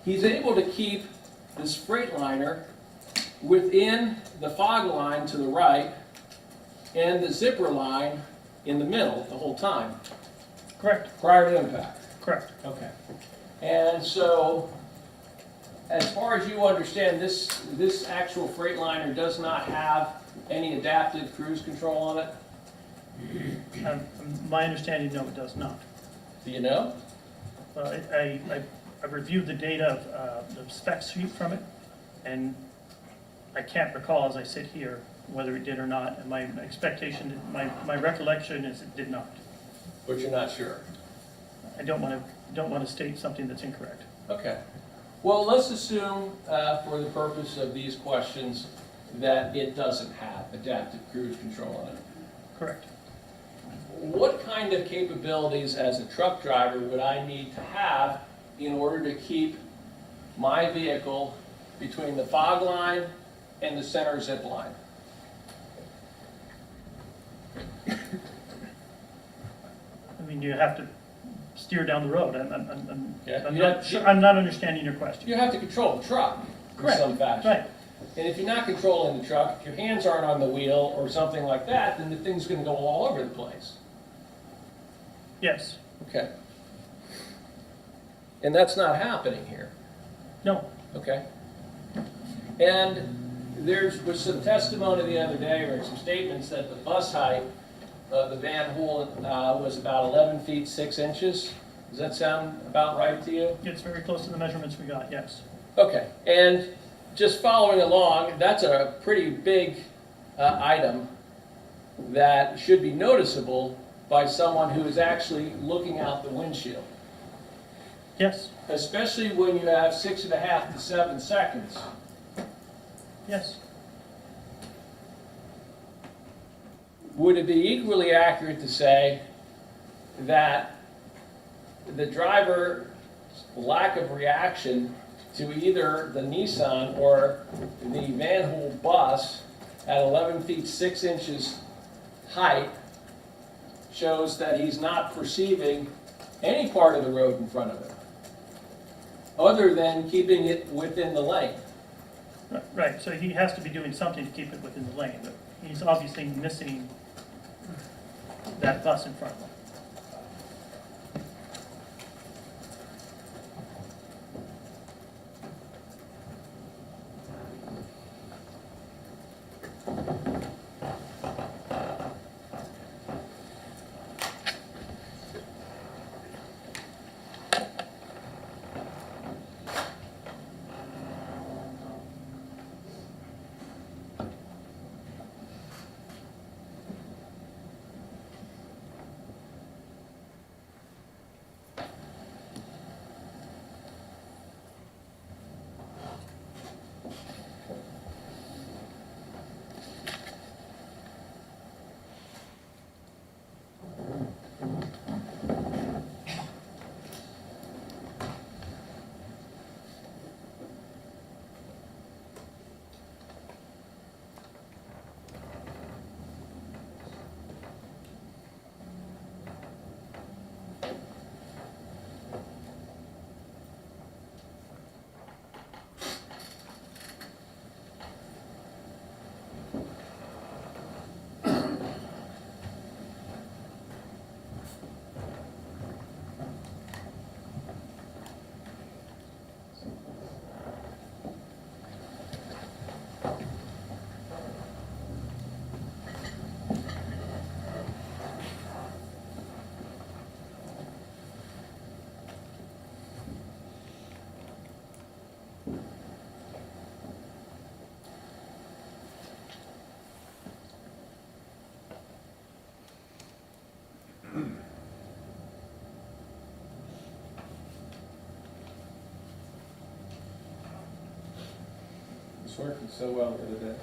he's able to keep this Freightliner within the fog line to the right and the zipper line in the middle the whole time, Correct, prior to impact. correct. Okay. And so, as far as you understand, this actual Freightliner does not have any adaptive cruise control on it? My understanding, no, it does not. Do you know? I reviewed the data of the spec sheet from it, and I can't recall as I sit here whether it did or not, and my expectation, my recollection is it did not. But you're not sure? I don't want to state something that's incorrect. Okay. Well, let's assume, for the purpose of these questions, that it doesn't have adaptive cruise control on it. Correct. What kind of capabilities as a truck driver would I need to have in order to keep my vehicle between the fog line and the center zip line? I mean, you have to steer down the road. Yeah. I'm not understanding your question. You have to control the truck in Correct. some fashion. Right. And if you're not controlling the truck, if your hands aren't on the wheel or something like that, then the thing's going to go all over the place. Yes. Okay. And that's not happening here. No. Okay. And there was some testimony the other day, or some statements, that the bus height of the Van Hool was about 11 feet 6 inches. Does that sound about right to you? It's very close to the measurements we got, yes. Okay. And just following along, that's a pretty big item that should be noticeable by someone who is actually looking out the windshield. Yes. Especially when you have 6.5 to 7 seconds. Yes. Would it be equally accurate to say that the driver's lack of reaction to either the Nissan or the Van Hool bus at 11 feet 6 inches height shows that he's not perceiving any part of the road in front of him, other than keeping it within the lane? Right, so he has to be doing something to keep it within the lane, but he's obviously missing that bus in front of him. It's working so well the other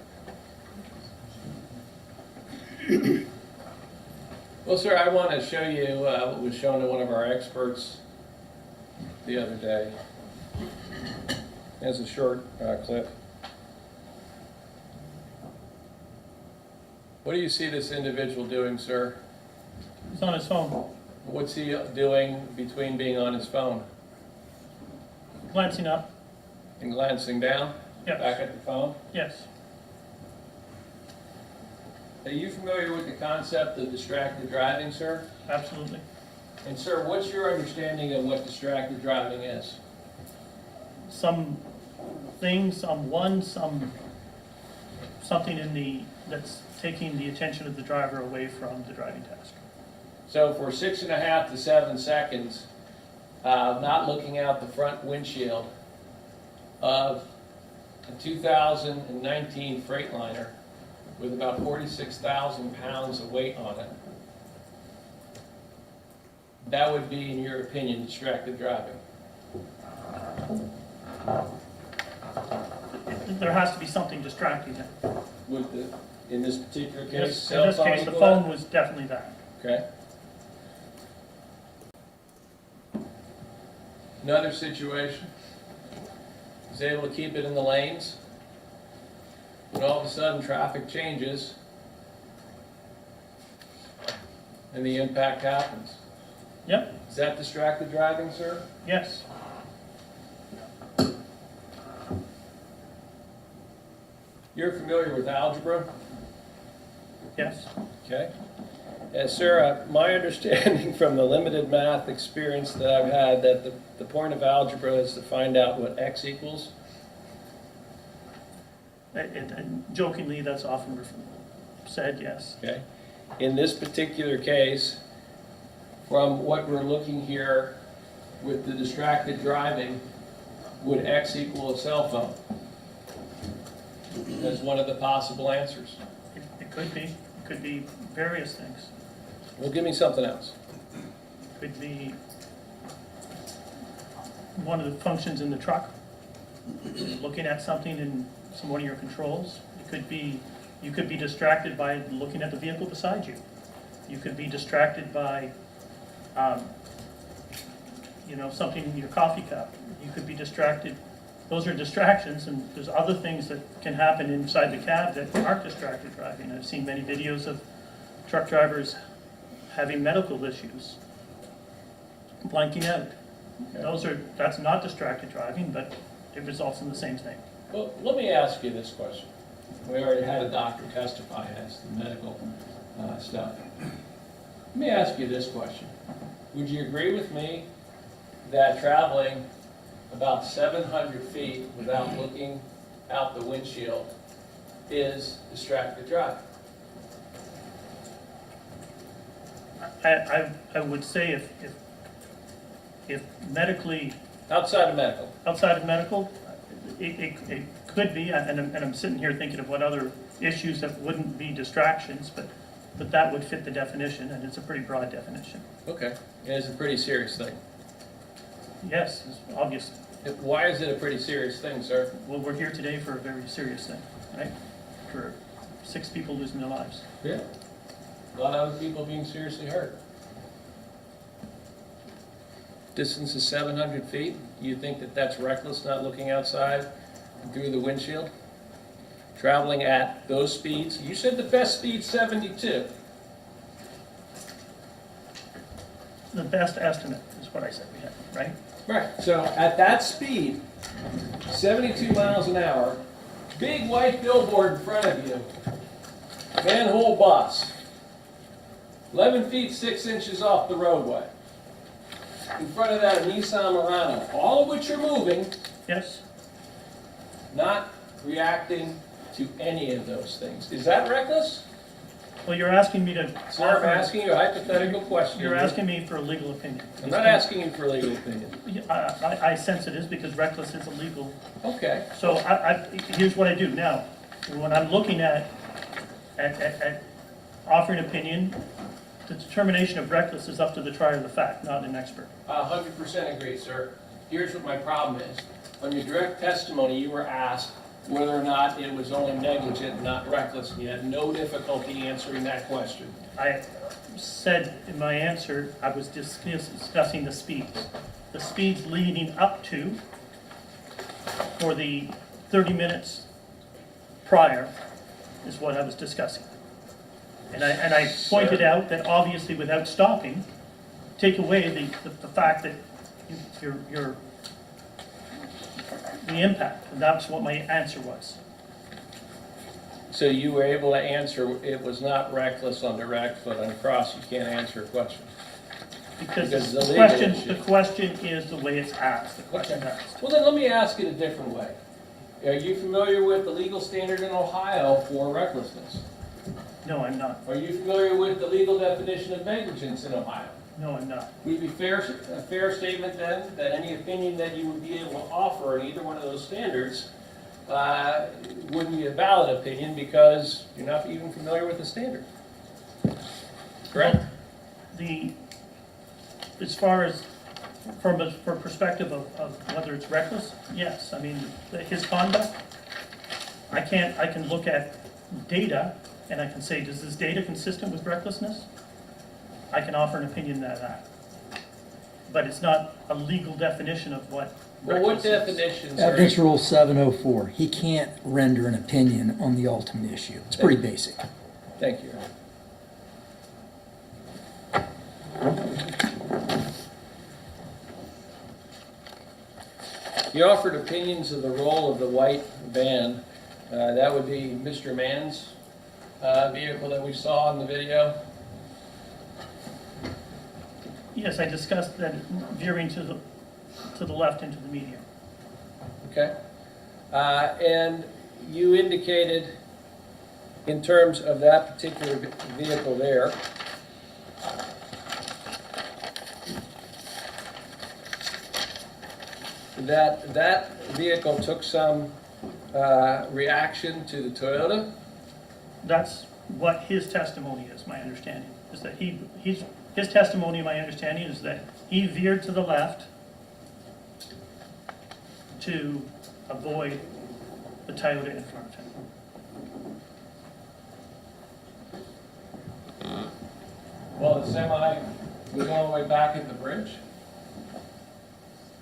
day. Well, sir, I want to show you what was shown to one of our experts the other day. As a short clip. What do you see this individual doing, sir? He's on his phone, What's he doing between being on his phone glancing up. and glancing down? Yes. Back at the phone? Yes, Are you familiar with the concept of distracted driving, sir? absolutely. And sir, what's your understanding of what distracted driving is? Some things, something that's taking the attention of the driver away from the driving task. So for 6.5 to 7 seconds, not looking out the front windshield of a 2019 Freightliner with about 46,000 pounds of weight on it, that would be, in your opinion, distracted driving. There has to be something distracting him. Would the, in this particular In case, this cell phone case, the equal phone that? was definitely that. Okay. Another situation, he's able to keep it in the lanes, but all of a sudden traffic changes and the impact happens. Yep, Is that distracted driving, sir? yes, You're familiar with algebra? yes. Okay. Yes, sir, my understanding from the limited math experience that I've had, that the point of algebra is to find out what x equals. And jokingly, that's often said, yes. Okay. In this particular case, from what we're looking here with the distracted driving, would x equal a cell phone? As one of the possible answers. It could be various things. Well, give me something else. Could be one of the functions in the truck, looking at something in one of your controls. It could be, you could be distracted by looking at the vehicle beside you. You could be distracted by, something in your coffee cup. You could be distracted. Those are distractions, and there's other things that can happen inside the cab that aren't distracted driving. I've seen many videos of truck drivers having medical issues, blanking out. That's not distracted driving, but it results in the same thing. Well, let me ask you this question. We already had a doctor testify as to medical stuff. Let me ask you this question. Would you agree with me that traveling about 700 feet without looking out the windshield is distracted driving? I would say if medically, Outside of medical. outside of medical, it could be, and I'm sitting here thinking of what other issues that wouldn't be distractions, but that would fit the definition, and it's a pretty broad definition. Okay. And it's a pretty serious thing. Yes, it's obvious. Why is it a pretty serious thing, sir? Well, we're here today for a very serious thing, right? For 6 people losing their lives. Yeah. A lot of other people being seriously hurt. Distance is 700 feet. You think that that's reckless, not looking outside through the windshield? Traveling at those speeds? You said the best speed's 72. The best estimate is what I said we had, right? Right. So at that speed, 72 miles an hour, big white billboard in front of you, manhole bus, 11 feet 6 inches off the roadway. In front of that, a Nissan Murano, all of which are moving, Yes? not reacting to any of those things. Is that reckless? Well, you're asking me to. Sir, I'm asking you a hypothetical question. You're asking me for a legal opinion. I'm not asking you for a legal opinion. I sense it is because reckless is illegal. Okay. So here's what I do now. When I'm looking at offering opinion, the determination of reckless is up to the trier of the fact, not an expert. 100% agree, sir. Here's what my problem is. On your direct testimony, you were asked whether or not it was only negligent, not reckless, and you had no difficulty answering that question. I said in my answer, I was discussing the speeds. The speeds leading up to, for the 30 minutes prior, is what I was discussing. And I pointed out that obviously without stopping, take away the fact that you're the impact, and that's what my answer was. So you were able to answer it was not reckless on direct, but on cross you can't answer a question. Because Because the the legal question, issue. the question is the way it's asked, the question asked. Well, then let me ask it a different way. Are you familiar with the legal standard in Ohio for recklessness? No, I'm not. Are you familiar with the legal definition of negligence in Ohio? No, I'm not. Would it be a fair statement then that any opinion that you would be able to offer in either one of those standards wouldn't be a valid opinion because you're not even familiar with the standard? Correct? As far as, from a perspective of whether it's reckless, yes. I mean, his conduct, I can look at data and I can say, is this data consistent with recklessness? I can offer an opinion to that. But it's not a legal definition of what Well, what reckless is. definitions Evidence are... Rule 704, he can't render an opinion on the ultimate issue. It's pretty basic. Thank you. You offered opinions of the role of the white van. That would be Mr. Mann's vehicle that we saw in the video. Yes, I discussed that veering to the left into the median. Okay. And you indicated, in terms of that particular vehicle there, that vehicle took some reaction to the Toyota. That's what his testimony is, my understanding, is that his testimony, my understanding, is that he veered to the left to avoid the Toyota in front of him. Well, the semi was all the way back at the bridge.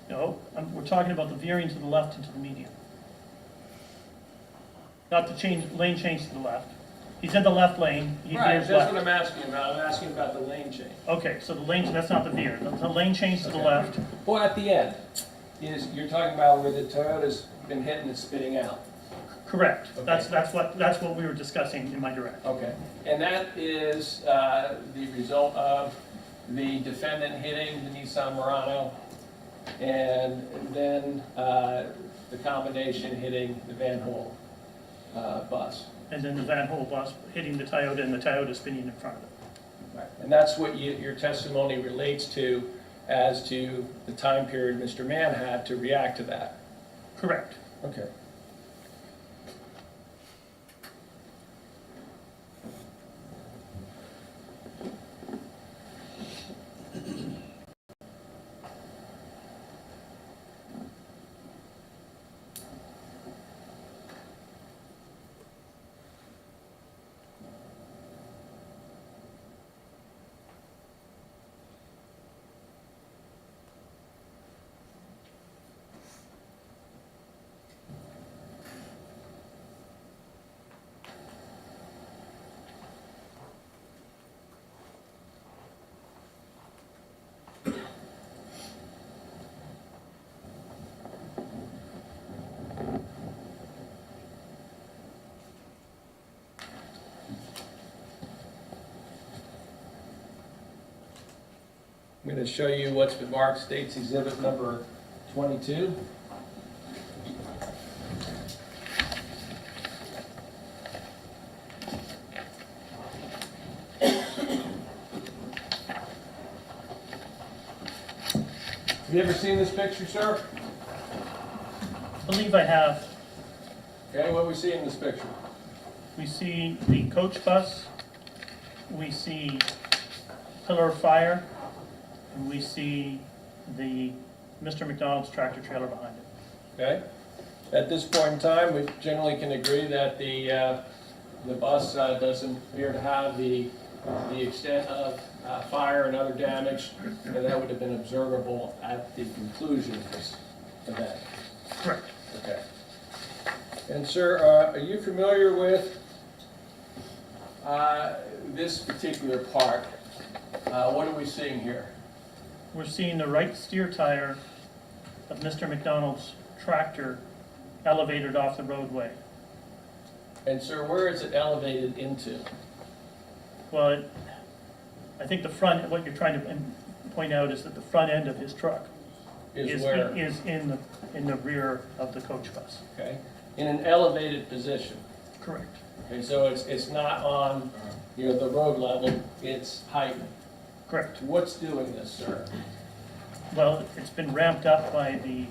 No, we're talking about the veering to the left into the median. Not the lane change to the left. He's in the left lane, he Right, veers that's what left. I'm asking about. I'm asking about the lane change. Okay, so the lane, that's not the veer. The lane change to the Okay. left, Well, at the end, you're talking about where the Toyota's been hit and it's spitting out. Correct. Okay. That's what we were discussing in my direct. Okay. And that is the result of the defendant hitting the Nissan Murano and then the combination hitting the Van Hool bus. And then the Van Hool bus hitting the Toyota and the Toyota spinning in front of it. Right. And that's what your testimony relates to as to the time period Mr. Mann had to react to that. Correct. Okay. I'm going to show you what's been marked State's Exhibit number 22. Have you ever seen this picture, sir? I believe I have. Okay, what do we see in this picture? We see the coach bus, we see pillar of fire, and we see the Mr. McDonald's tractor trailer behind it. Okay. At this point in time, we generally can agree that the bus doesn't appear to have the extent of fire and other damage that would have been observable at the conclusion of this event. Correct. Okay. And sir, are you familiar with this particular part? What are we seeing here? We're seeing the right steer tire of Mr. McDonald's tractor elevated off the roadway. And sir, where is it elevated into? Well, I think the front, what you're trying to point out is that the front end of his truck Is where? is in the rear of the coach bus. Okay. In an elevated position. Correct. Okay, so it's not on, the road level, it's heightened. Correct. What's doing this, sir? Well, it's been ramped up by the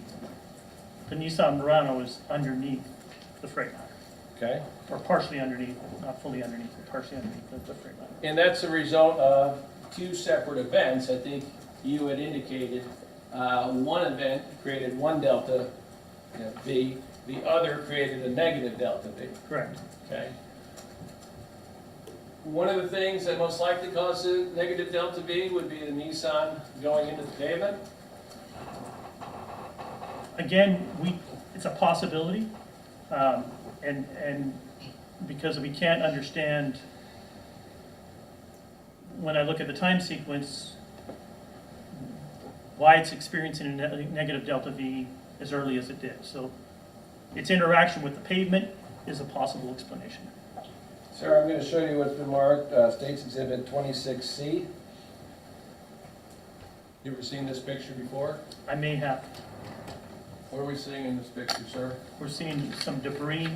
Nissan Murano is underneath the Freightliner, Okay? or partially underneath, not fully underneath, but partially underneath the Freightliner. And that's a result of two separate events. I think you had indicated one event created one delta V, the other created a negative delta V. Correct. Okay? One of the things that most likely caused the negative delta V would be the Nissan going into the pavement. Again, it's a possibility, and because we can't understand, when I look at the time sequence, why it's experiencing a negative delta V as early as it did. So its interaction with the pavement is a possible explanation. Sir, I'm going to show you what's been marked, State's Exhibit 26C. You ever seen this picture before? I may have. What are we seeing in this picture, sir? We're seeing some debris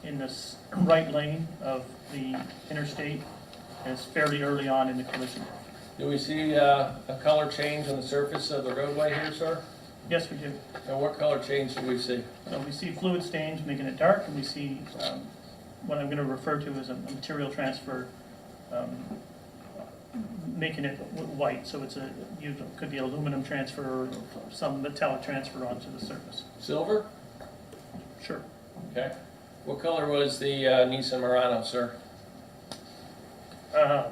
in this right lane of the interstate, and it's fairly early on in the collision. Do we see a color change on the surface of the roadway here, sir? Yes, we do. And what color change do we see? So we see fluid stains making it dark, and we see what I'm going to refer to as a material transfer, making it white. So it's could be aluminum transfer or some metallic transfer onto the surface. Silver? Sure. Okay. What color was the Nissan Murano, sir? I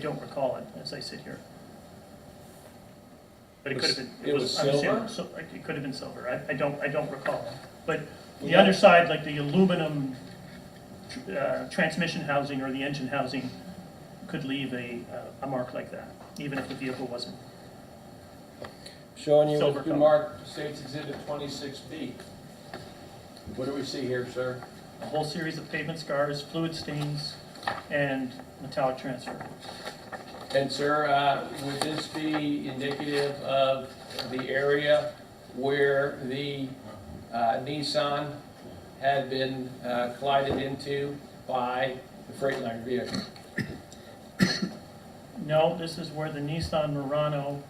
don't recall it as I sit here. But it could have been. It was I'm silver? assuming it could have been silver. I don't recall. But the Yeah. underside, like the aluminum transmission housing or the engine housing, could leave a mark like that, even if the vehicle wasn't. Showing you Silver what's been color. marked States Exhibit 26B. What do we see here, sir? A whole series of pavement scars, fluid stains, and metallic transfer. And sir, would this be indicative of the area where the Nissan had been collided into by the Freightliner vehicle? No, this is where the Nissan Murano,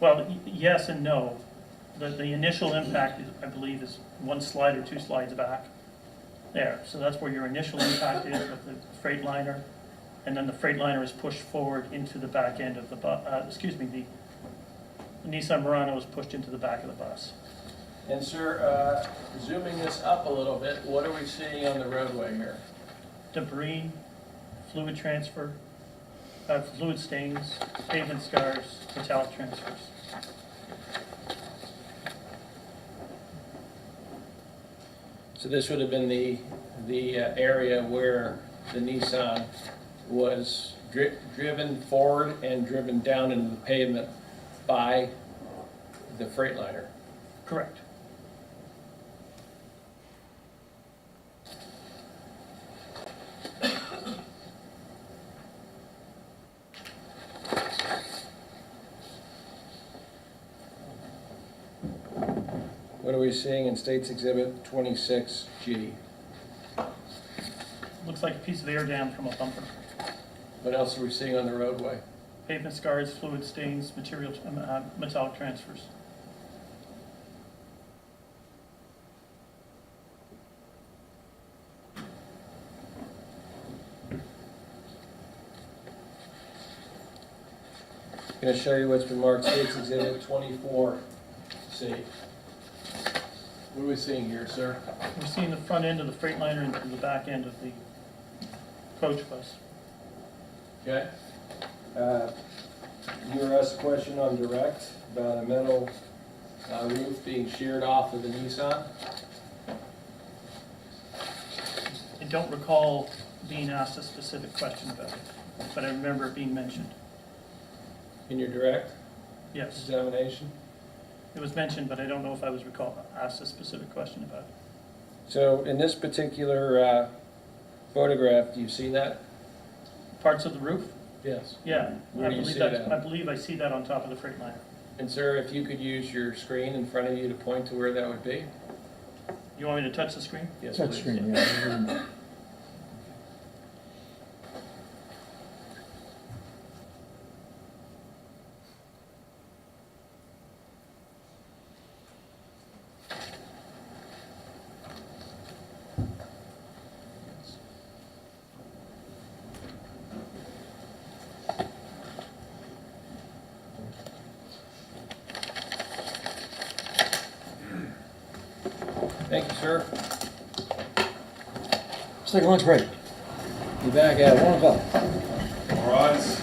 well, yes and no. The initial impact, I believe, is one slide or two slides back. There, so that's where your initial impact is with the Freightliner, and then the Freightliner is pushed forward into the back end of the the Nissan Murano is pushed into the back of the bus. And sir, zooming this up a little bit, what are we seeing on the roadway here? Debris, fluid transfer, fluid stains, pavement scars, metallic transfers. So this would have been the area where the Nissan was driven forward and driven down into the pavement by the Freightliner. Correct. What are we seeing in States Exhibit 26G? Looks like a piece of air dam from a bumper. What else are we seeing on the roadway? Pavement scars, fluid stains, metallic transfers. Going to show you what's been marked States Exhibit 24C. What are we seeing here, sir? We're seeing the front end of the Freightliner and the back end of the coach bus. Okay. You were asked a question on direct about a metal roof being sheared off of the Nissan. I don't recall being asked a specific question about it, but I remember it being mentioned. In your direct Yes, examination? it was mentioned, but I don't know if I was asked a specific question about it. So in this particular photograph, do you see that? Parts of the roof? Yes. Yeah, Where I do you believe see that. that? I believe I see that on top of the Freightliner. And sir, if you could use your screen in front of you to point to where that would be? You want me to touch the screen? Yes, Touch please. screen, yeah. Thank you, sir. Let's take a lunch break. Be back at 1 o'clock. All rise.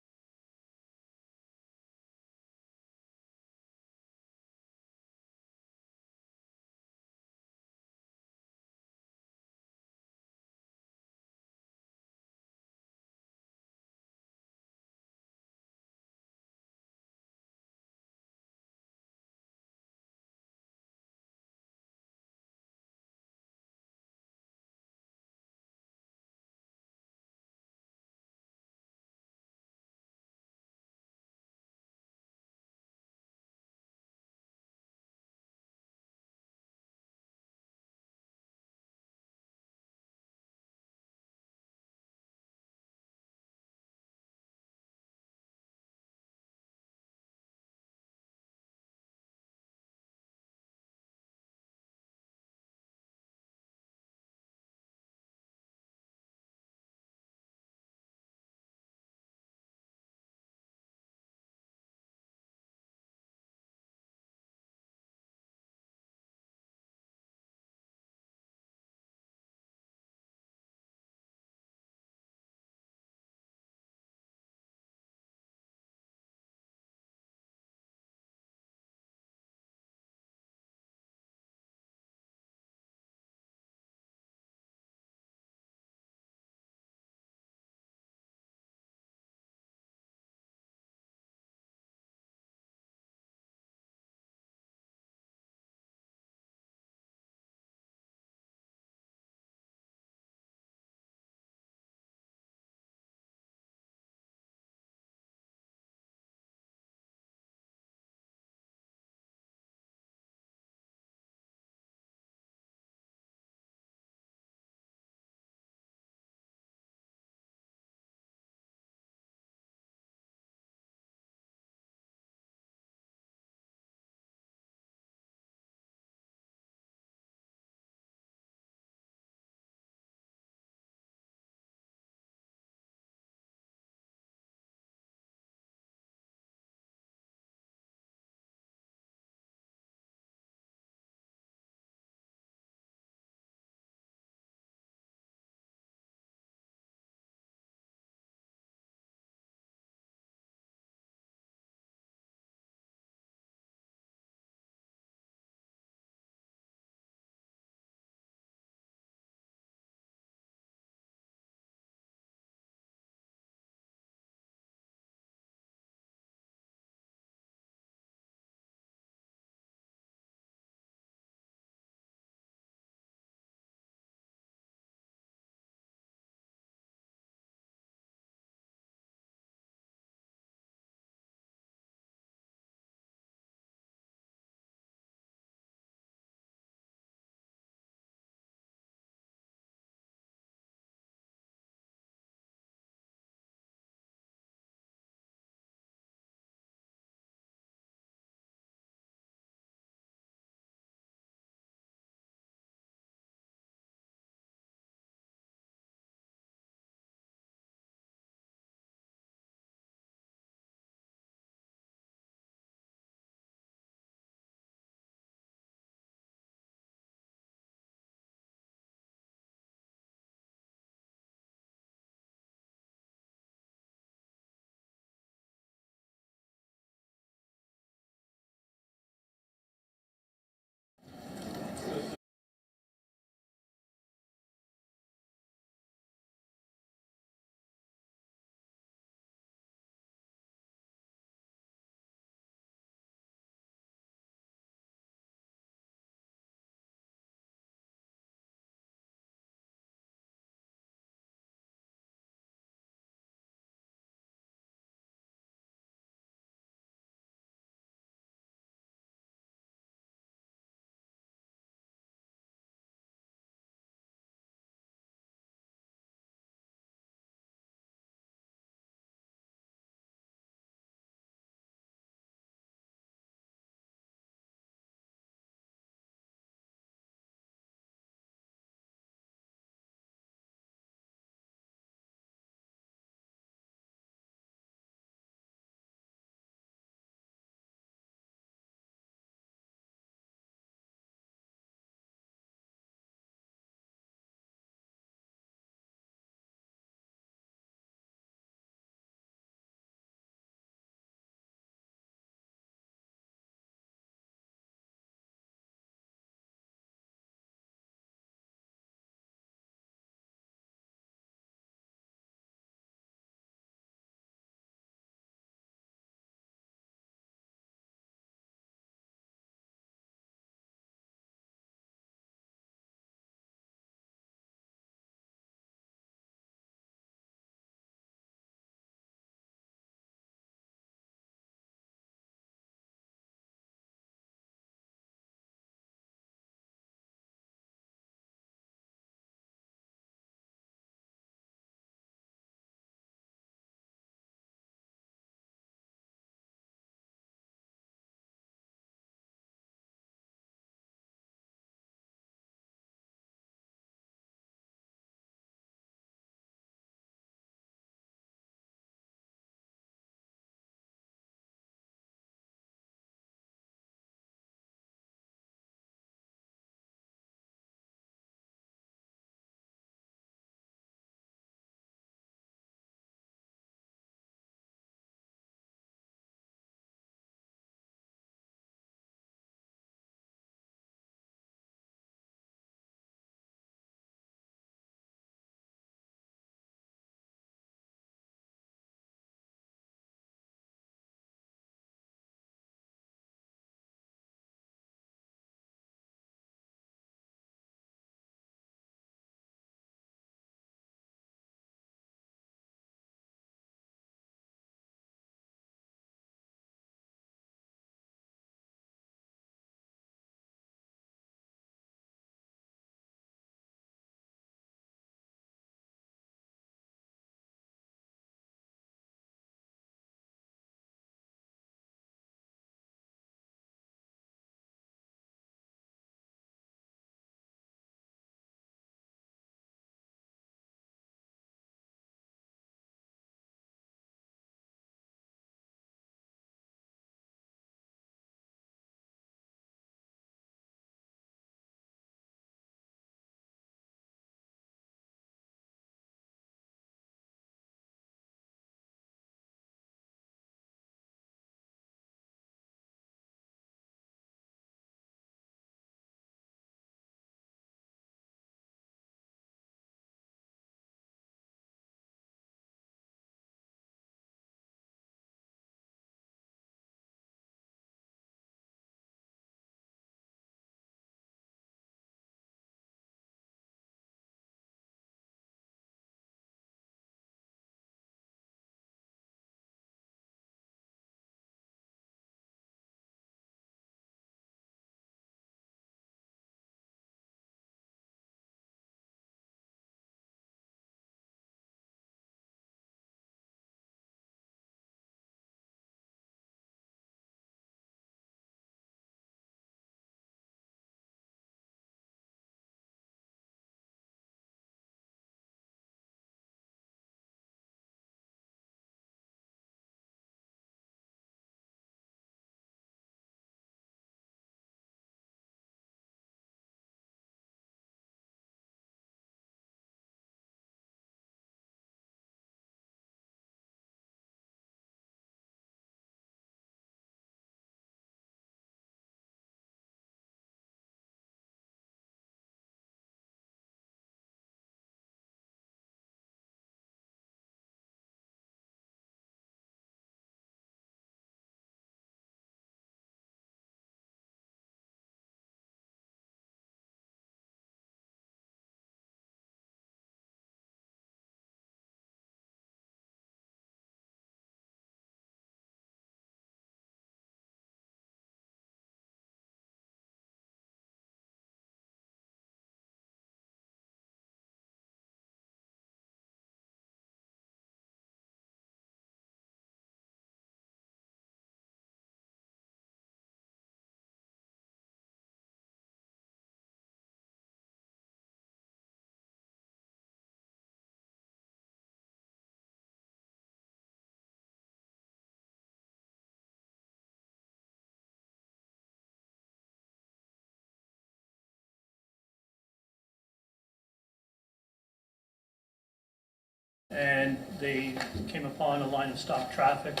and they came upon a line of stopped traffic,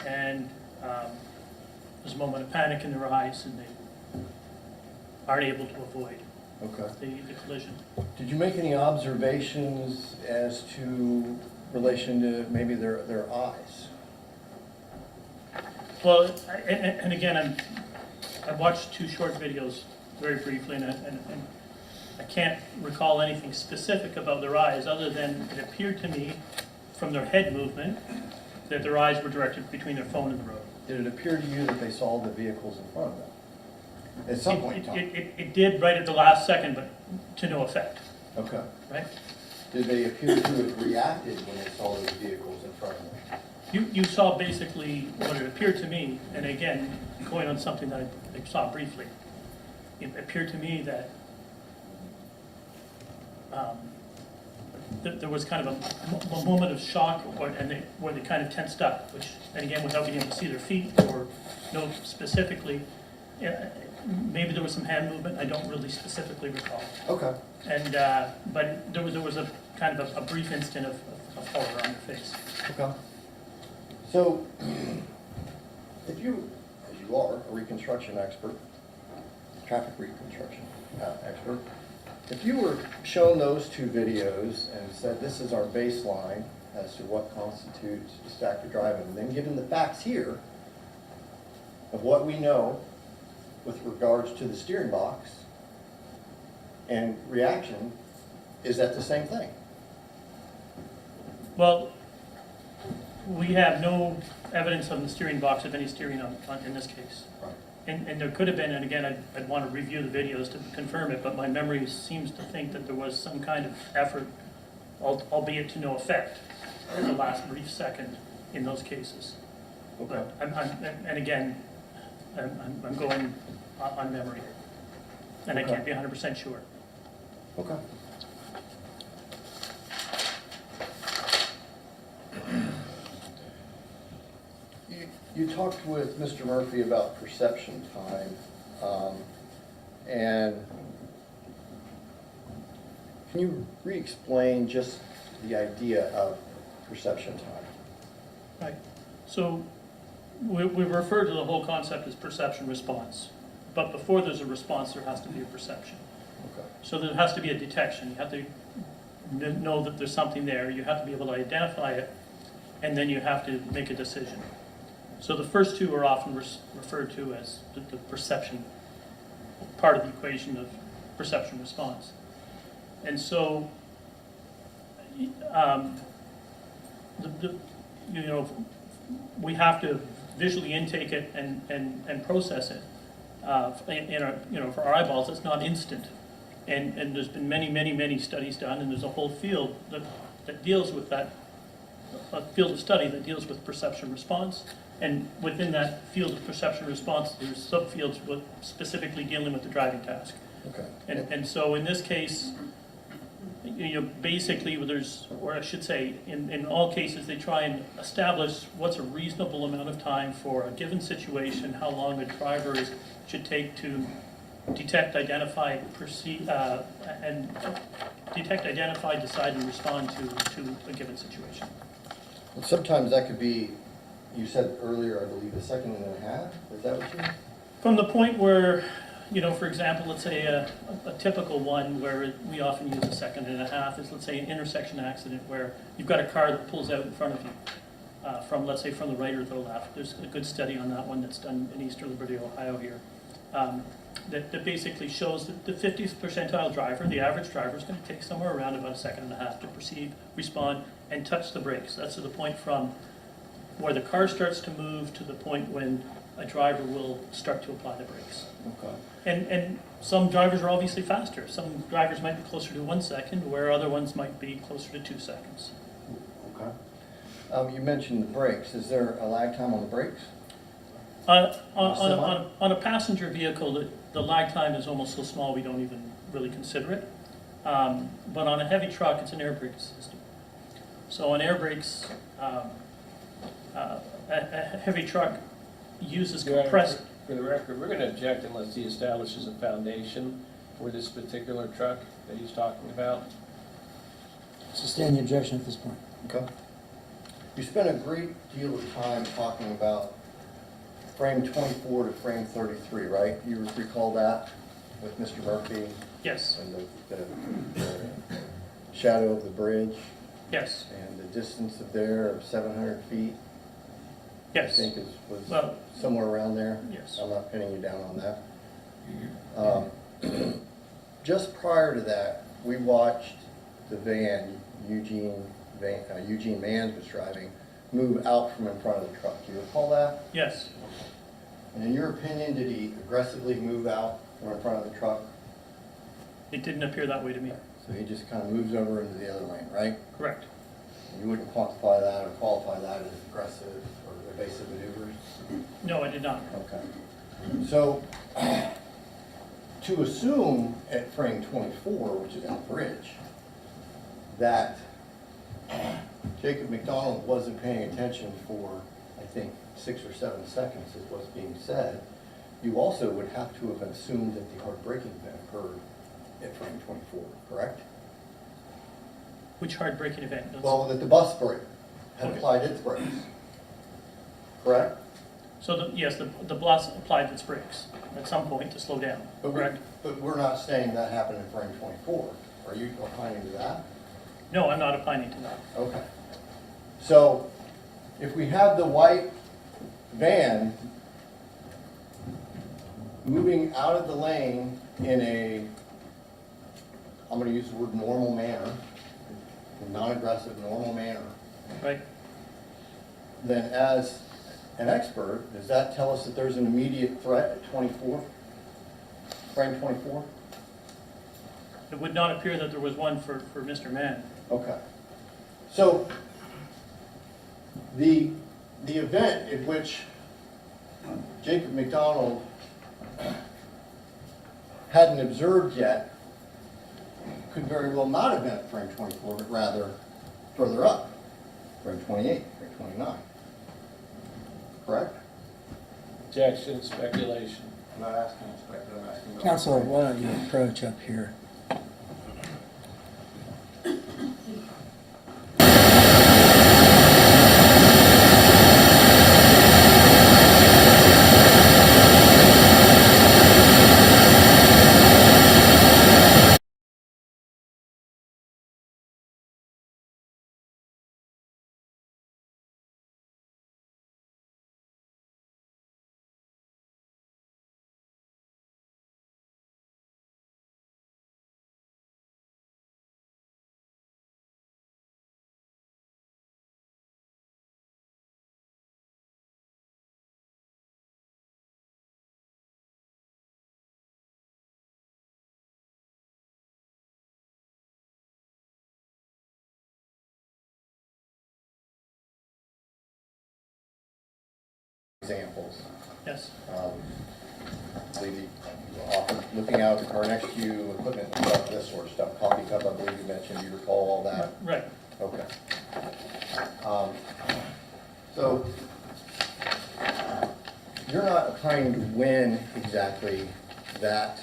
and there's a moment of panic in their eyes, and they aren't able to avoid Okay. the collision. Did you make any observations as to relation to maybe their eyes? Well, and again, I watched two short videos very briefly, and I can't recall anything specific about their eyes, other than it appeared to me, from their head movement, that their eyes were directed between their phone and the road. Did it appear to you that they saw the vehicles in front of them at some point in time? It did right at the last second, but to no effect, Okay. right? Did they appear to have reacted when they saw those vehicles in front of them? You saw basically what it appeared to me, and again, going on something that I saw briefly, it appeared to me that there was kind of a moment of shock, where they kind of tensed up, which, and again, without being able to see their feet or know specifically, maybe there was some hand movement, I don't really specifically recall. Okay. And, but there was a kind of a brief instant of horror on their face. Okay. So, if you, as you are, a reconstruction expert, traffic reconstruction expert, if you were shown those two videos and said, this is our baseline as to what constitutes distracted driving, and then given the facts here of what we know with regards to the steering box and reaction, is that the same thing? Well, we have no evidence on the steering box of any steering in this case. Right. And there could have been, and again, I'd want to review the videos to confirm it, but my memory seems to think that there was some kind of effort, albeit to no effect, in the last brief second in those cases. Okay. But and again, I'm going on memory, and I Okay. can't be 100% sure. Okay. You talked with Mr. Murphy about perception time, and can you re-explain just the idea of perception time? Right. So we refer to the whole concept as perception response. But before there's a response, there has to be a perception. Okay. So there has to be a detection. You have to know that there's something there. You have to be able to identify it, and then you have to make a decision. So the first two are often referred to as the perception part of the equation of perception response. And so, we have to visually intake it and process it. For our eyeballs, it's not instant. And there's been many studies done, and there's a whole field that deals with that, a field of study that deals with perception response. And within that field of perception response, there's subfields specifically dealing with the driving task. Okay. And so in this case, basically or I should say, in all cases, they try and establish what's a reasonable amount of time for a given situation, how long a driver should take to detect, identify, decide, and respond to a given situation. And sometimes that could be, you said earlier, I believe, a second and a half, is that what you mean? From the point where, for example, let's say a typical one where we often use a second and a half is, let's say, an intersection accident where you've got a car that pulls out in front of you, let's say from the right or the left. There's a good study on that one that's done in Eastern Liberty, Ohio here, that basically shows that the 50th percentile driver, the average driver, is going to take somewhere around about a second and a half to perceive, respond, and touch the brakes. That's to the point from where the car starts to move to the point when a driver will start to apply the brakes. Okay. And some drivers are obviously faster. Some drivers might be closer to 1 second, where other ones might be closer to 2 seconds. Okay. You mentioned the brakes. Is there a lag time on the brakes? On a passenger vehicle, the lag time is almost so small we don't even really consider it. But on a heavy truck, it's an air brake system. So on air brakes, a heavy truck uses compressed. For the record, we're going to object unless he establishes a foundation for this particular truck that he's talking about. Sustain the objection at this point. Okay. You spent a great deal of time talking about frame 24 to frame 33, right? You recall that with Mr. Murphy Yes, and the shadow of the bridge yes, and the distance of there of 700 feet? I yes, think was Well- somewhere around there. yes. I'm not pinning you down on that. Just prior to that, we watched the van, Eugene Manns was driving, move out from in front of the truck. Do you recall that? Yes, And in your opinion, did he aggressively move out from in front of the truck? it didn't appear that way to me. So he just kind of moves over into the other lane, right? Correct. You wouldn't quantify that or qualify that as aggressive or evasive maneuvers? No, I did not. Okay. So, to assume at frame 24, which is on the bridge, that Jacob McDonald wasn't paying attention for, I think, 6 or 7 seconds is what's being said, you also would have to have assumed that the hard braking event occurred at frame 24, correct? Which hard braking event? does- Well, that the bus brake had Okay. applied its brakes, correct? So, yes, the bus applied its brakes at some point to slow down, correct? But we're not saying that happened in frame 24. Are you opining to that? No, I'm not opining to that. Okay. So if we have the white van moving out of the lane in a, I'm going to use the word normal manner, non-aggressive, normal manner, Right? then as an expert, does that tell us that there's an immediate threat at 24, frame 24? It would not appear that there was one for Mr. Mann. Okay. So the event in which Jacob McDonald hadn't observed yet could very well not have been at frame 24, but rather further up, frame 28, frame 29. Correct? Objection, speculation. I'm not asking inspector, I'm asking. about- Counsel, why don't you approach up here? Examples. Yes, I believe you offered looking out at the car next to you, equipment, stuff, this sort of stuff. Coffee cup, I believe you mentioned. You recall all that? right. Okay. So you're not trying to win exactly that,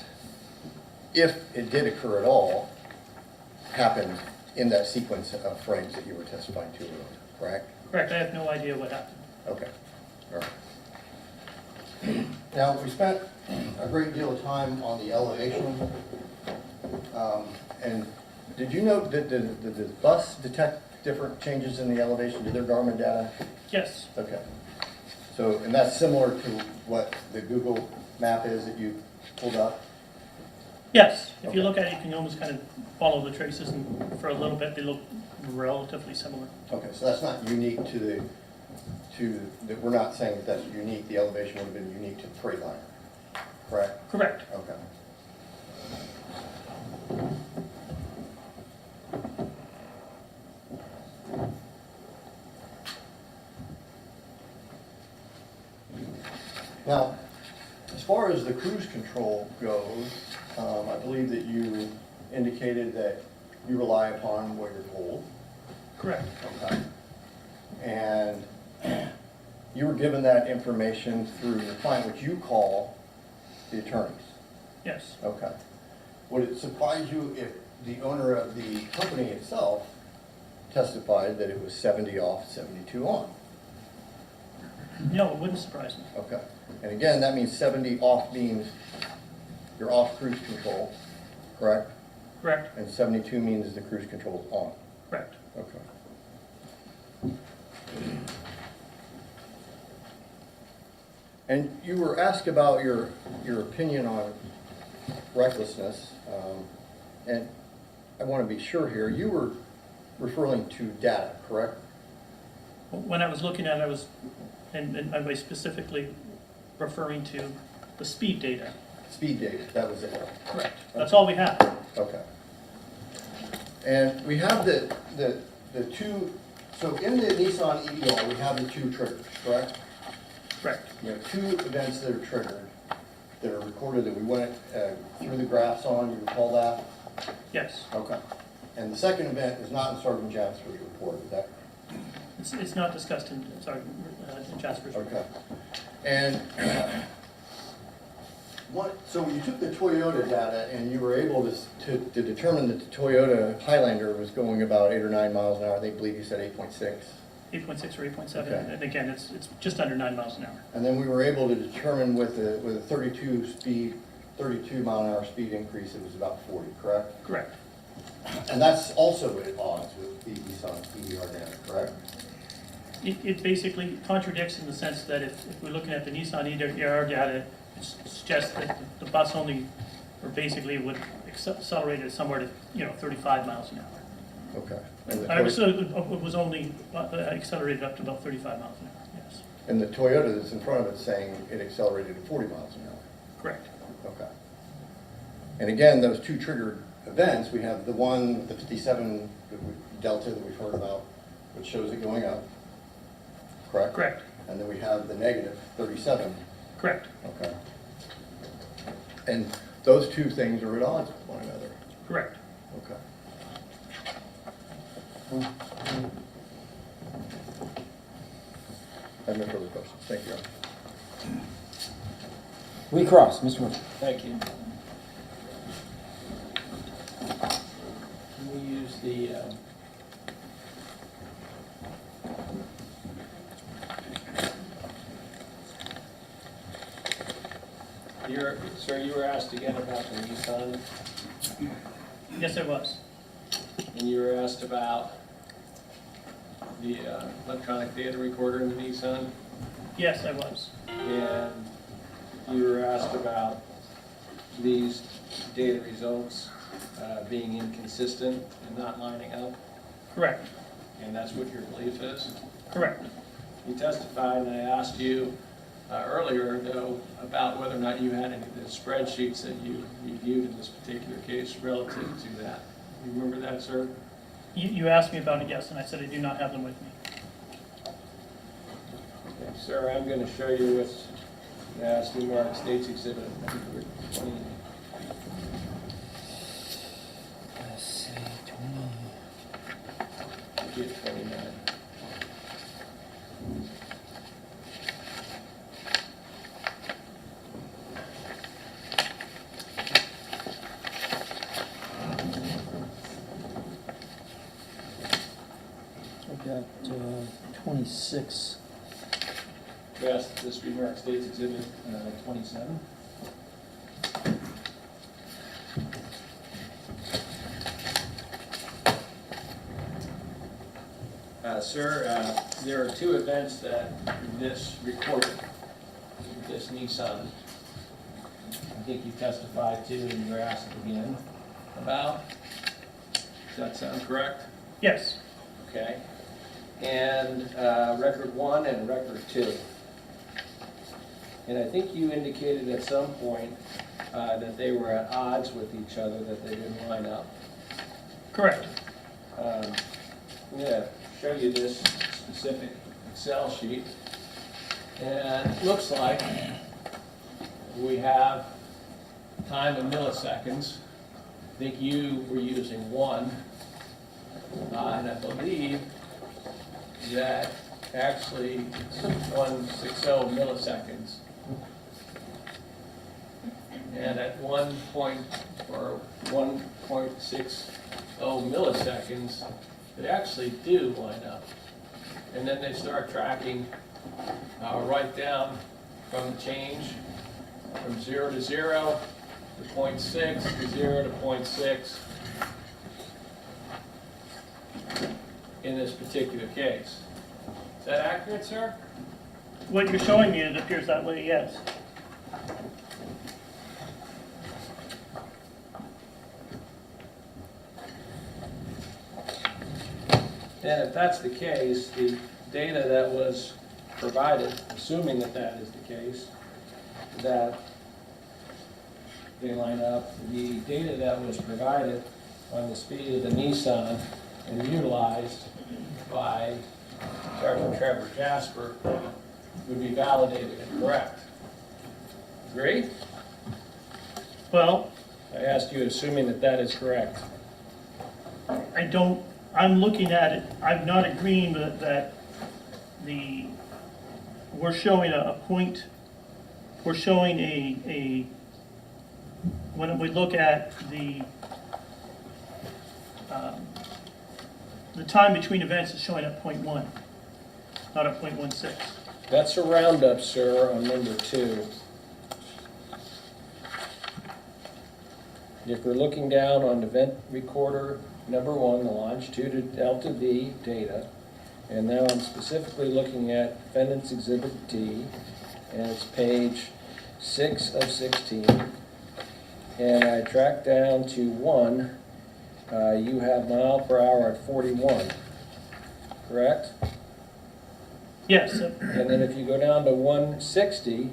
if it did occur at all, happened in that sequence of frames that you were testifying to earlier, correct? Correct, I have no idea what happened. Okay, all right. Now, we spent a great deal of time on the elevation. And did you note that the bus detect different changes in the elevation to their Garmin data? Yes, Okay. So, and that's similar to what the Google map is that you pulled up? yes. If you Okay. look at it, you can almost kind of follow the traces, and for a little bit, they look relatively similar. Okay, so that's not unique to that we're not saying that that's unique, the elevation would have been unique to the Freightliner, correct? Correct. Okay. Now, as far as the cruise control goes, I believe that you indicated that you rely upon what you're told. Correct. Okay. And you were given that information through the client, which you call the attorneys. Yes. Okay. Would it surprise you if the owner of the company itself testified that it was 70 off, 72 on. No, it wouldn't surprise me. Okay. And again, that means 70 off means you're off cruise control, correct? Correct, And 72 means the cruise control is on. correct. Okay. And you were asked about your opinion on recklessness, and I want to be sure here, you were referring to data, correct? When I was looking at it, I was, and I was specifically referring to the speed data. Speed data, that was it. Correct. That's all we have. Okay. And we have the two, so in the Nissan EDR, we have the two triggers, correct? Correct. We have two events that are triggered, that are recorded, that we went through the graphs on, you recall that? Yes. Okay. And the second event is not in Sergeant Jasper's report, is that? It's not discussed in, sorry, in Jasper's report. Okay. And so you took the Toyota data and you were able to determine that the Toyota Highlander was going about 8 or 9 miles an hour. They believe you said 8.6. 8.6 or 8.7, Okay. and again, it's just under 9 miles an hour. And then we were able to determine with a 32 mile an hour speed increase, it was about 40, correct? Correct. And that's also at odds with the Nissan EDR data, correct? It basically contradicts in the sense that if we're looking at the Nissan EDR data, it suggests that the bus only, or basically would accelerate it somewhere to, 35 miles an hour. Okay. And the So it was only accelerated up to about 35 miles an hour, yes. And the Toyota that's in front of it saying it accelerated to 40 miles an hour. Correct. Okay. And again, those two triggered events, we have the one, the 57 delta that we've heard about, which shows it going up, correct? Correct. And then we have the negative 37. Correct. Okay. And those two things are at odds with one another. Correct. Okay. I have no further questions. Thank you, Your Honor. Recross, Mr. Murphy. Thank you. Can we use the, sir, you were asked again about the Nissan, Yes, I was. and you were asked about the electronic data recorder in the Nissan, Yes, I was. and you were asked about these data results being inconsistent and not lining up, Correct. and that's what your belief is? Correct. You testified, and I asked you earlier, though, about whether or not you had any of the spreadsheets that you reviewed in this particular case relative to that. You remember that, sir? You asked me about it, yes, and I said I do not have them with me. Okay, sir, I'm going to show you what's asked me, Mark States Exhibit number 20. Let's see, 20. Get 29. I've got 26. Yes, this remark States Exhibit 27. Sir, there are two events that this recorded, this Nissan, I think you testified to and you were asked again about. Does that sound correct? Yes. Okay. And record 1 and record 2. And I think you indicated at some point that they were at odds with each other, that they didn't line up. Correct. I'm going to show you this specific Excel sheet. And it looks like we have time in milliseconds. I think you were using 1. And I believe that actually 160 milliseconds. And at 1.60 milliseconds, they actually do line up. And then they start tracking right down from the change from 0 to 0 to 0.6 to 0 to 0.6 in this particular case. Is that accurate, sir? What you're showing me, it appears that way, yes. And if that's the case, the data that was provided, assuming that that is the case, that they line up, the data that was provided on the speed of the Nissan and utilized by Sergeant Trevor Jasper would be validated and correct. Agree? Well, I asked you, assuming that that is correct. I'm looking at it, I'm not agreeing that we're showing a point, we're showing when we look at the time between events is showing at 0.1, not at 0.16. That's a roundup, sir, on number 2. If we're looking down on event recorder number 1, the longitude delta V data, and now I'm specifically looking at defendant's exhibit D, and it's page 6 of 16, and I track down to 1, you have mile per hour at 41, correct? Yes, And then if you go down to 160,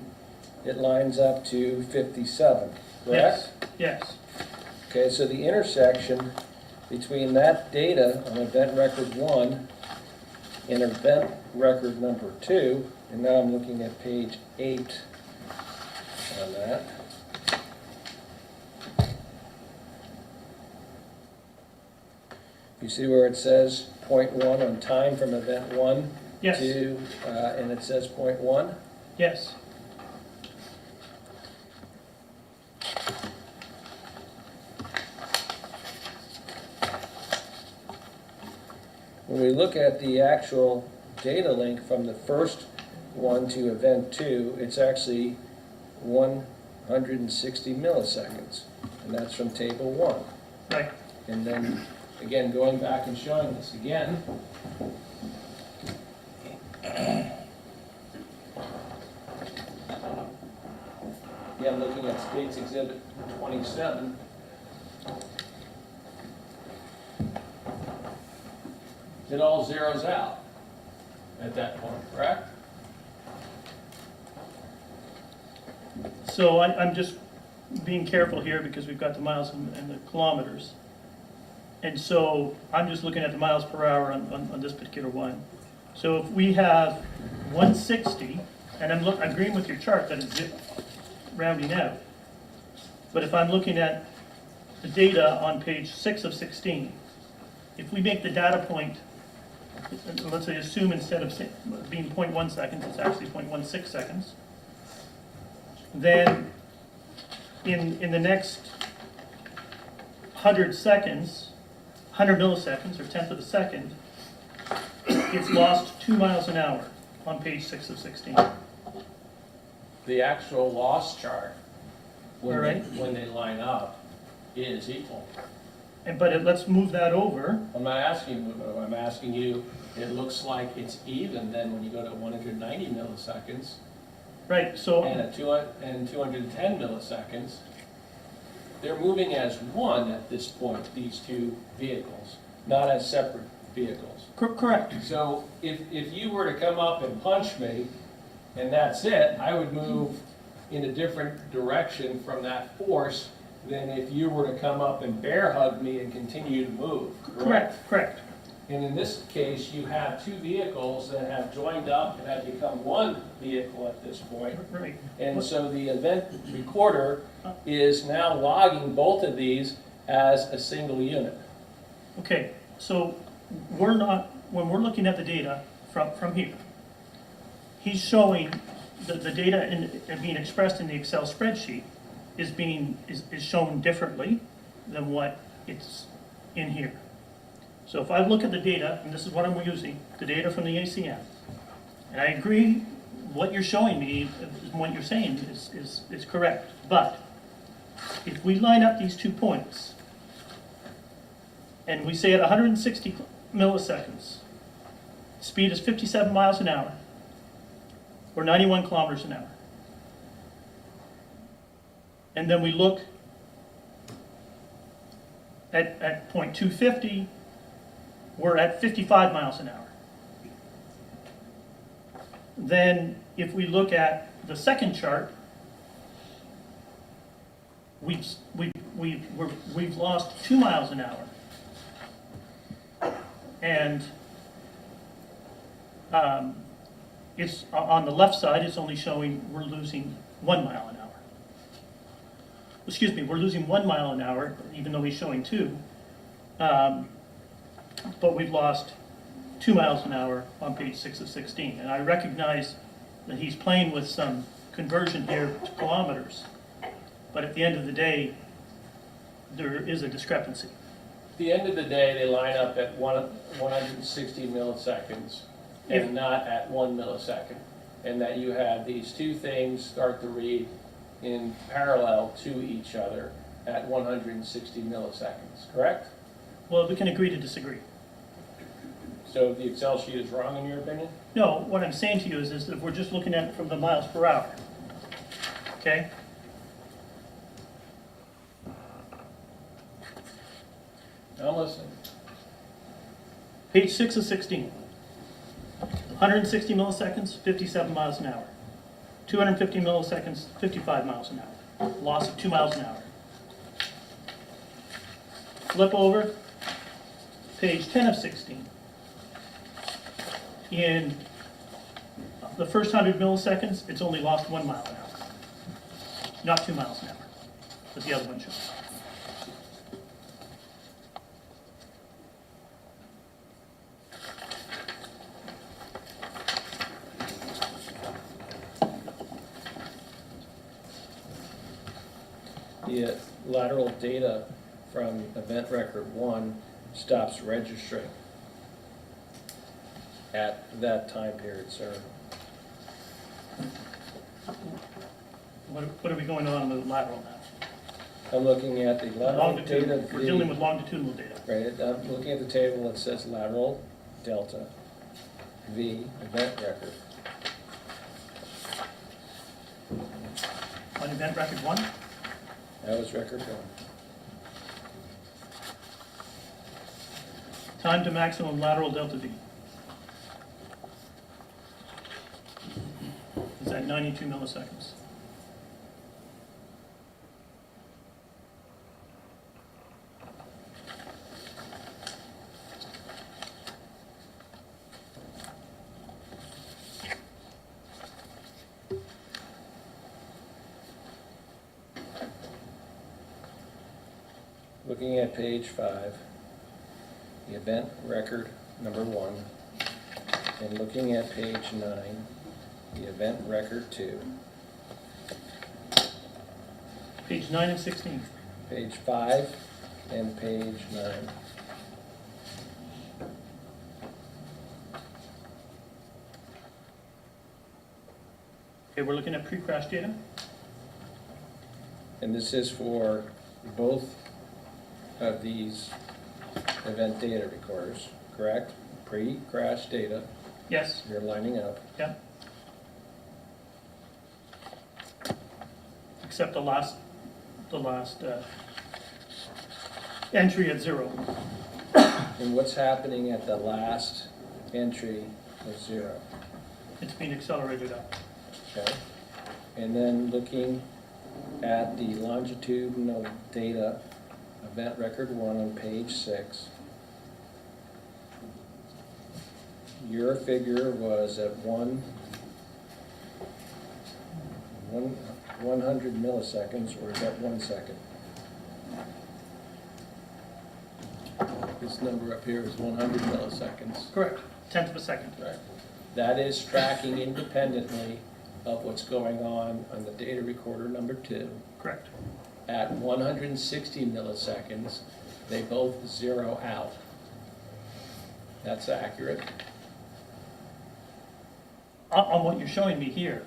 it lines up to 57, correct? yes. Okay, so the intersection between that data on event record 1 and event record number 2, and now I'm looking at page 8 on that. You see where it says 0.1 on time from event 1 Yes. to, and it says 0.1? Yes. When we look at the actual data link from the first one to event 2, it's actually 160 milliseconds, and that's from table 1. Right. And then, again, going back and showing this again. Again, looking at State's Exhibit 27. It all zeroes out at that point, correct? So I'm just being careful here because we've got the miles and the kilometers. And so I'm just looking at the miles per hour on this particular one. So if we have 160, and I'm agreeing with your chart that it's rounding out. But if I'm looking at the data on page 6 of 16, if we make the data point, let's say assume instead of being 0.1 seconds, it's actually 0.16 seconds, then in the next 100 seconds, 100 milliseconds, or 1/10 of a second, it's lost 2 miles an hour on page 6 of 16. The actual loss chart, when, Alright. when they line up, is equal. But let's move that over. I'm not asking you to move it over, I'm asking you, it looks like it's even then when you go to 190 milliseconds Right, so, and at 210 milliseconds. They're moving as one at this point, these two vehicles, not as separate vehicles. correct. So if you were to come up and punch me, and that's it, I would move in a different direction from that force than if you were to come up and bear hug me and continue to move, correct? Correct. And in this case, you have two vehicles that have joined up and have become one vehicle at this point. Right. And so the event recorder is now logging both of these as a single unit. Okay, so we're not, when we're looking at the data from here, he's showing the data and being expressed in the Excel spreadsheet is shown differently than what it's in here. So if I look at the data, and this is what I'm using, the data from the ACM, and I agree, what you're showing me, what you're saying is correct. But if we line up these 2 points, and we say at 160 milliseconds, speed is 57 miles an hour, or 91 kilometers an hour. And then we look at point 250, we're at 55 miles an hour. Then if we look at the second chart, we've lost 2 miles an hour. And it's on the left side, it's only showing we're losing 1 mile an hour. Excuse me, we're losing 1 mile an hour, even though he's showing 2. But we've lost 2 miles an hour on page 6 of 16. And I recognize that he's playing with some conversion here to kilometers. But at the end of the day, there is a discrepancy. At the end of the day, they line up at 160 milliseconds and not at 1 millisecond. And that you have these two things start to read in parallel to each other at 160 milliseconds, correct? Well, we can agree to disagree. So the Excel sheet is wrong in your opinion? No, what I'm saying to you is that we're just looking at it from the miles per hour. Okay? I'm listening. Page 6 of 16. 160 milliseconds, 57 miles an hour. 250 milliseconds, 55 miles an hour. Loss of 2 miles an hour. Flip over, page 10 of 16. In the first 100 milliseconds, it's only lost 1 mile an hour. Not 2 miles an hour, as the other one shows. The lateral data from event record 1 stops registering at that time period, sir. What are we going on with lateral now? I'm looking at the lateral data. Longitudinal. We're dealing with longitudinal data. Right, I'm looking at the table that says lateral delta V event record. On event record 1, That was record 1. time to maximum lateral delta V. Is at 92 milliseconds. Looking at page 5, the event record number 1, and looking at page 9, the event record 2, Page 9 and 16. page 5, and page 9. Okay, we're looking at pre-crash data. And this is for both of these event data recorders, correct? Pre-crash data, Yes, you're lining up. yeah. Except the last entry at 0. And what's happening at the last entry of 0, It's being accelerated up. okay? And then looking at the longitudinal data, event record 1 on page 6, your figure was at 100 milliseconds, or is that 1 second? This number up here is 100 milliseconds. Correct. Tenth of a second. Right. That is tracking independently of what's going on the data recorder number 2. Correct. At 160 milliseconds, they both zero out. That's accurate. On what you're showing me here.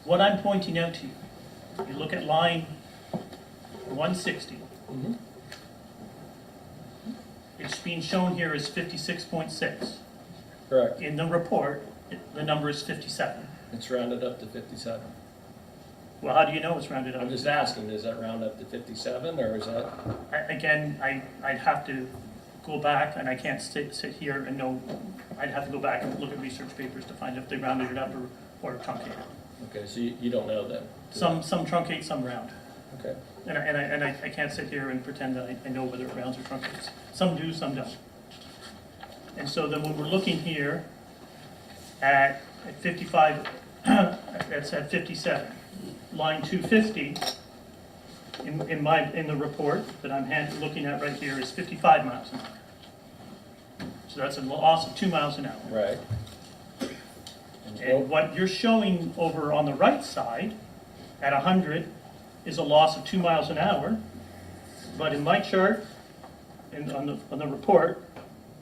What I'm pointing out to you, you look at line 160. It's being shown here as 56.6. Correct. In the report, the number is 57. It's rounded up to 57. Well, how do you know it's rounded up? I'm just asking, does that round up to 57, or is that? Again, I'd have to go back, and I can't sit here and know, I'd have to go back and look at research papers to find if they rounded it up or truncated. Okay, so you don't know then? Some truncate, some round. Okay. And I can't sit here and pretend that I know whether it rounds or truncates. Some do, some don't. And so then when we're looking here at 55, that's at 57. Line 250 in the report that I'm looking at right here is 55 miles an hour. So that's a loss of 2 miles an hour. Right. And what you're showing over on the right side at 100 is a loss of 2 miles an hour. But in my chart and on the report,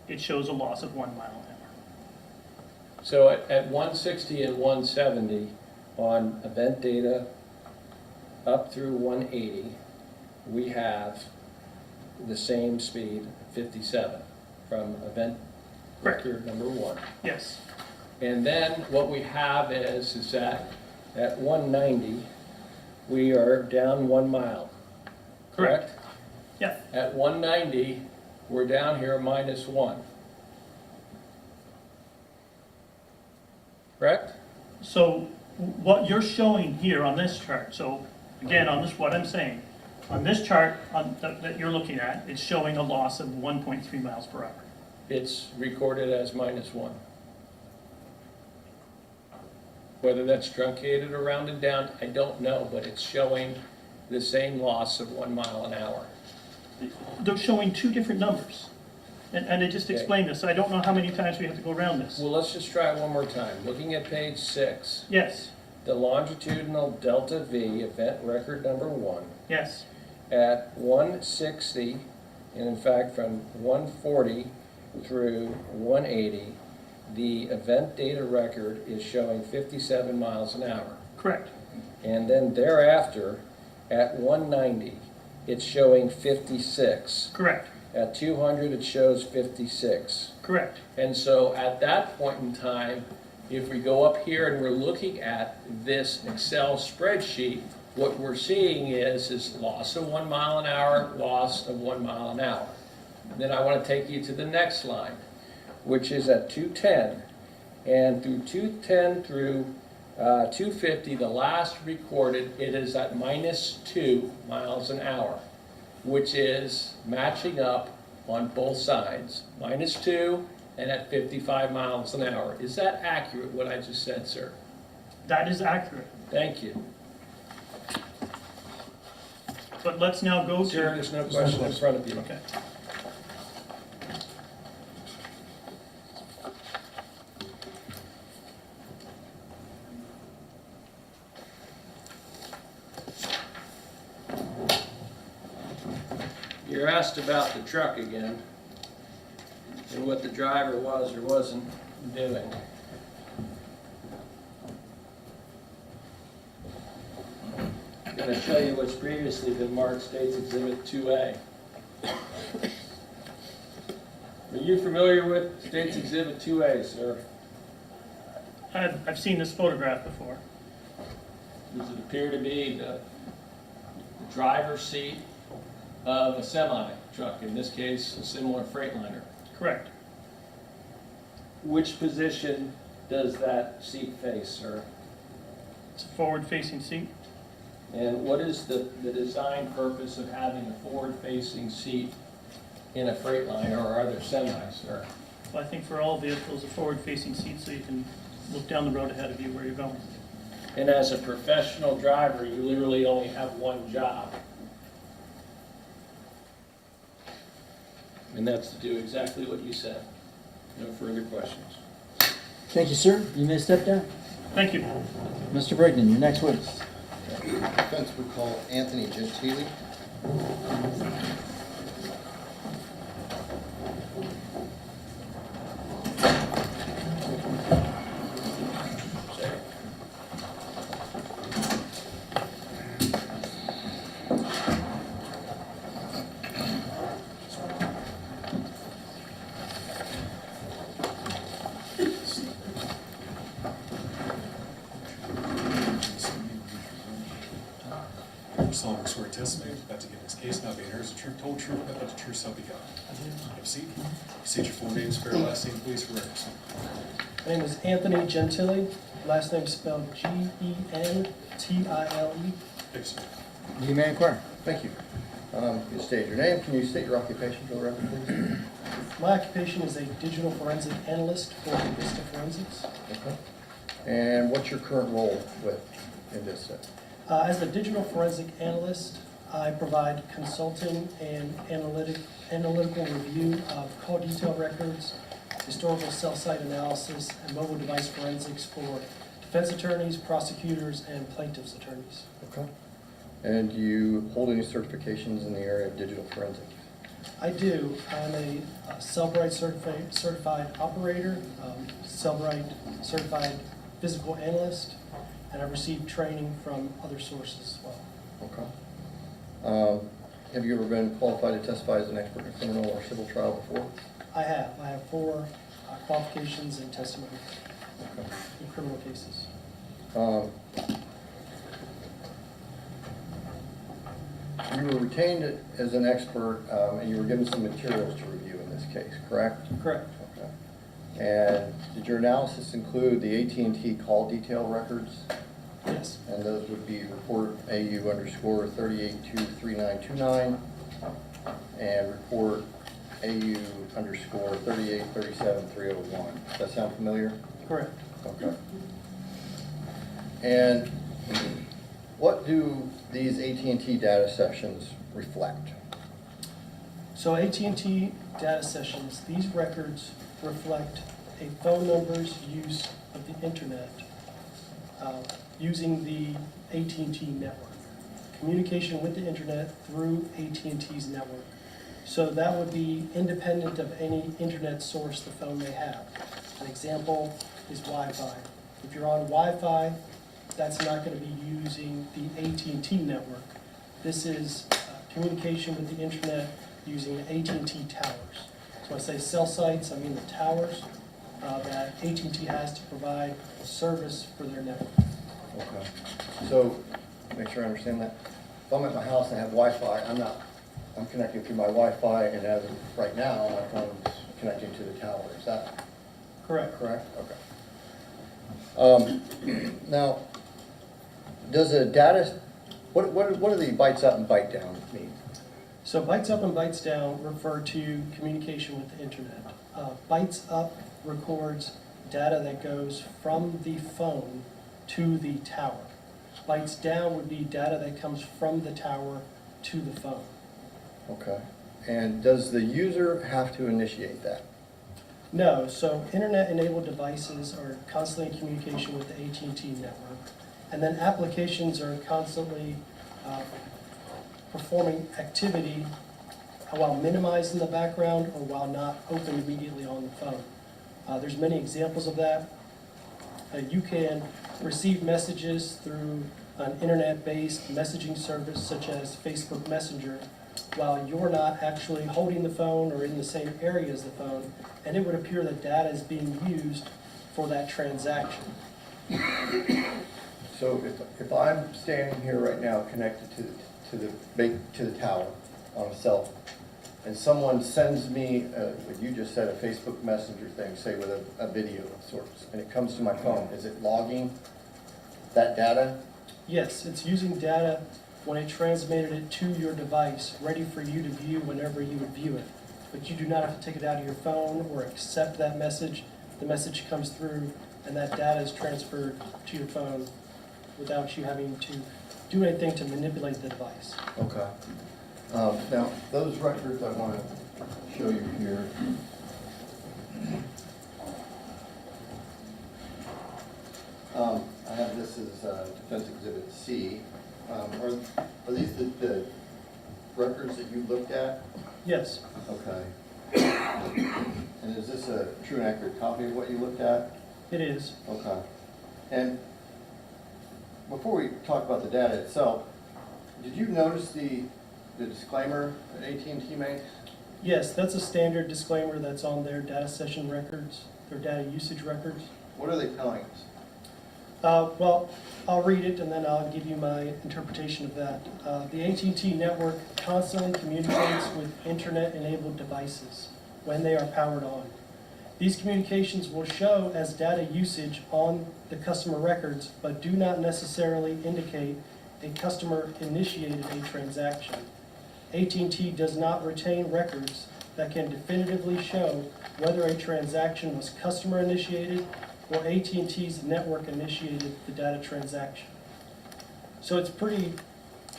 it shows a loss of 1 mile an hour. So at 160 and 170 on event data up through 180, we have the same speed, 57, from event Correct. record number 1. Yes, And then what we have is that at 190, we are down 1 mile. correct. Yeah, At 190, we're down here -1. Correct? so what you're showing here on this chart, so again, on this, what I'm saying, on this chart that you're looking at, it's showing a loss of 1.3 miles per hour. It's recorded as -1. Whether that's truncated or rounded down, I don't know, but it's showing the same loss of 1 mile an hour. They're showing two different numbers. And I just Okay. explained this, I don't know how many times we have to go around this. Well, let's just try it one more time. Looking at page 6, Yes, the longitudinal delta V, event record number 1, yes, at 160, and in fact from 140 through 180, the event data record is showing 57 miles an hour. correct, And then thereafter, at 190, it's showing 56. correct, At 200, it shows 56. correct. And so at that point in time, if we go up here and we're looking at this Excel spreadsheet, what we're seeing is loss of 1 mile an hour, loss of 1 mile an hour. Then I want to take you to the next line, which is at 210. And through 210 through 250, the last recorded, it is at -2 miles an hour, which is matching up on both sides, -2 and at 55 miles an hour. Is that accurate, what I just said, sir? That is accurate. Thank you. But let's now go Sir, to, there's no question in front of you. okay. You're asked about the truck again, and what the driver was or wasn't doing. I'm going to show you what's previously been marked States Exhibit 2A. Are you familiar with States Exhibit 2A, sir? I've seen this photograph before. Does it appear to be the driver's seat of a semi-truck, in this case, a similar Freightliner? Correct. Which position does that seat face, sir? It's a forward-facing seat. And what is the design purpose of having a forward-facing seat in a Freightliner or other semis, sir? Well, I think for all vehicles, a forward-facing seat so you can look down the road ahead of you where you're going. And as a professional driver, you literally only have one job. And that's to do exactly what you said. No further questions. Thank you, sir. You may step down. Thank you. Mr. Brigden, your next witness. Defense would call Anthony Gentili. solemnly swear testimony about to give in this case now be heard as the truth, whole truth, nothing but the truth, so help you God. Have a seat. State your full name, spare last name, please, for records. My name is Anthony Gentile, last name spelled Gentile. Thank you, sir. You may inquire. Thank you. You state your name. Can you state your occupation for the record, please? My occupation is a digital forensic analyst for Vista Forensics. Okay. And what's your current role in Vista? As the digital forensic analyst, I provide consulting and analytical review of call detail records, historical cell site analysis, and mobile device forensics for defense attorneys, prosecutors, and plaintiffs' attorneys. Okay. And do you hold any certifications in the area of digital forensics? I do. I'm a Cellbrite certified operator, Cellbrite certified physical analyst, and I've received training from other sources as well. Okay. Have you ever been qualified to testify as an expert in criminal or civil trial before? I have. I have 4 qualifications and testimony in criminal cases. You were retained as an expert, and you were given some materials to review in this case, correct? Correct. Okay. And did your analysis include the AT&T call detail records? Yes. And those would be report AU_38233929 and report AU_3837-301. Does that sound familiar? Correct. Okay. And what do these AT&T data sessions reflect? So AT&T data sessions, these records reflect a phone number's use of the internet using the AT&T network. Communication with the internet through AT&T's network. So that would be independent of any internet source the phone may have. An example is Wi-Fi. If you're on Wi-Fi, that's not going to be using the AT&T network. This is communication with the internet using the AT&T towers. So when I say cell sites, I mean the towers that AT&T has to provide service for their network. Okay. So, make sure I understand that. If I'm at my house and I have Wi-Fi, I'm connecting through my Wi-Fi, and as of right now, my phone's connecting to the tower. Is that Correct. correct? Okay. Now, does a data, what do the bytes up and byte down mean? So bytes up and bytes down refer to communication with the internet. Bytes up records data that goes from the phone to the tower. Bytes down would be data that comes from the tower to the phone. Okay. And does the user have to initiate that? No, so internet-enabled devices are constantly in communication with the AT&T network, and then applications are constantly performing activity while minimized in the background or while not open immediately on the phone. There's many examples of that. You can receive messages through an internet-based messaging service such as Facebook Messenger while you're not actually holding the phone or in the same area as the phone, and it would appear that data is being used for that transaction. So if I'm standing here right now connected to the tower on a cell phone, and someone sends me, what you just said, a Facebook Messenger thing, say with a video of sorts, and it comes to my phone, is it logging that data? Yes, it's using data when it transmitted it to your device, ready for you to view whenever you would view it. But you do not have to take it out of your phone or accept that message. The message comes through and that data is transferred to your phone without you having to do anything to manipulate the device. Okay. Now, those records I want to show you here. I have this as Defense Exhibit C. Are these the records that you looked at? Yes, Okay. And is this a true and accurate copy of what you looked at? it is. Okay. And before we talk about the data itself, did you notice the disclaimer that AT&T makes? Yes, that's a standard disclaimer that's on their data session records, their data usage records. What are they telling us? Well, I'll read it and then I'll give you my interpretation of that. The AT&T network constantly communicates with internet-enabled devices when they are powered on. These communications will show as data usage on the customer records, but do not necessarily indicate a customer initiated a transaction. AT&T does not retain records that can definitively show whether a transaction was customer initiated or AT&T's network initiated the data transaction. So it's pretty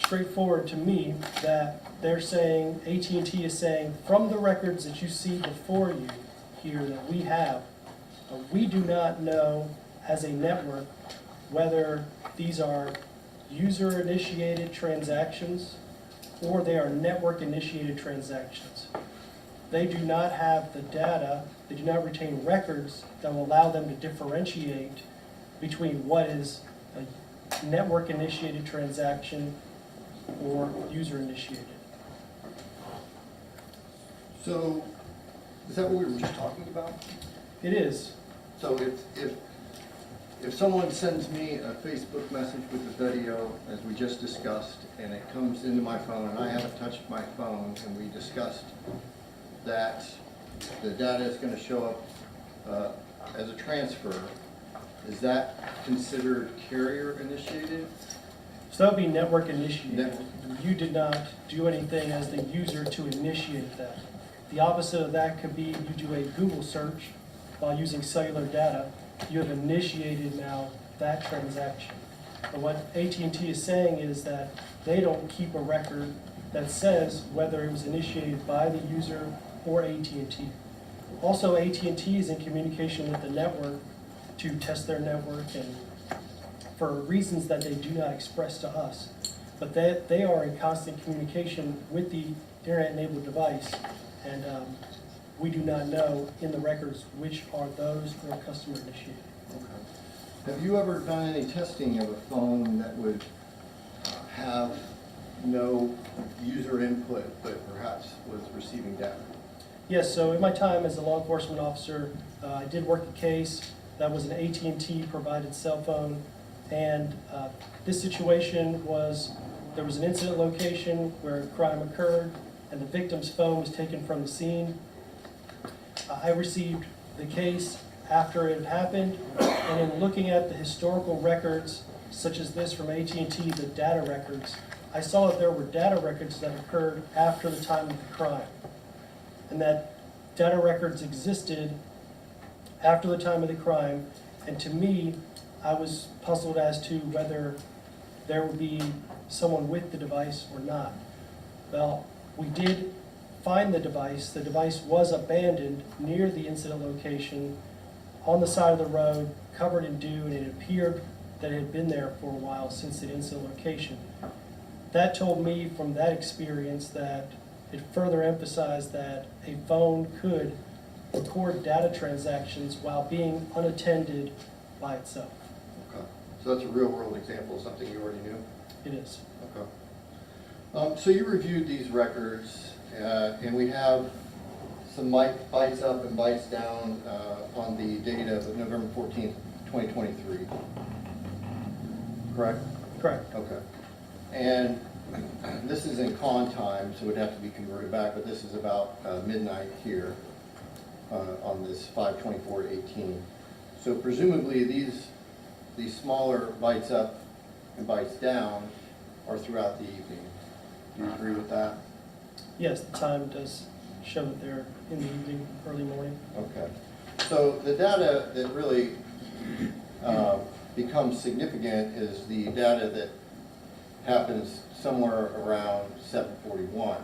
straightforward to me that they're saying, AT&T is saying, from the records that you see before you here that we have, we do not know as a network whether these are user-initiated transactions or they are network-initiated transactions. They do not have the data, they do not retain records that will allow them to differentiate between what is a network-initiated transaction or user-initiated. So, is that what we were just talking about? It is. So if someone sends me a Facebook message with a video, as we just discussed, and it comes into my phone, and I haven't touched my phone, and we discussed that the data is going to show up as a transfer, is that considered carrier initiated? So that would be network initiated. Network. You did not do anything as the user to initiate that. The opposite of that could be you do a Google search while using cellular data. You have initiated now that transaction. But what AT&T is saying is that they don't keep a record that says whether it was initiated by the user or AT&T. Also, AT&T is in communication with the network to test their network and for reasons that they do not express to us. But they are in constant communication with the internet-enabled device, and we do not know in the records which are those or customer initiated. Okay. Have you ever done any testing of a phone that would have no user input, but perhaps was receiving data? Yes, so in my time as a law enforcement officer, I did work a case that was an AT&T provided cell phone, and this situation was, there was an incident location where a crime occurred, and the victim's phone was taken from the scene. I received the case after it had happened, and in looking at the historical records, such as this from AT&T, the data records, I saw that there were data records that occurred after the time of the crime, and that data records existed after the time of the crime, and to me, I was puzzled as to whether there would be someone with the device or not. Well, we did find the device. The device was abandoned near the incident location on the side of the road, covered in dew, and it appeared that it had been there for a while since the incident location. That told me from that experience that it further emphasized that a phone could record data transactions while being unattended by itself. Okay. So that's a real-world example of something you already knew? It is. Okay. So you reviewed these records, and we have some bytes up and bytes down on the date of November 14th, 2023. Correct? Correct. Okay. And this is in con time, so it would have to be converted back, but this is about midnight here on this 5/24/18. So presumably these smaller bytes up and bytes down are throughout the evening. Do you agree with that? Yes, the time does show that they're in the evening, early morning. Okay. So the data that really becomes significant is the data that happens somewhere around 7:41.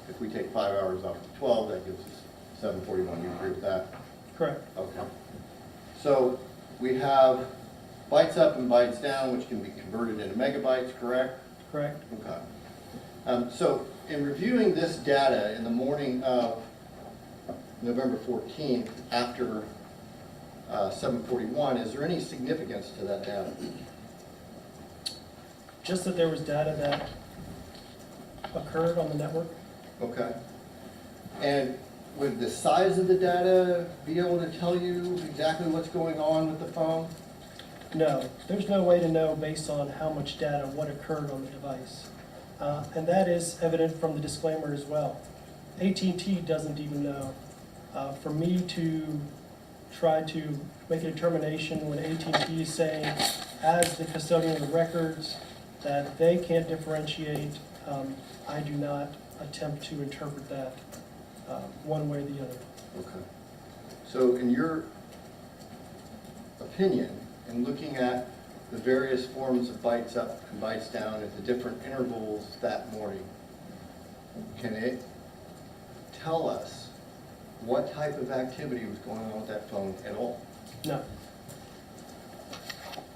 If we take 5 hours off of 12, that gives us 7:41. You agree with that? Correct. Okay. So we have bytes up and bytes down, which can be converted into megabytes, correct? Correct. Okay. So in reviewing this data in the morning of November 14th, after 7:41, is there any significance to that data? Just that there was data that occurred on the network. Okay. And would the size of the data be able to tell you exactly what's going on with the phone? No, there's no way to know based on how much data, what occurred on the device. And that is evident from the disclaimer as well. AT&T doesn't even know. For me to try to make a determination when AT&T is saying, as the custodian of the records, that they can't differentiate, I do not attempt to interpret that one way or the other. Okay. So in your opinion, in looking at the various forms of bites up and bites down at the different intervals that morning, can it tell us what type of activity was going on with that phone at all? No,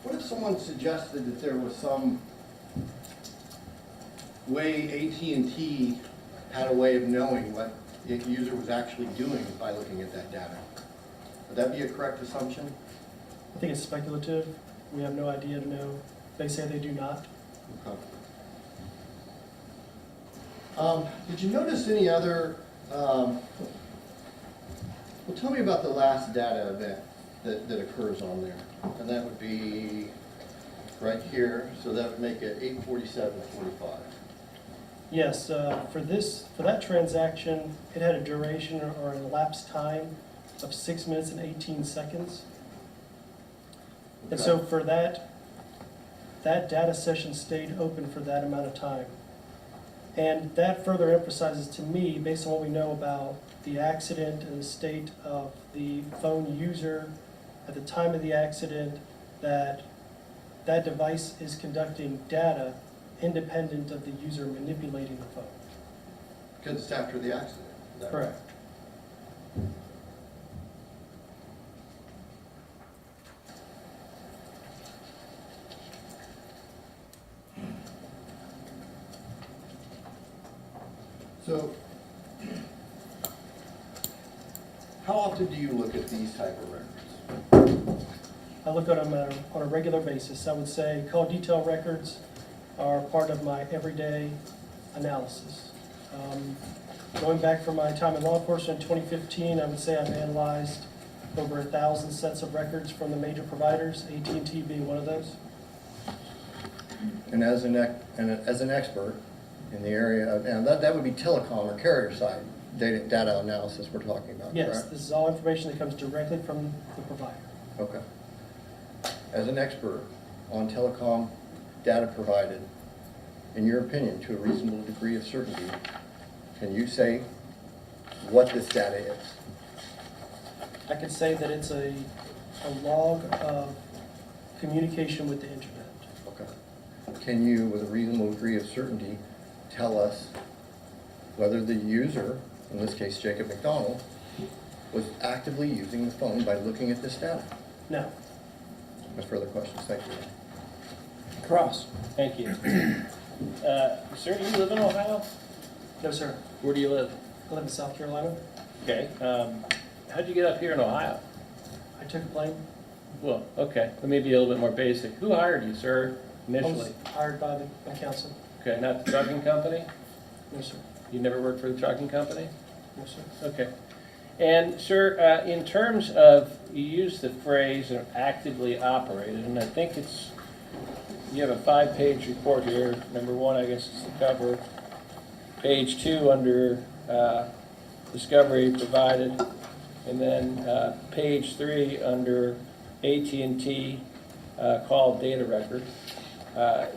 What if someone suggested that there was some way AT&T had a way of knowing what the user was actually doing by looking at that data? Would that be a correct assumption? I think it's speculative. We have no idea to know. They say they do not. Okay. Did you notice any other, well, tell me about the last data event that occurs on there. And that would be right here, so that would make it 8:47:45. Yes, for that transaction, it had a duration or an elapsed time of 6 minutes and 18 seconds. And so for that data session stayed open for that amount of time. And that further emphasizes to me, based on what we know about the accident and the state of the phone user at the time of the accident, that that device is conducting data independent of the user manipulating the phone. Because it's after the accident. Is that right? Correct. So, how often do you look at these type of records? I look at them on a regular basis. I would say call detail records are part of my everyday analysis. Going back from my time in law enforcement in 2015, I would say I've analyzed over 1,000 sets of records from the major providers, AT&T being one of those. And as an expert in the area of, and that would be telecom or carrier side data analysis we're talking about, Yes, correct? this is all information that comes directly from the provider. Okay. As an expert on telecom data provided, in your opinion, to a reasonable degree of certainty, can you say what this data is? I could say that it's a log of communication with the internet. Okay. Can you, with a reasonable degree of certainty, tell us whether the user, in this case Jacob McDonald, was actively using the phone by looking at this data? No, No further questions, thank you. Cross. Thank you. Sir, do you live in Ohio? no, sir. Where do you live? I live in South Carolina. Okay. How'd you get up here in Ohio? I took a plane. Well, okay, let me be a little bit more basic. Who hired you, sir, I initially? was hired by my council. Okay, not the trucking company? No, sir. You never worked for the trucking company? No, sir. Okay. And, sir, in terms of, you use the phrase actively operated, and I think it's, you have a 5-page report here. Number 1, I guess, is the cover. Page 2 under discovery provided, and then page 3 under AT&T call data record.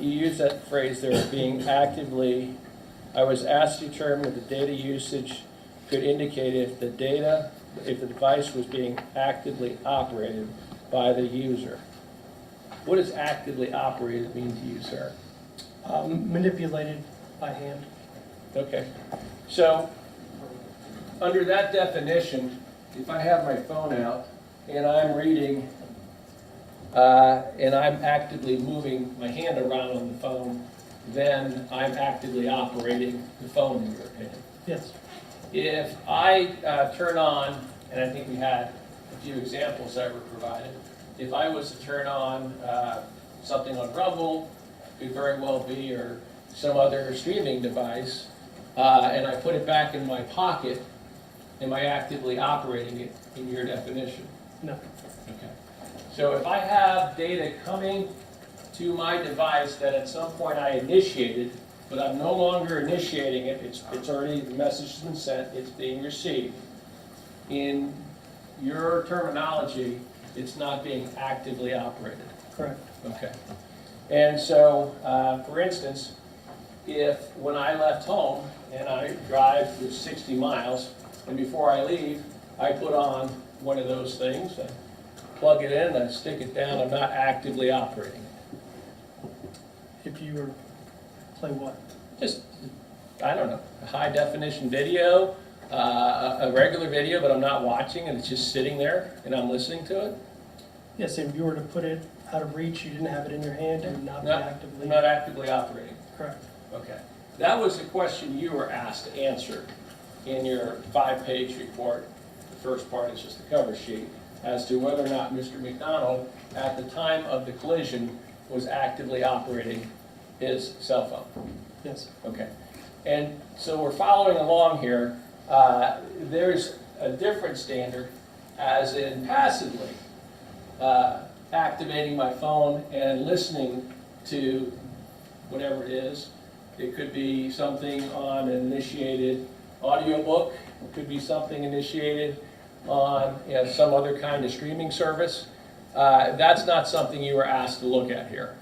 You use that phrase there, being actively, I was asked to determine if the data usage could indicate if the device was being actively operated by the user. What does actively operated mean to you, sir? Manipulated by hand. Okay. So, under that definition, if I have my phone out and I'm reading and I'm actively moving my hand around on the phone, then I'm actively operating the phone, in your opinion. Yes. If I turn on, and I think we had a few examples that were provided, if I was to turn on something on Rumble, could very well be, or some other streaming device, and I put it back in my pocket, am I actively operating it in your definition? No. Okay. So if I have data coming to my device that at some point I initiated, but I'm no longer initiating it, it's already, the message has been sent, it's being received. In your terminology, it's not being actively operated. Correct. Okay. And so, for instance, if when I left home and I drive for 60 miles, and before I leave, I put on one of those things, I plug it in, I stick it down, I'm not actively operating. If you were, play what? Just, I don't know, a high definition video, a regular video, but I'm not watching and it's just sitting there and I'm listening to it. Yes, if you were to put it out of reach, you didn't have it in your hand, you would not be actively. Not actively operating. Correct. Okay. That was the question you were asked to answer in your 5-page report. The first part is just the cover sheet, as to whether or not Mr. McDonald, at the time of the collision, was actively operating his cell phone. Yes. Okay. And so we're following along here. There's a different standard, as in passively activating my phone and listening to whatever it is. It could be something on an initiated audiobook. It could be something initiated on some other kind of streaming service. That's not something you were asked to look at here.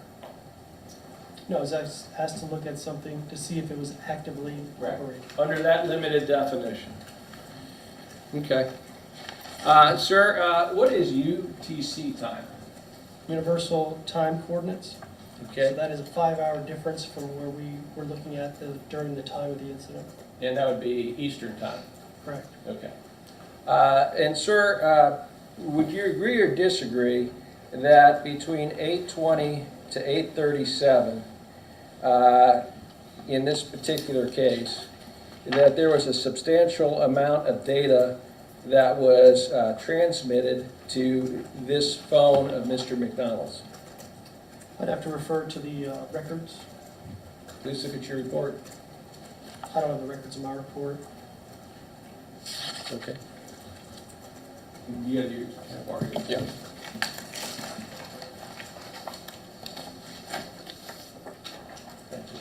No, I was asked to look at something to see if it was actively operating. Under that limited definition. Okay. Sir, what is UTC time? Universal time coordinates. Okay. So that is a 5-hour difference from where we were looking at during the time of the incident. And that would be Eastern time. Correct. Okay. And sir, would you agree or disagree that between 8:20 to 8:37, in this particular case, that there was a substantial amount of data that was transmitted to this phone of Mr. McDonald's? I'd have to refer to the records. Please look at your report. I don't have the records in my report. Okay. You gotta do your Yeah. Thank you.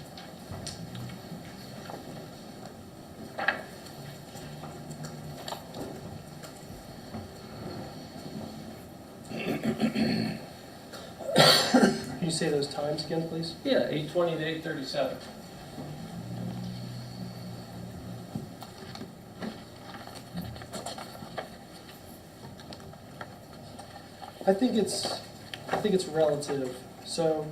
Can you say those times again, please? Yeah, 8:20 to 8:37. I think it's relative. So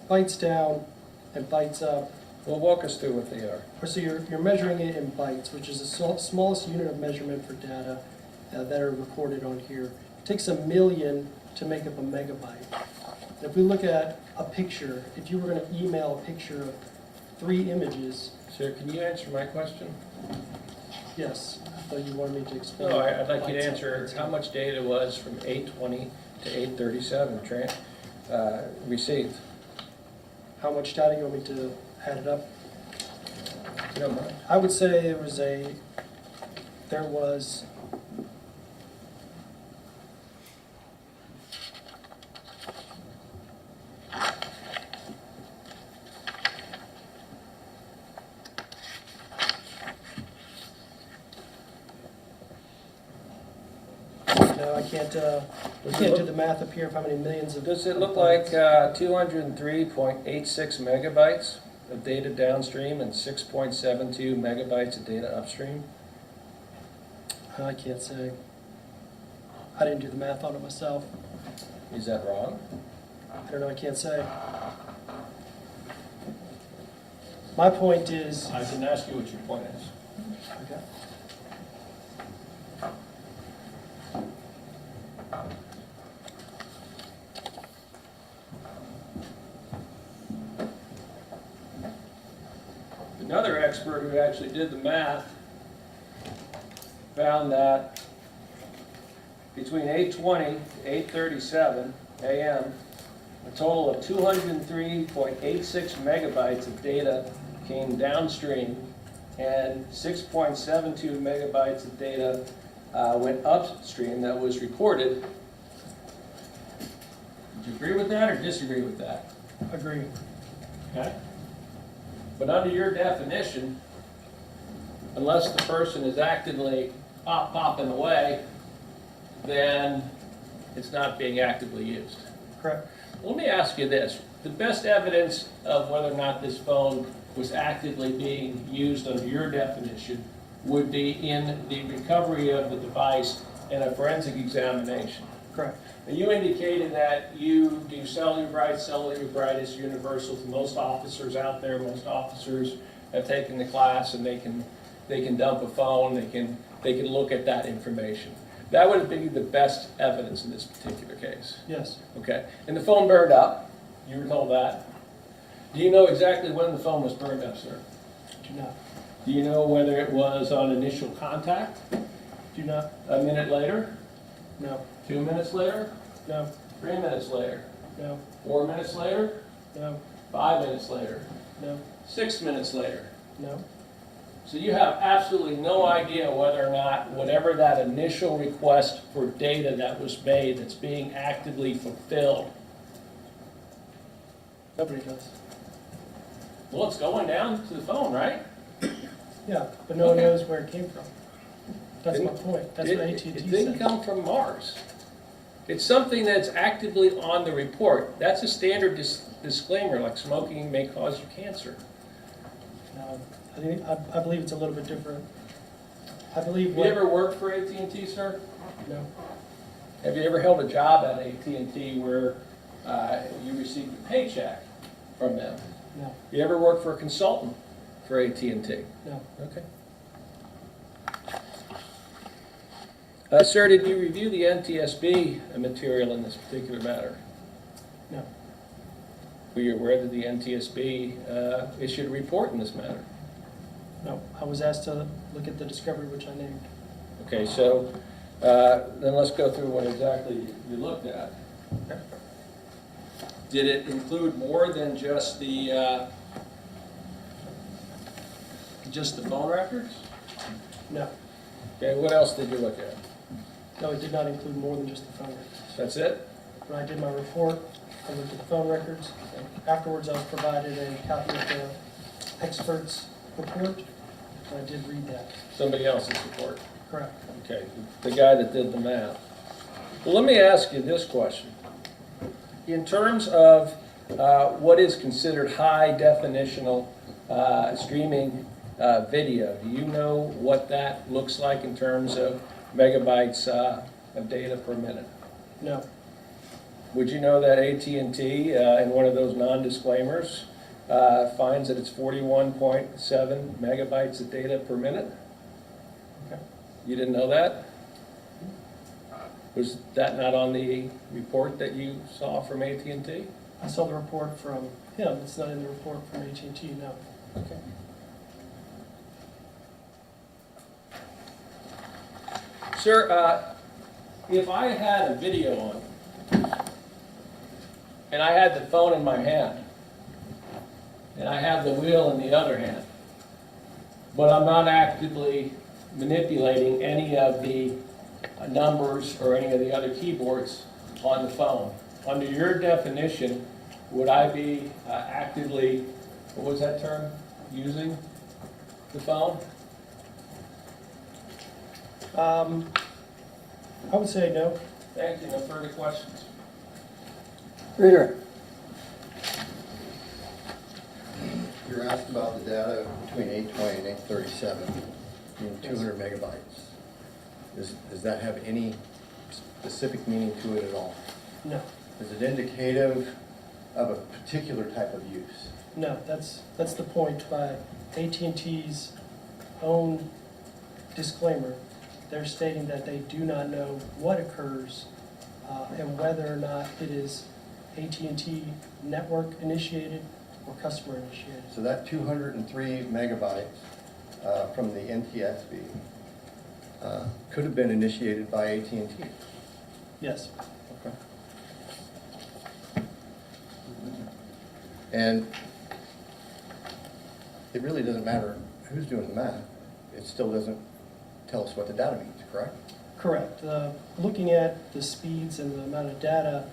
bytes down and bytes up. Well, walk us through what they are. So you're measuring it in bytes, which is the smallest unit of measurement for data that are recorded on here. It takes 1 million to make up a megabyte. And if we look at a picture, if you were going to email a picture of 3 images, Sir, can you answer my question? yes, I thought you wanted me to explain. No, I'd like you to bytes up, answer bytes how down. much data was from 8:20 to 8:37 received. How much data you want me to add it up? If you don't mind. I would say there was no, I can't do the math up here of how many millions of. Does it look like 203.86 megabytes of data downstream and 6.72 megabytes of data upstream? I can't say. I didn't do the math on it myself. Is that wrong? I don't know, I can't say. My point is, I can ask you what your point is. okay. Another expert who actually did the math found that between 8:20 to 8:37 a.m., a total of 203.86 megabytes of data came downstream, and 6.72 megabytes of data went upstream that was recorded You agree with that or disagree with that? Agree. Okay? But under your definition, unless the person is actively popping away, then it's not being actively used. Correct. Let me ask you this. The best evidence of whether or not this phone was actively being used under your definition would be in the recovery of the device and a forensic examination. Correct. And you indicated that you do cellular bright is universal to most officers out there. Most officers have taken the class and they can dump a phone, they can look at that information. That would be the best evidence in this particular case. Yes. Okay. And the phone burned up. You were told that. Do you know exactly when the phone was burned up, sir? Do not. Do you know whether it was on initial contact? Do not. A minute later? No. 2 minutes later? No. 3 minutes later? No. 4 minutes later? No. 5 minutes later? No. 6 minutes later? No. So you have absolutely no idea whether or not whatever that initial request for data that was made that's being actively fulfilled, Nobody does. well, it's going down to the phone, right? Yeah, but no one Okay. knows where it came from. That's my Didn't- point. That's what It AT&T didn't said. come from Mars. It's something that's actively on the report. That's a standard disclaimer, like smoking may cause you cancer. I believe it's a little bit different. I believe Have you what, ever worked for AT&T, sir? no, Have you ever held a job at AT&T where you received a paycheck from them? no, You ever worked for a consultant for AT&T? no. Okay. Sir, did you review the NTSB material in this particular matter? No. Were you aware that the NTSB issued a report in this matter? No, I was asked to look at the discovery which I named. Okay, so then let's go through what exactly you looked at. Okay. Did it include more than just the phone records? No, Okay, what else did you look at? no, it did not include more than just the phone records. That's it? When I did my report, I looked at the phone records. Afterwards, I was provided a copy of the expert's report, and I did read that. Somebody else's report? Correct. Okay, the guy that did the math. Well, let me ask you this question. In terms of what is considered high definitional streaming video, do you know what that looks like in terms of megabytes of data per minute? No, Would you know that AT&T, in one of those non-disclaimers, finds that it's 41.7 megabytes of data per minute? okay. You didn't know that? Was that not on the report that you saw from AT&T? I saw the report from him. It's not in the report from AT&T, no. Okay. Sir, if I had a video on, and I had the phone in my hand, and I have the wheel in the other hand, but I'm not actively manipulating any of the numbers or any of the other keyboards on the phone, under your definition, would I be actively, what was that term, using the phone? I would say no. Thank you. No further questions. Reader. You're asked about the data between 820 and 837, being 200 megabytes. Does that have any specific meaning to it at all? No, Is it indicative of a particular type of use? no, that's the point by AT&T's own disclaimer. They're stating that they do not know what occurs and whether or not it is AT&T network initiated or customer initiated. So that 203 megabytes from the NTSB could have been initiated by AT&T. Yes, Okay. And it really doesn't matter who's doing the math. It still doesn't tell us what the data means, correct? correct. Looking at the speeds and the amount of data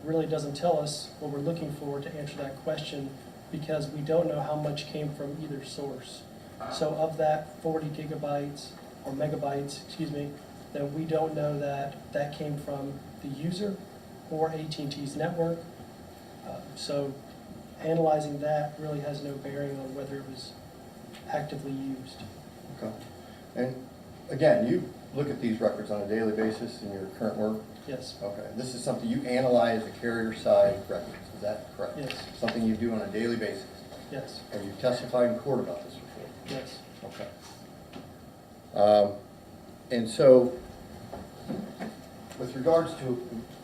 really doesn't tell us what we're looking for to answer that question, because we don't know how much came from either source. So of that 40 gigabytes or megabytes, excuse me, then we don't know that that came from the user or AT&T's network. So analyzing that really has no bearing on whether it was actively used. Okay. And again, you look at these records on a daily basis in your current work? Yes, Okay, this is something you analyze the carrier side records, is that correct? yes, Something you do on a daily basis? yes, Have you testified in court about this before? yes. Okay. And so, with regards to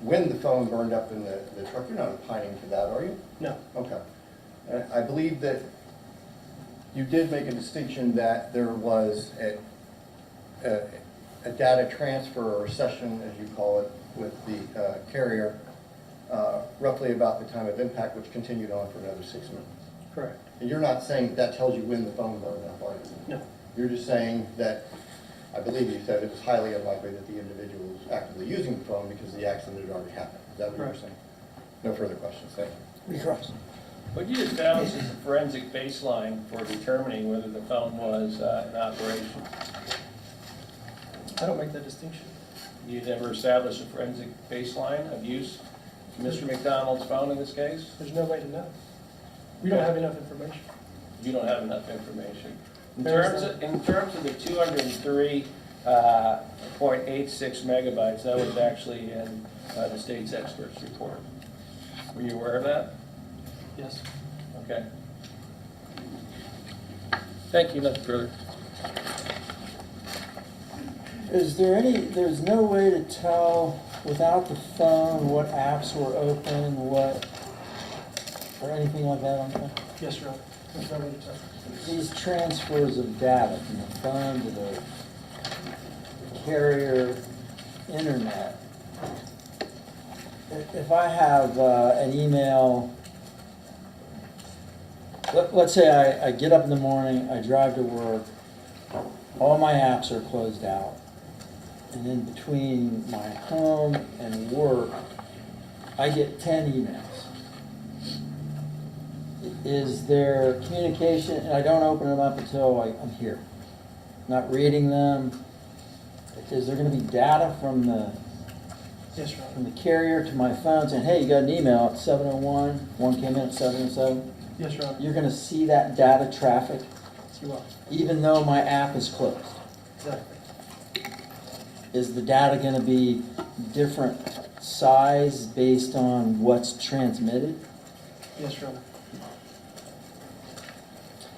when the phone burned up in the truck, you're not opining to that, are you? No, Okay. I believe that you did make a distinction that there was a data transfer or session, as you call it, with the carrier roughly about the time of impact, which continued on for another 6 months. correct. And you're not saying that tells you when the phone burned up, are you? No, You're just saying that, I believe you said it was highly unlikely that the individual was actively using the phone because the accident had already happened. Is that what you're Correct. saying? No further questions, thank you. Recross. What you established is a forensic baseline for determining whether the phone was in operation. I don't make that distinction. You never established a forensic baseline of use of Mr. McDonald's phone in this case? There's no way to know. We don't have enough information. You don't have enough information. In There's terms of the 203.86 megabytes, that was actually in the state's expert's report. Were you aware of that? Yes. Okay. Thank you, nothing further. Is there there's no way to tell without the phone what apps were open, or anything like that on there? Yes, Your Honor. There's no way to tell. These transfers of data from the phone to the carrier internet. If I have an email, let's say I get up in the morning, I drive to work, all my apps are closed out. And in between my home and work, I get 10 emails. Is there communication, and I don't open them up until I'm here, not reading them? Is there going to be data from the Yes, Your from Honor. the carrier to my phone saying, hey, you got an email at 7:01, one came in at 7:07? Yes, Your Honor. You're going to see that data traffic You are. even though my app is closed? Exactly. Is the data going to be different size based on what's transmitted? Yes, Your Honor.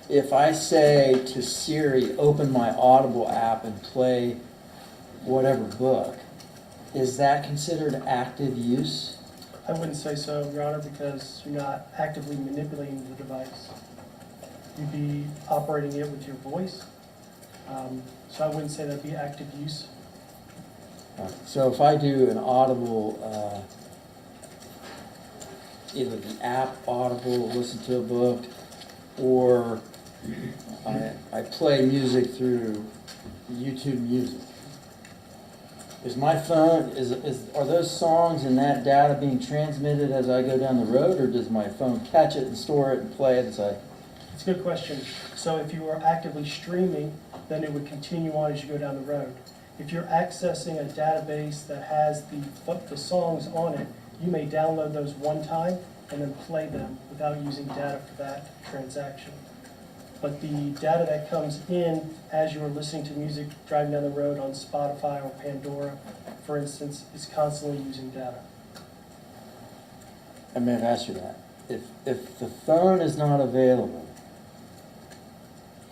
If I say to Siri, open my Audible app and play whatever book, is that considered active use? I wouldn't say so, Your Honor, because you're not actively manipulating the device. You'd be operating it with your voice. So I wouldn't say that'd be active use. So if I do an Audible, either the app Audible, listen to a book, or I play music through YouTube Music, is my phone, are those songs and that data being transmitted as I go down the road, or does my phone catch it and store it and play it as I? It's a good question. So if you were actively streaming, then it would continue on as you go down the road. If you're accessing a database that has the songs on it, you may download those one time and then play them without using data for that transaction. But the data that comes in as you are listening to music driving down the road on Spotify or Pandora, for instance, is constantly using data. I may have asked you that. If the phone is not available,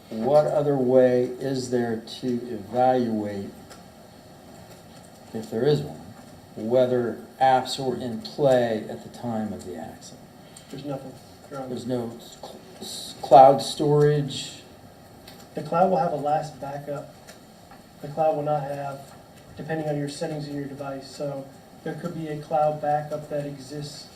what other way is there to evaluate, if there is one, whether apps were in play at the time of the accident? There's nothing. Your Honor. There's no cloud storage? The cloud will have a last backup. The cloud will not have, depending on your settings in your device. So there could be a cloud backup that exists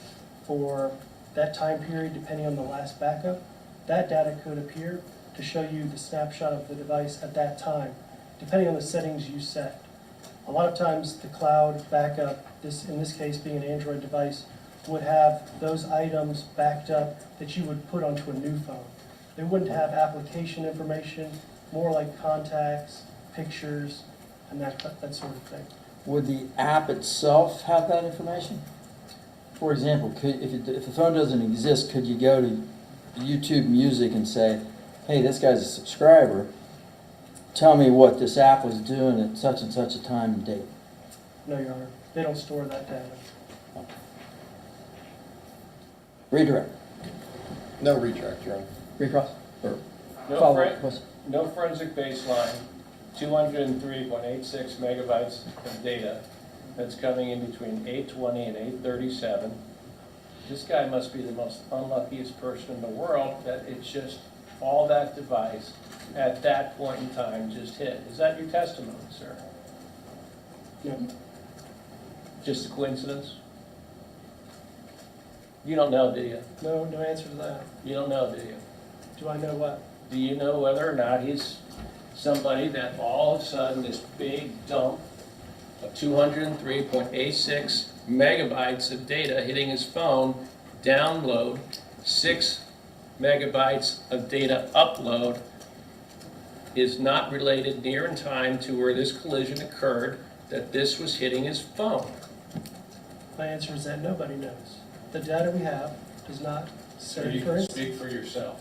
for that time period, depending on the last backup. That data could appear to show you the snapshot of the device at that time, depending on the settings you set. A lot of times the cloud backup, in this case being an Android device, would have those items backed up that you would put onto a new phone. They wouldn't have application information, more like contacts, pictures, and that sort of thing. Would the app itself have that information? For example, if the phone doesn't exist, could you go to YouTube Music and say, hey, this guy's a subscriber, tell me what this app was doing at such and such a time and date? No, Your Honor, they don't store that data. Redirect. No retract, Your Honor. Recross? Or No follow-up fore- question? No forensic baseline, 203.86 megabytes of data that's coming in between 8:20 and 8:37. This guy must be the most unluckiest person in the world that it's just all that device at that point in time just hit. Is that your testimony, sir? No, Just a coincidence? You don't know, do you? no answer to that. You don't know, do you? Do I know what? Do you know whether or not he's somebody that all of a sudden this big dump of 203.86 megabytes of data hitting his phone, download, 6 megabytes of data upload is not related near in time to where this collision occurred, that this was hitting his phone? My answer is that nobody knows. The data we have does not So say you for can instance. speak for yourself.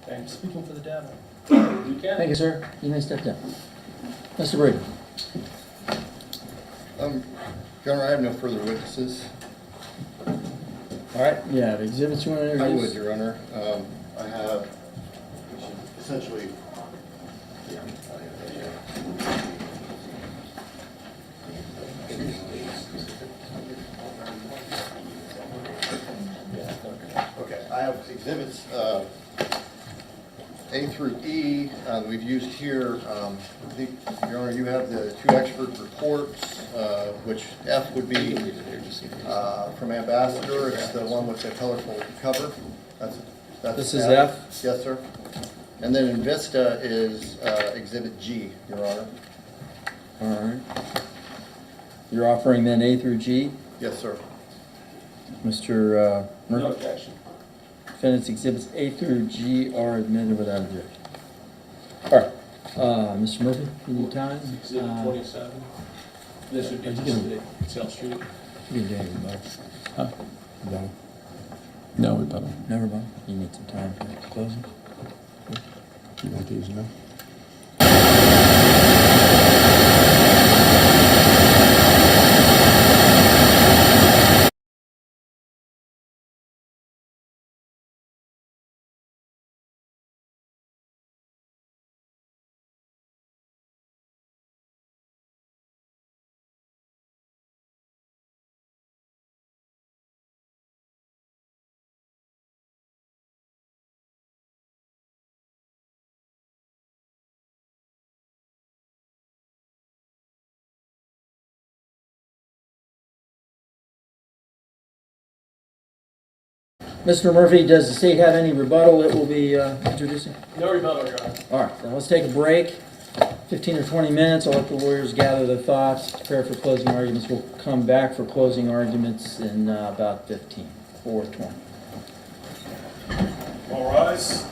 I'm Thanks. speaking for the data. You can. Thank you, sir. You may step down. Mr. Brady? Your Honor, I have no further witnesses. All right, yeah, the exhibits you want to I introduce? would, Your Honor. I have essentially, okay, I have exhibits A through E we've used here. I think, Your Honor, you have the 2 expert reports, which F would be from Ambassador. It's the one with the colorful cover. That's This is F? Yes, sir. And then Invista is Exhibit G, Your Honor. All right. You're offering then A through G? Yes, sir. Mr. No Murphy? objection. Defendant's exhibits A through G are admitted without objection. All right, Mr. Murphy, you need time? Exhibit 27. This would be Are you just gonna- the Excel sheet. You can do it, Bob. Huh? Bob. No, we better. Never, Bob. You need some time for closing? You want these now? Mr. Murphy, does the state have any rebuttal that we'll be introducing? No rebuttal, Your Honor. All right, then let's take a break, 15 or 20 minutes. I'll let the lawyers gather their thoughts, prepare for closing arguments. We'll come back for closing arguments in about 15, 4:20. All rise.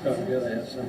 Don't forget I have some.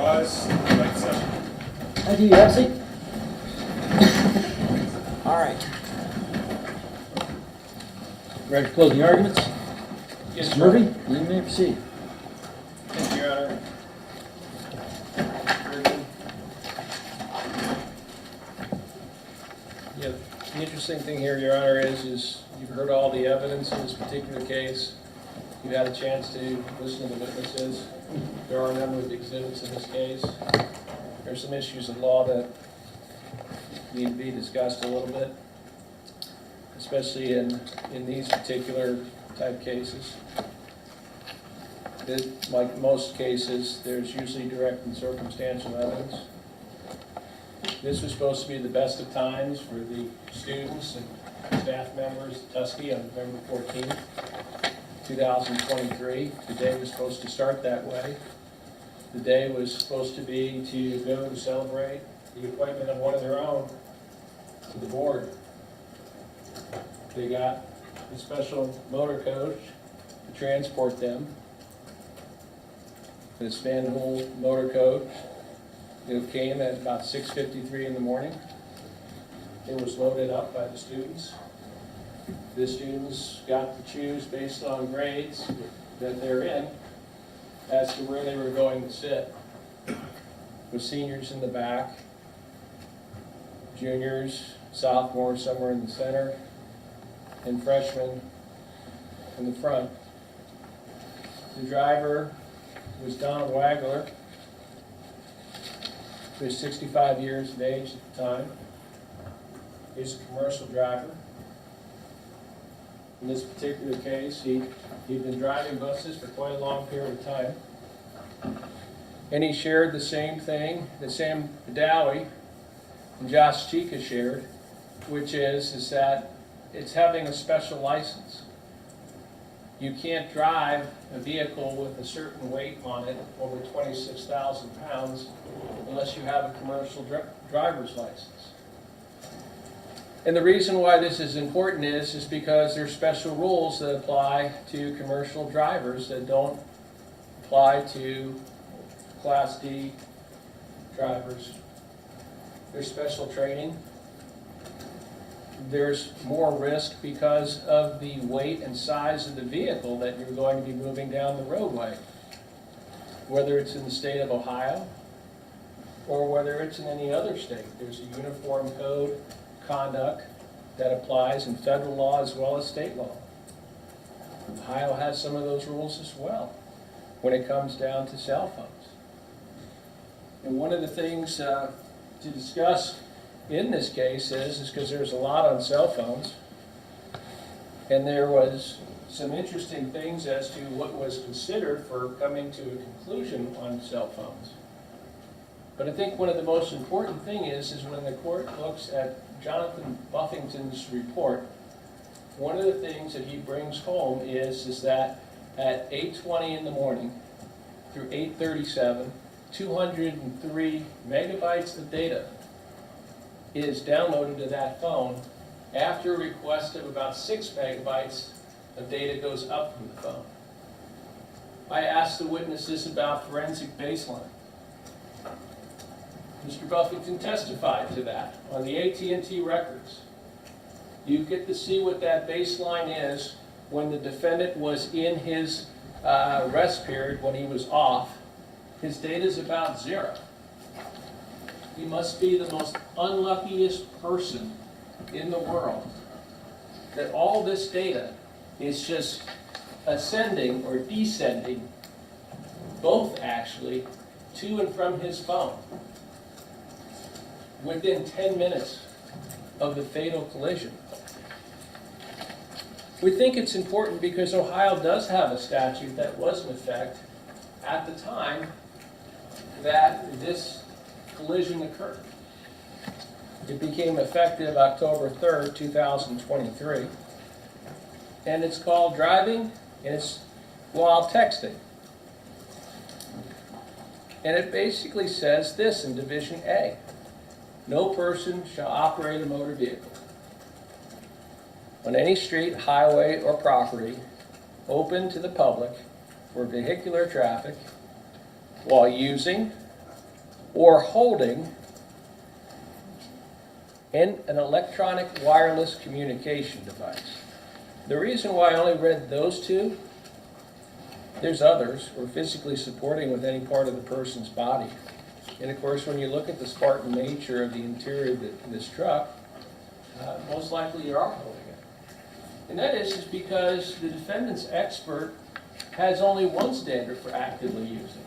Rise, right side. Thank you, have a seat. All right. Ready to close the arguments? Yes, Mr. sir. Murphy, you may proceed. Thank you, Your Honor. Very good. Yeah, the interesting thing here, Your Honor, is you've heard all the evidence in this particular case. You've had a chance to listen to the witnesses. There are a number of exhibits in this case. there's some issues of law that need to be discussed a little bit, especially in these particular type cases. Like most cases, there's usually direct and circumstantial evidence. This was supposed to be the best of times for the students and staff members at Tuskegee on November 14th, 2023. The day was supposed to start that way. The day was supposed to be to go to celebrate the appointment of one of their own to the board. They got a special motor coach to transport them. This Van Hool motor coach, it came at about 6:53 in the morning. It was loaded up by the students. The students got to choose based on grades that they're in as to where they were going to sit. With seniors in the back, juniors, sophomores somewhere in the center, and freshmen in the front. The driver was Donald Wagler, who was 65 years of age at the time. He was a commercial driver. In this particular case, he'd been driving buses for quite a long period of time. And he shared the same thing that Sam Badawi and Josh Chica shared, which is that it's having a special license. You can't drive a vehicle with a certain weight on it, over 26,000 pounds, unless you have a commercial driver's license. And the reason why this is important is because there's special rules that apply to commercial drivers that don't apply to Class D drivers. There's special training. There's more risk because of the weight and size of the vehicle that you're going to be moving down the roadway. Whether it's in the state of Ohio or whether it's in any other state, there's a uniform code conduct that applies in federal law as well as state law. Ohio has some of those rules as well when it comes down to cell phones. And one of the things to discuss in this case is because there's a lot on cell phones, and there was some interesting things as to what was considered for coming to a conclusion on cell phones. But I think one of the most important thing is when the court looks at Jonathan Buffington's report, one of the things that he brings home is that at 8:20 in the morning through 8:37, 203 megabytes of data is downloaded to that phone after a request of about 6 megabytes of data goes up from the phone. I asked the witnesses about forensic baseline. Mr. Buffington testified to that on the AT&T records. You get to see what that baseline is when the defendant was in his rest period, when he was off. His data is about 0. He must be the most unluckiest person in the world that all this data is just ascending or descending, both actually, to and from his phone within 10 minutes of the fatal collision. We think it's important because Ohio does have a statute that was in effect at the time that this collision occurred. It became effective October 3rd, 2023. And it's called driving, and it's while texting. And it basically says this in Division A. No person shall operate a motor vehicle on any street, highway, or property open to the public for vehicular traffic while using or holding an electronic wireless communication device. The reason why I only read those two, there's others, or physically supporting with any part of the person's body. And of course, when you look at the Spartan nature of the interior of this truck, most likely you are holding it. And that is because the defendant's expert has only one standard for actively using.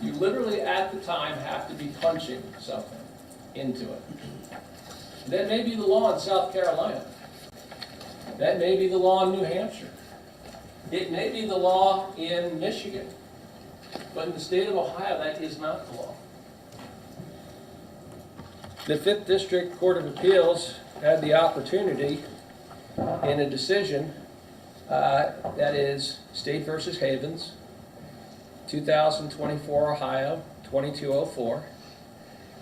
You literally at the time have to be punching something into it. That may be the law in South Carolina. That may be the law in New Hampshire. It may be the law in Michigan. But in the state of Ohio, that is not the law. The 5th District Court of Appeals had the opportunity in a decision that is State versus Havens, 2024 Ohio, 2204.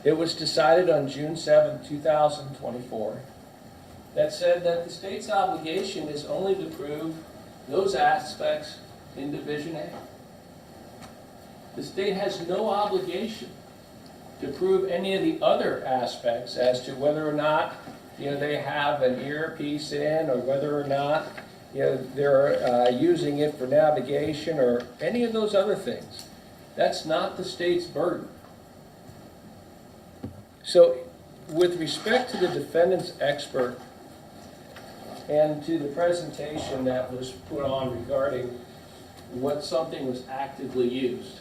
It was decided on June 7, 2024, that said that the state's obligation is only to prove those aspects in Division A. The state has no obligation to prove any of the other aspects as to whether or not they have an earpiece in, or whether or not they're using it for navigation, or any of those other things. That's not the state's burden. So with respect to the defendant's expert and to the presentation that was put on regarding what something was actively used,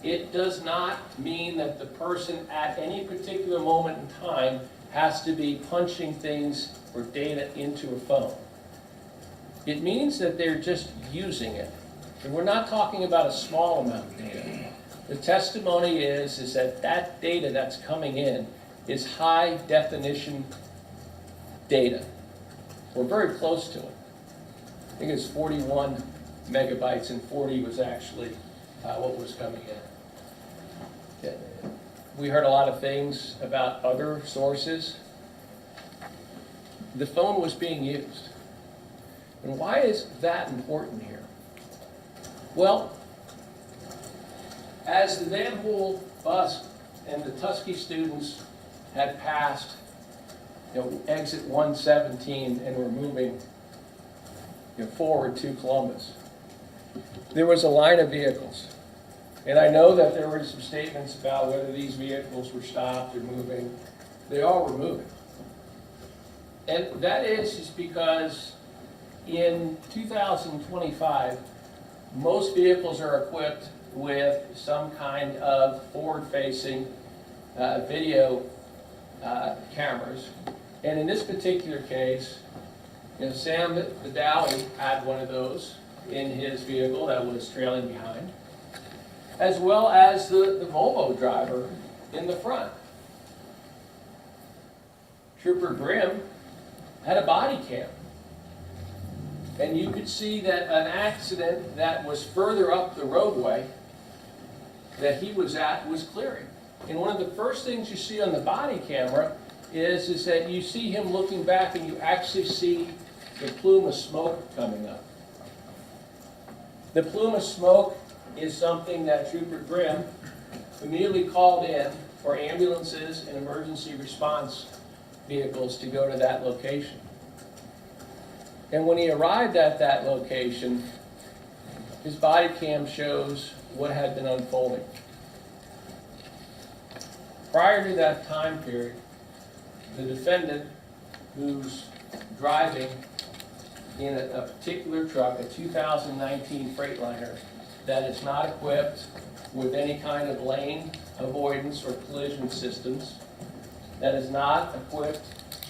it does not mean that the person at any particular moment in time has to be punching things or data into a phone. It means that they're just using it. And we're not talking about a small amount of data. The testimony is that that data that's coming in is high definition data. We're very close to it. I think it's 41 megabytes, and 40 was actually what was coming in. We heard a lot of things about other sources. The phone was being used. And why is that important here? Well, as the Van Hool bus and the Tuskegee students had passed exit 117 and were moving forward to Columbus, there was a line of vehicles. And I know that there were some statements about whether these vehicles were stopped or moving. They all were moving. And that is just because in 2025, most vehicles are equipped with some kind of forward-facing video cameras. And in this particular case, Sam Badawi had one of those in his vehicle that was trailing behind, as well as the Volvo driver in the front. Trooper Grimm had a body cam. And you could see that an accident that was further up the roadway that he was at was clearing. And one of the first things you see on the body camera is that you see him looking back, and you actually see the plume of smoke coming up. The plume of smoke is something that Trooper Grimm immediately called in for ambulances and emergency response vehicles to go to that location. And when he arrived at that location, his body cam shows what had been unfolding. Prior to that time period, the defendant, who's driving in a particular truck, a 2019 Freightliner, that is not equipped with any kind of lane avoidance or collision systems, that is not equipped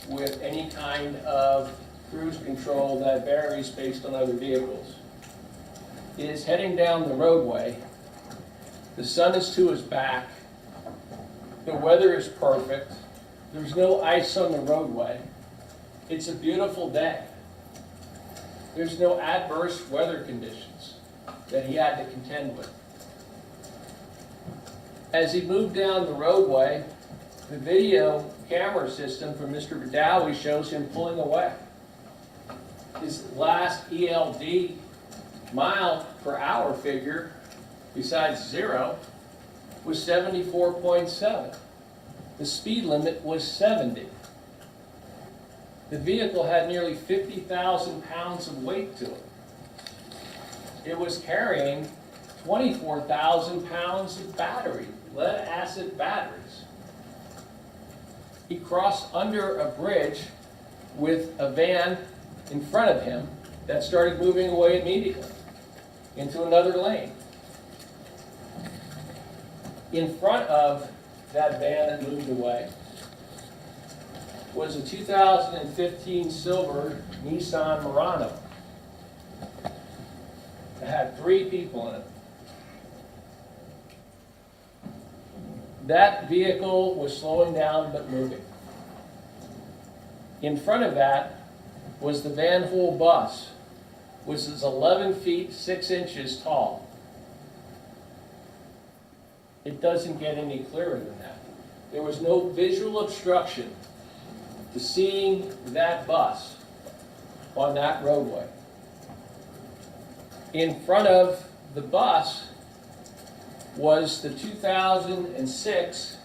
with any kind of cruise control that varies based on other vehicles, is heading down the roadway. The sun is to his back. The weather is perfect. There's no ice on the roadway. It's a beautiful day. There's no adverse weather conditions that he had to contend with. As he moved down the roadway, the video camera system from Mr. Badawi shows him pulling away. His last ELD mile per hour figure, besides 0, was 74.7. The speed limit was 70. The vehicle had nearly 50,000 pounds of weight to it. It was carrying 24,000 pounds of battery, lead-acid batteries. He crossed under a bridge with a van in front of him that started moving away immediately into another lane. In front of that van that moved away was a 2015 silver Nissan Murano. It had 3 people in it. That vehicle was slowing down but moving. In front of that was the Van Hool bus, which is 11 feet 6 inches tall. It doesn't get any clearer than that. There was no visual obstruction to seeing that bus on that roadway. In front of the bus was the 2006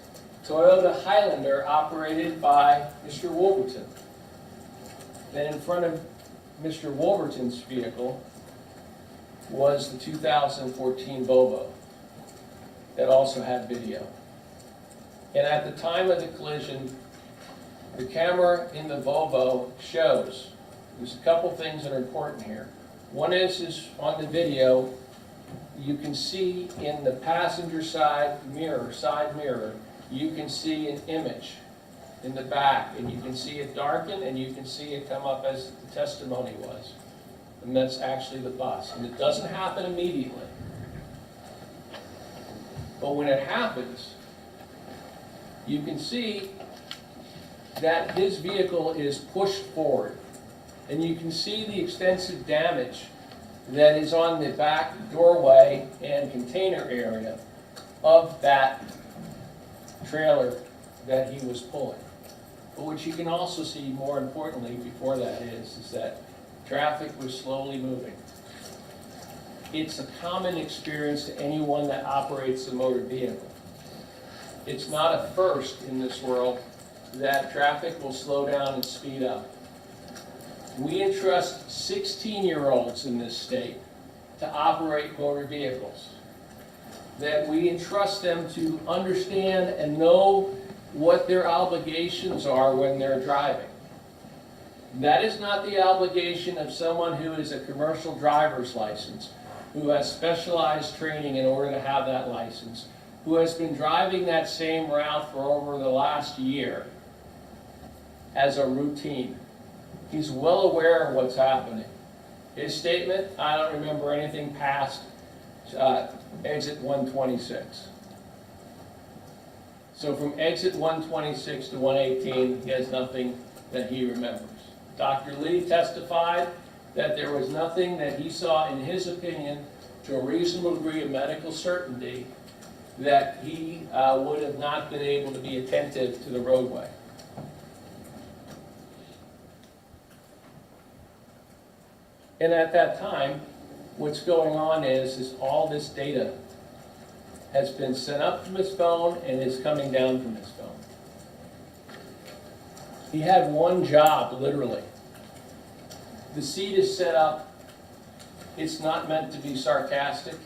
Toyota Highlander operated by Mr. Wolverton. Then in front of Mr. Wolverton's vehicle was the 2014 Volvo that also had video. And at the time of the collision, the camera in the Volvo shows, there's a couple things that are important here. One is on the video, you can see in the passenger side mirror, you can see an image in the back, and you can see it darken, and you can see it come up as the testimony was. And that's actually the bus. And it doesn't happen immediately. But when it happens, you can see that his vehicle is pushed forward. And you can see the extensive damage that is on the back doorway and container area of that trailer that he was pulling. But what you can also see, more importantly, before that is that traffic was slowly moving. It's a common experience to anyone that operates a motor vehicle. It's not a first in this world that traffic will slow down and speed up. We entrust 16-year-olds in this state to operate motor vehicles. That we entrust them to understand and know what their obligations are when they're driving. That is not the obligation of someone who is a commercial driver's license, who has specialized training in order to have that license, who has been driving that same route for over the last year as a routine. He's well aware of what's happening. His statement, I don't remember anything past exit 126. So from exit 126 to 118, he has nothing that he remembers. Dr. Lee testified that there was nothing that he saw, in his opinion, to a reasonable degree of medical certainty, that he would have not been able to be attentive to the roadway. And at that time, what's going on is all this data has been sent up from his phone and is coming down from his phone. He had one job, literally. The seat is set up. It's not meant to be sarcastic.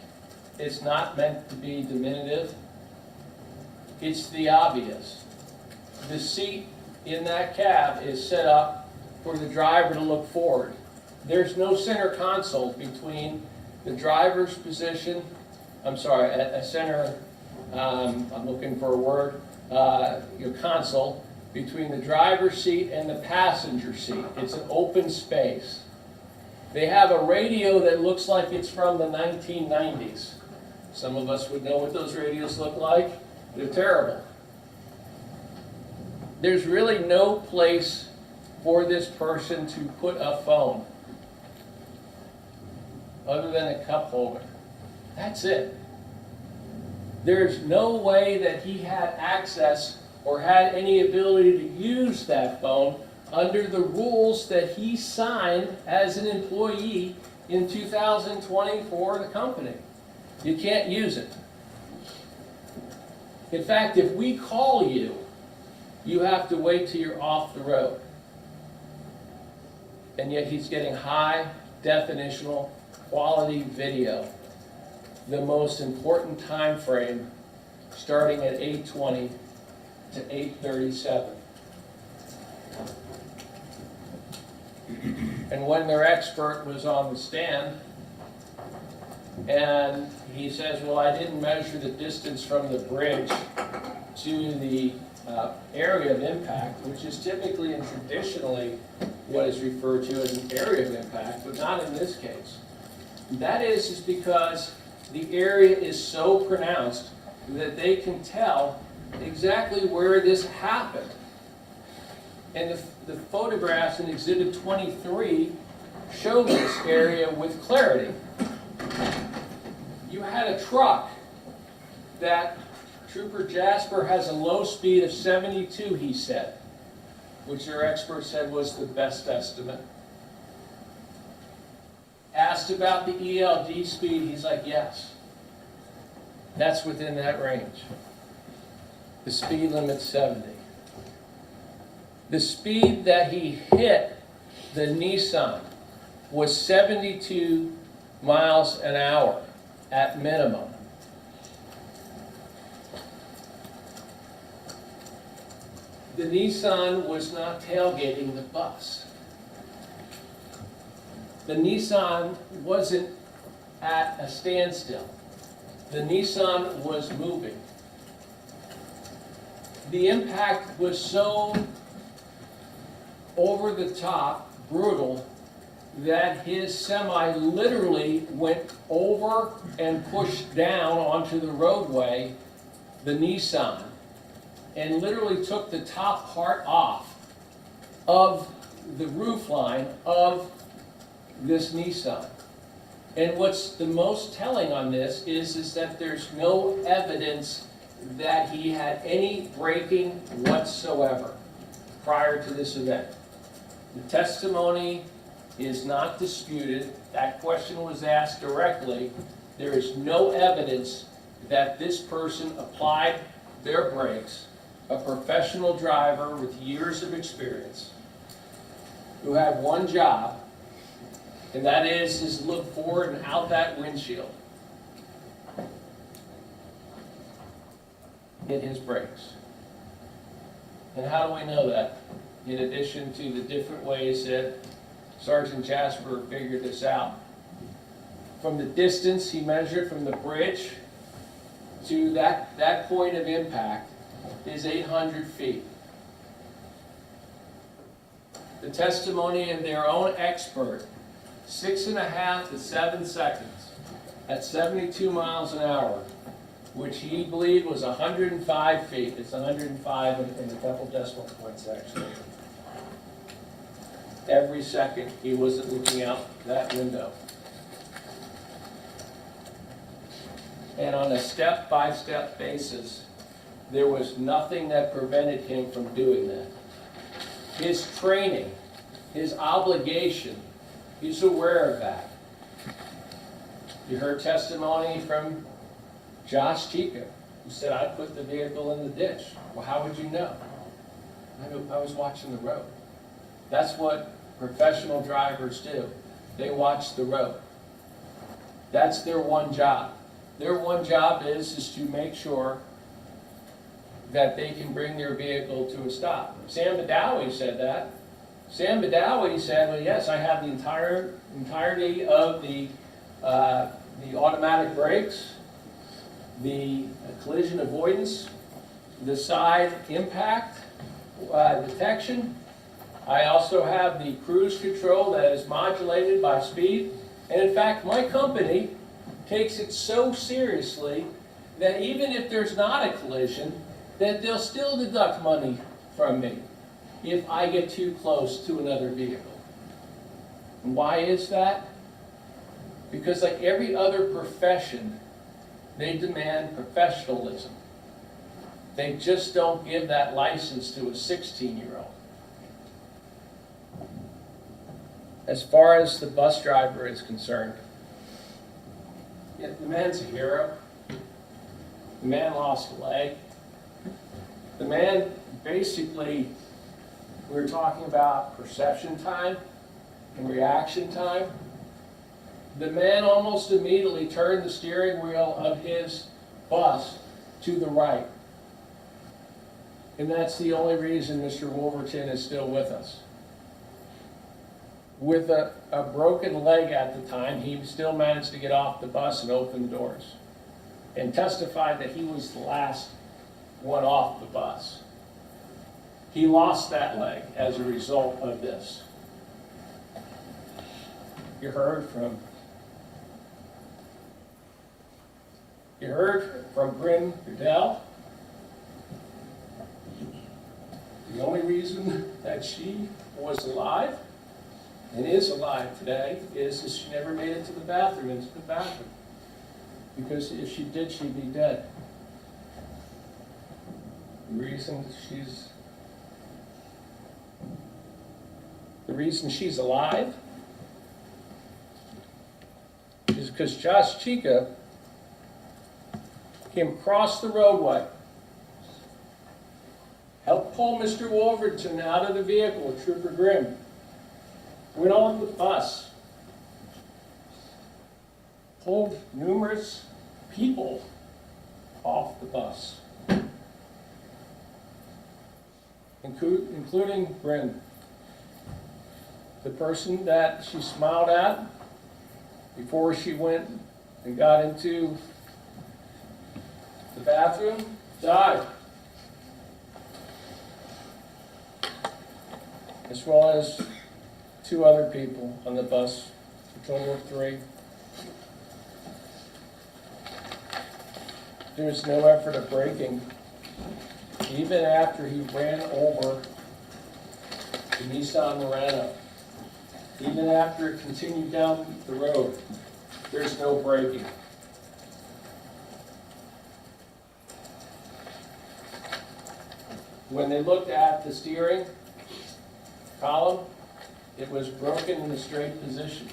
It's not meant to be diminutive. It's the obvious. The seat in that cab is set up for the driver to look forward. There's no center console between the driver's position, I'm looking for a word, your console, between the driver's seat and the passenger seat. It's an open space. They have a radio that looks like it's from the 1990s. Some of us would know what those radios look like. They're terrible. There's really no place for this person to put a phone other than a cup holder. That's it. There's no way that he had access or had any ability to use that phone under the rules that he signed as an employee in 2020 for the company. You can't use it. In fact, if we call you, you have to wait till you're off the road. And yet he's getting high definitional quality video. The most important time frame starting at 8:20 to 8:37. And when their expert was on the stand, And he says, well, I didn't measure the distance from the bridge to the area of impact, which is typically and traditionally what is referred to as an area of impact, but not in this case. That is because the area is so pronounced that they can tell exactly where this happened. And the photographs in Exhibit 23 show this area with clarity. You had a truck that Trooper Jasper has a low speed of 72, he said, which their expert said was the best estimate. Asked about the ELD speed, he's like, yes, that's within that range. The speed limit's 70. The speed that he hit the Nissan was 72 miles an hour at minimum. The Nissan was not tailgating the bus. The Nissan wasn't at a standstill. The Nissan was moving. The impact was so over the top, brutal, that his semi literally went over and pushed down onto the roadway, the Nissan, and literally took the top part off of the roof line of this Nissan. And what's the most telling on this is that there's no evidence that he had any braking whatsoever prior to this event. The testimony is not disputed. That question was asked directly. There is no evidence that this person applied their brakes, a professional driver with years of experience, who had one job, and that is look forward and out that windshield. Hit his brakes. And how do we know that? In addition to the different ways that Sergeant Jasper figured this out. From the distance he measured from the bridge to that point of impact is 800 feet. The testimony of their own expert, 6.5 to 7 seconds at 72 miles an hour, which he believed was 105 feet. It's 105 in a couple decimal points, actually. Every second he wasn't looking out that window. And on a step-by-step basis, there was nothing that prevented him from doing that. His training, his obligation, he's aware of that. You heard testimony from Josh Jacob, who said, I put the vehicle in the ditch. Well, how would you know? I was watching the road. That's what professional drivers do. They watch the road. That's their one job. Their one job is to make sure that they can bring their vehicle to a stop. Sam Badawi said that. Sam Badawi said, well, yes, I have the entirety of the automatic brakes, the collision avoidance, the side impact detection. I also have the cruise control that is modulated by speed. And in fact, my company takes it so seriously that even if there's not a collision, that they'll still deduct money from me if I get too close to another vehicle. And why is that? Because like every other profession, they demand professionalism. They just don't give that license to a 16-year-old. As far as the bus driver is concerned, yeah, the man's a hero. The man lost a leg. The man basically, we were talking about perception time and reaction time. The man almost immediately turned the steering wheel of his bus to the right. And that's the only reason Mr. Wolverton is still with us. With a a broken leg at the time, he still managed to get off the bus and open the doors, and testified that he was the last one off the bus. He lost that leg as a result of this. You heard from Bryn Goodell. The only reason that she was alive and is alive today is she never made it to the bathroom, into the bathroom. Because if she did, she'd be dead. The reason she's alive is because Josh Chica came across the roadway, helped pull Mr. Wolverton out of the vehicle with Trooper Grimm, went on the bus, pulled numerous people off the bus, including Bryn, the person that she smiled at before she went and got into the bathroom, died. As well as 2 other people on the bus, a total of 3. There was no effort of braking. Even after he ran over the Nissan Murano, even after it continued down the road, there's no braking. When they looked at the steering column, it was broken in a straight position.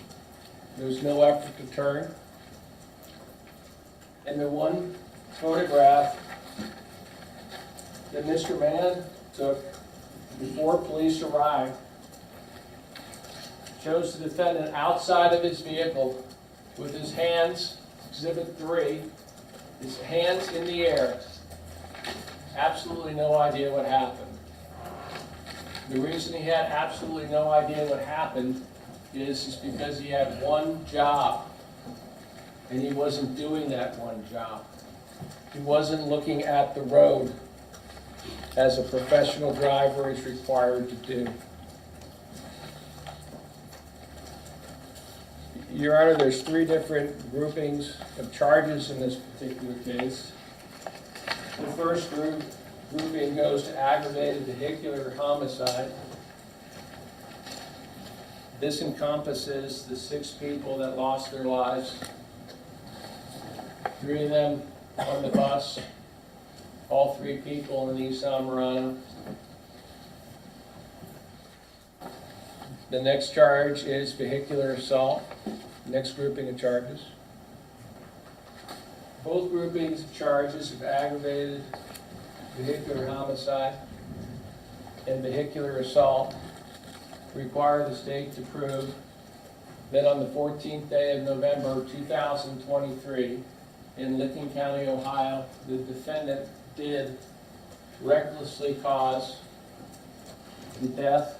There was no effort to turn. And the one photograph that Mr. Mann took before police arrived shows the defendant outside of his vehicle with his hands, Exhibit 3, his hands in the air. Absolutely no idea what happened. The reason he had absolutely no idea what happened is because he had one job, and he wasn't doing that one job. He wasn't looking at the road as a professional driver is required to do. Your Honor, there's 3 different groupings of charges in this particular case. The first grouping goes to aggravated vehicular homicide. This encompasses the 6 people that lost their lives. 3 of them on the bus, all 3 people in the Nissan Murano. The next charge is vehicular assault, next grouping of charges. Both groupings of charges of aggravated vehicular homicide and vehicular assault require the state to prove that on the 14th day of November 2023 in Licking County, Ohio, the defendant did recklessly cause the death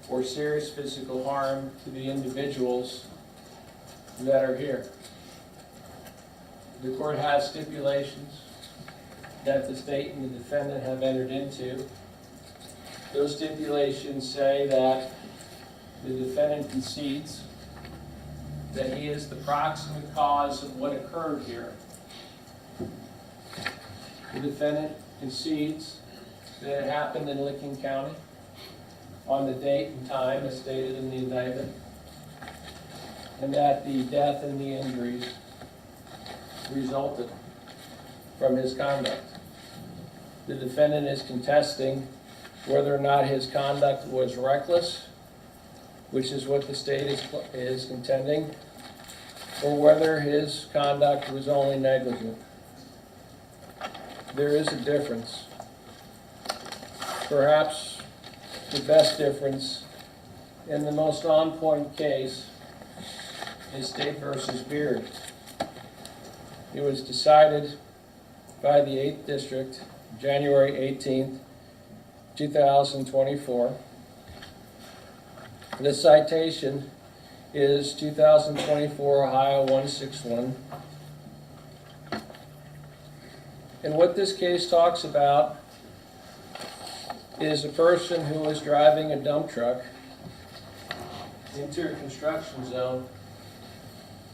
or serious physical harm to the individuals that are here. The court has stipulations that the state and the defendant have entered into. Those stipulations say that the defendant concedes that he is the proximate cause of what occurred here. The defendant concedes that it happened in Licking County on the date and time as stated in the indictment, and that the death and the injuries resulted from his conduct. The defendant is contesting whether or not his conduct was reckless, which is what the state is contending, or whether his conduct was only negligent. There is a difference. Perhaps the best difference in the most on-point case is State versus Beard. It was decided by the 8th District, January 18th, 2024. The citation is 2024 Ohio 161. And what this case talks about is a person who was driving a dump truck into a construction zone,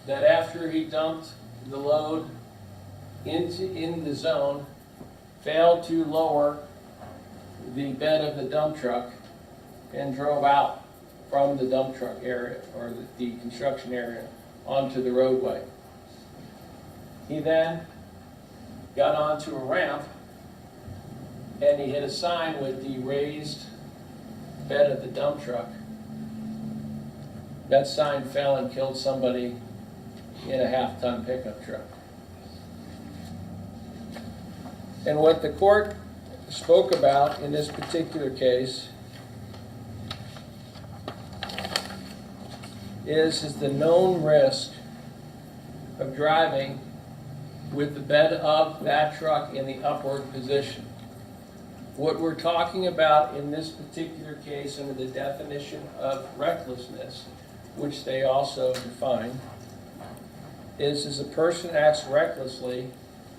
that after he dumped the load in the zone, failed to lower the bed of the dump truck and drove out from the dump truck area, or the construction area, onto the roadway. He then got onto a ramp and he hit a sign with the raised bed of the dump truck. That sign fell and killed somebody in a half-ton pickup truck. And what the court spoke about in this particular case is the known risk of driving with the bed of that truck in the upward position. What we're talking about in this particular case under the definition of recklessness, which they also define, is a person acts recklessly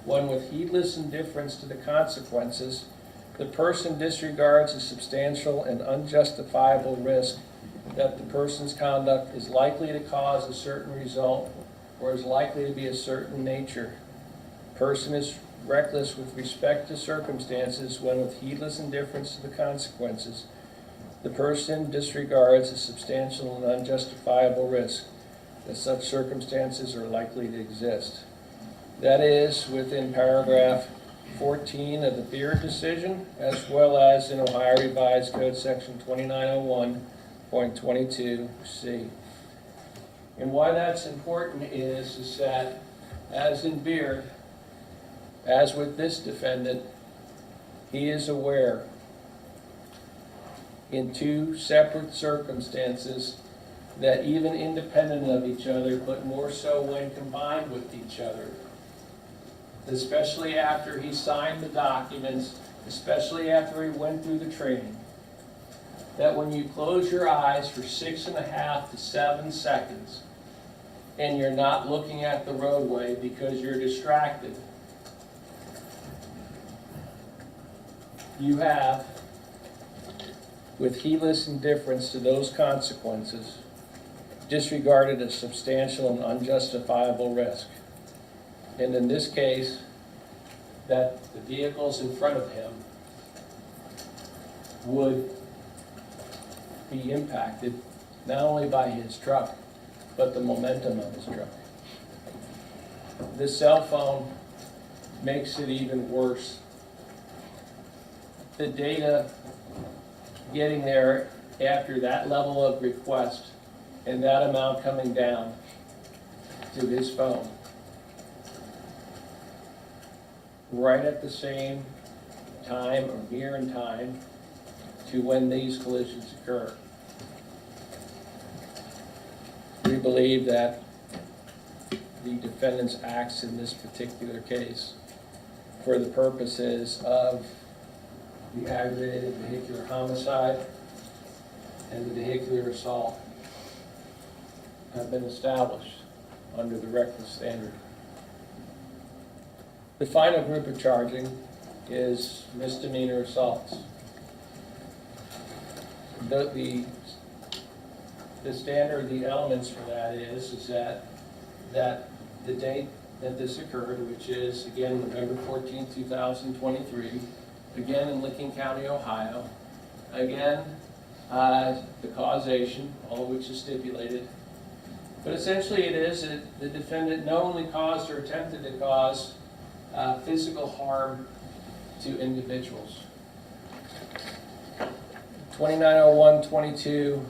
when, with heedless indifference to the consequences, the person disregards a substantial and unjustifiable risk that the person's conduct is likely to cause a certain result or is likely to be a certain nature. Person is reckless with respect to circumstances when, with heedless indifference to the consequences, the person disregards a substantial and unjustifiable risk that such circumstances are likely to exist. That is within paragraph 14 of the Beard decision, as well as in Ohio Revised Code section 2901.22C. And why that's important is that, as in Beard, as with this defendant, he is aware in two separate circumstances that, even independent of each other, but more so when combined with each other, especially after he signed the documents, especially after he went through the training, that when you close your eyes for 6.5 to 7 seconds and you're not looking at the roadway because you're distracted, you have, with heedless indifference to those consequences, disregarded a substantial and unjustifiable risk. And in this case, that the vehicles in front of him would be impacted not only by his truck, but the momentum of his truck. This cell phone makes it even worse. The data getting there after that level of request and that amount coming down to his phone right at the same time or near in time to when these collisions occur. We believe that the defendant's acts in this particular case, for the purposes of the aggravated vehicular homicide and the vehicular assault, have been established under the reckless standard. The final group of charging is misdemeanor assaults. The standard, the elements for that is that the date that this occurred, which is again November 14, 2023, again in Licking County, Ohio, again the causation, all of which is stipulated. But essentially it is that the defendant not only caused or attempted to cause physical harm to individuals. 2901.22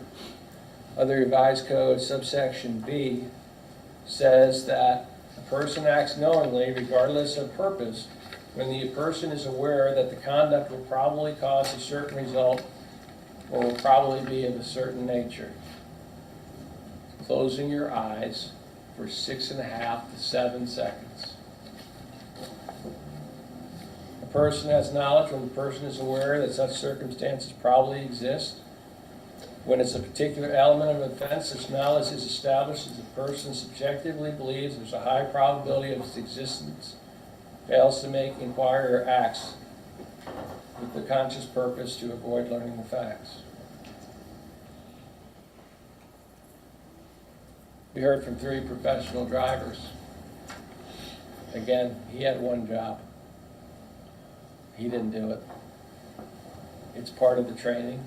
of the Revised Code, subsection B, says that a person acts knowingly, regardless of purpose, when the person is aware that the conduct will probably cause a certain result or will probably be of a certain nature. Closing your eyes for 6.5 to 7 seconds. A person has knowledge when the person is aware that such circumstances probably exist When it's a particular element of an offense, its malice is established as the person subjectively believes there's a high probability of its existence, fails to make, inquire, or acts with the conscious purpose to avoid learning the facts. We heard from 3 professional drivers. Again, he had one job. He didn't do it. It's part of the training.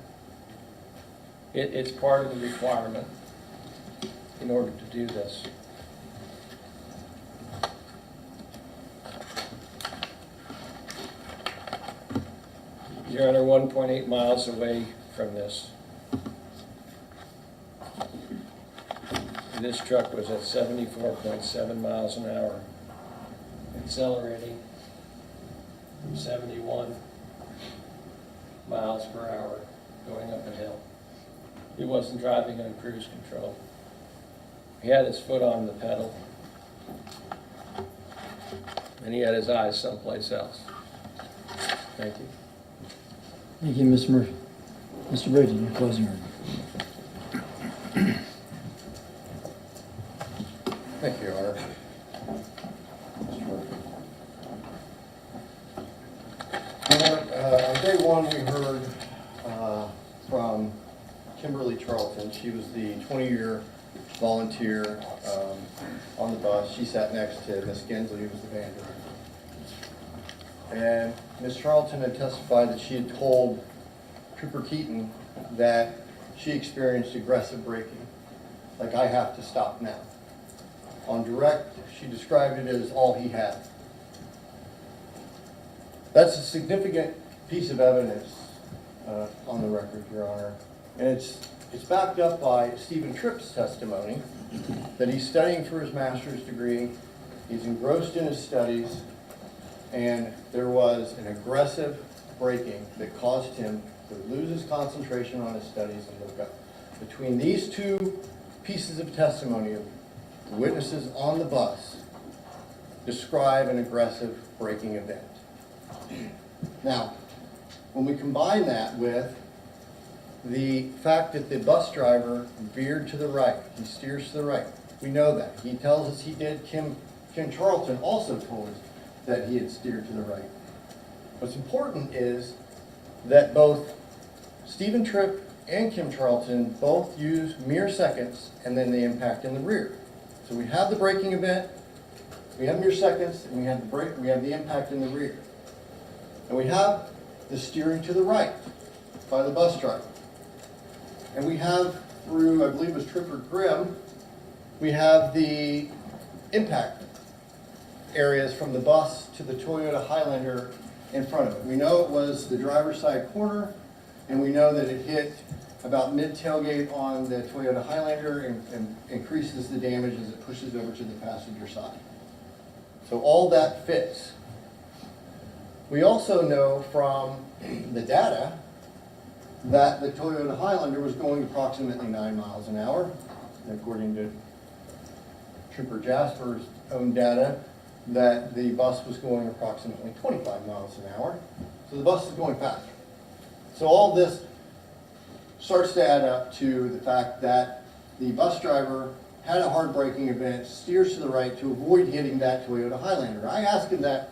It's part of the requirement in order to do this. You're under 1.8 miles away from this. This truck was at 74.7 miles an hour, accelerating from 71 miles per hour, going up a hill. He wasn't driving on cruise control. He had his foot on the pedal, and he had his eyes someplace else. Thank you. Thank you, Mr. Murphy. Mr. Brady, your closing remarks. Thank you, Your Honor. On day one, we heard from Kimberly Charlton. She was the 20-year volunteer on the bus. She sat next to Miss Gensley, who was the van driver. And Miss Charlton had testified that she had told Trooper Keaton that she experienced aggressive braking, like, I have to stop now. On direct, she described it as all he had. That's a significant piece of evidence on the record, Your Honor. And it's backed up by Stephen Tripp's testimony that he's studying for his master's degree, he's engrossed in his studies, and there was an aggressive braking that caused him to lose his concentration on his studies and look up. Between these 2 pieces of testimony of the witnesses on the bus describe an aggressive braking event. Now, when we combine that with the fact that the bus driver veered to the right, he steers to the right, we know that. He tells us he did. Kim Charlton also told us that he had steered to the right. What's important is that both Stephen Tripp and Kim Charlton both use mere seconds and then the impact in the rear. So we have the braking event, we have mere seconds, and we have the impact in the rear. And we have the steering to the right by the bus driver. And we have, through, I believe it was Trooper Grimm, we have the impact areas from the bus to the Toyota Highlander in front of it. We know it was the driver's side corner, and we know that it hit about mid-tailgate on the Toyota Highlander and increases the damage as it pushes over to the passenger side. So all that fits. We also know from the data that the Toyota Highlander was going approximately 9 miles an hour. According to Trooper Jasper's own data, that the bus was going approximately 25 miles an hour. So the bus is going faster. So all this starts to add up to the fact that the bus driver had a hard braking event, steers to the right to avoid hitting that Toyota Highlander. I asked him that,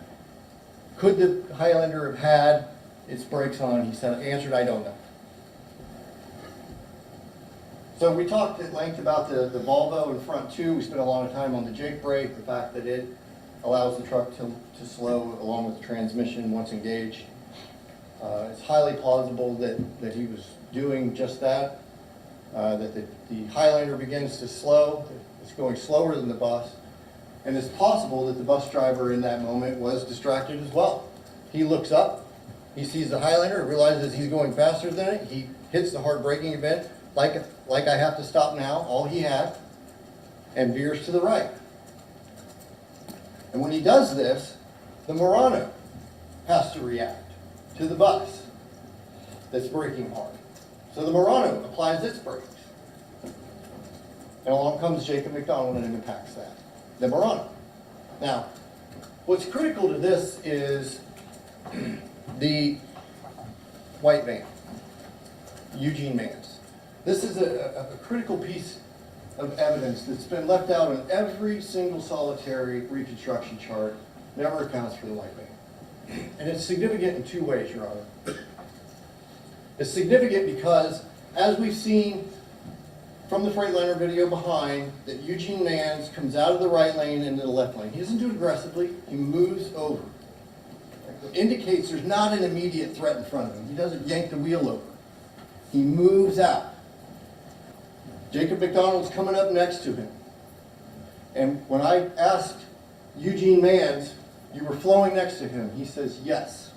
could the Highlander have had its brakes on? He answered, I don't know. So we talked at length about the Volvo in front too. We spent a lot of time on the Jake brake, the fact that it allows the truck to slow along with the transmission once engaged. It's highly plausible that he was doing just that, that the Highlander begins to slow. It's going slower than the bus. And it's possible that the bus driver in that moment was distracted as well. He looks up, he sees the Highlander, realizes he's going faster than it. He hits the hard braking event, like I have to stop now, all he had, and veers to the right. And when he does this, the Murano has to react to the bus that's braking hard. So the Murano applies its brakes. And along comes Jacob McDonald and impacts that. The Murano. Now, what's critical to this is the white van, Eugene Mann's. This is a critical piece of evidence that's been left out on every single solitary reconstruction chart, never accounts for the white van. And it's significant in two ways, Your Honor. It's significant because, as we've seen from the Freightliner video behind, that Eugene Manns comes out of the right lane into the left lane. He doesn't do it aggressively, he moves over. It indicates there's not an immediate threat in front of him. He doesn't yank the wheel over. He moves out. Jacob McDonald's coming up next to him. And when I asked Eugene Manns, you were flowing next to him, he says, yes.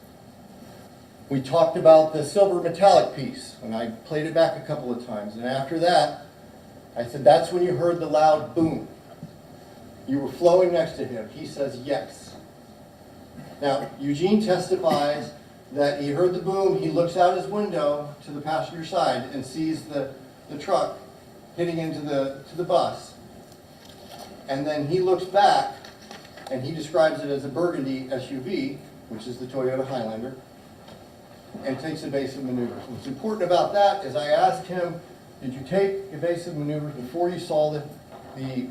We talked about the silver metallic piece, and I played it back a couple of times. And after that, I said, that's when you heard the loud boom. You were flowing next to him. He says, yes. Now, Eugene testifies that he heard the boom. He looks out his window to the passenger side and sees the truck hitting into the bus. And then he looks back, and he describes it as a burgundy SUV, which is the Toyota Highlander, and takes evasive maneuvers. What's important about that is I asked him, did you take evasive maneuvers before you saw the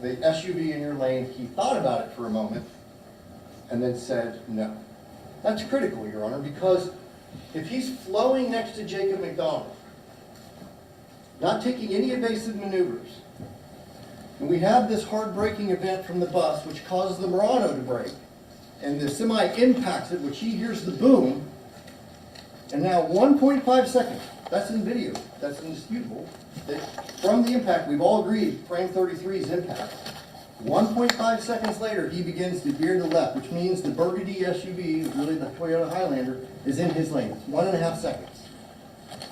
SUV in your lane? He thought about it for a moment and then said no. That's critical, Your Honor, because if he's flowing next to Jacob McDonald, not taking any evasive maneuvers, and we have this hard braking event from the bus which causes the Murano to brake, and the semi impacts it, which he hears the boom, and now 1.5 seconds, that's in video, that's indisputable, that from the impact, we've all agreed frame 33's impact. 1.5 seconds later, he begins to veer to the left, which means the burgundy SUV, really the Toyota Highlander, is in his lane. It's 1.5 seconds.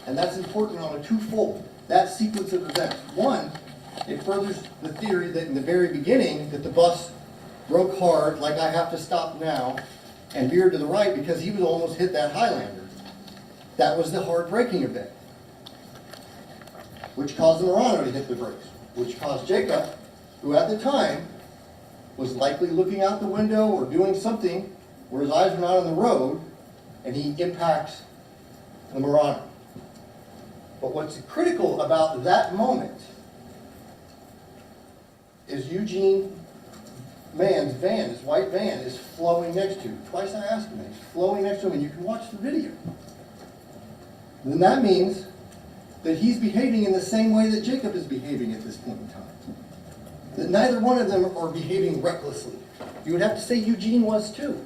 And that's important on a twofold. That sequence of events. One, it furthers the theory that in the very beginning, that the bus broke hard, like I have to stop now, and veered to the right because he would almost hit that Highlander. That was the hard braking event, which caused the Murano to hit the brakes, which caused Jacob, who at the time was likely looking out the window or doing something where his eyes were not on the road, and he impacts the Murano. But what's critical about that moment is Eugene Mann's van, his white van, is flowing next to him. Twice I asked him, he's flowing next to him, and you can watch the video. Then that means that he's behaving in the same way that Jacob is behaving at this point in time. That neither one of them are behaving recklessly. You would have to say Eugene was too.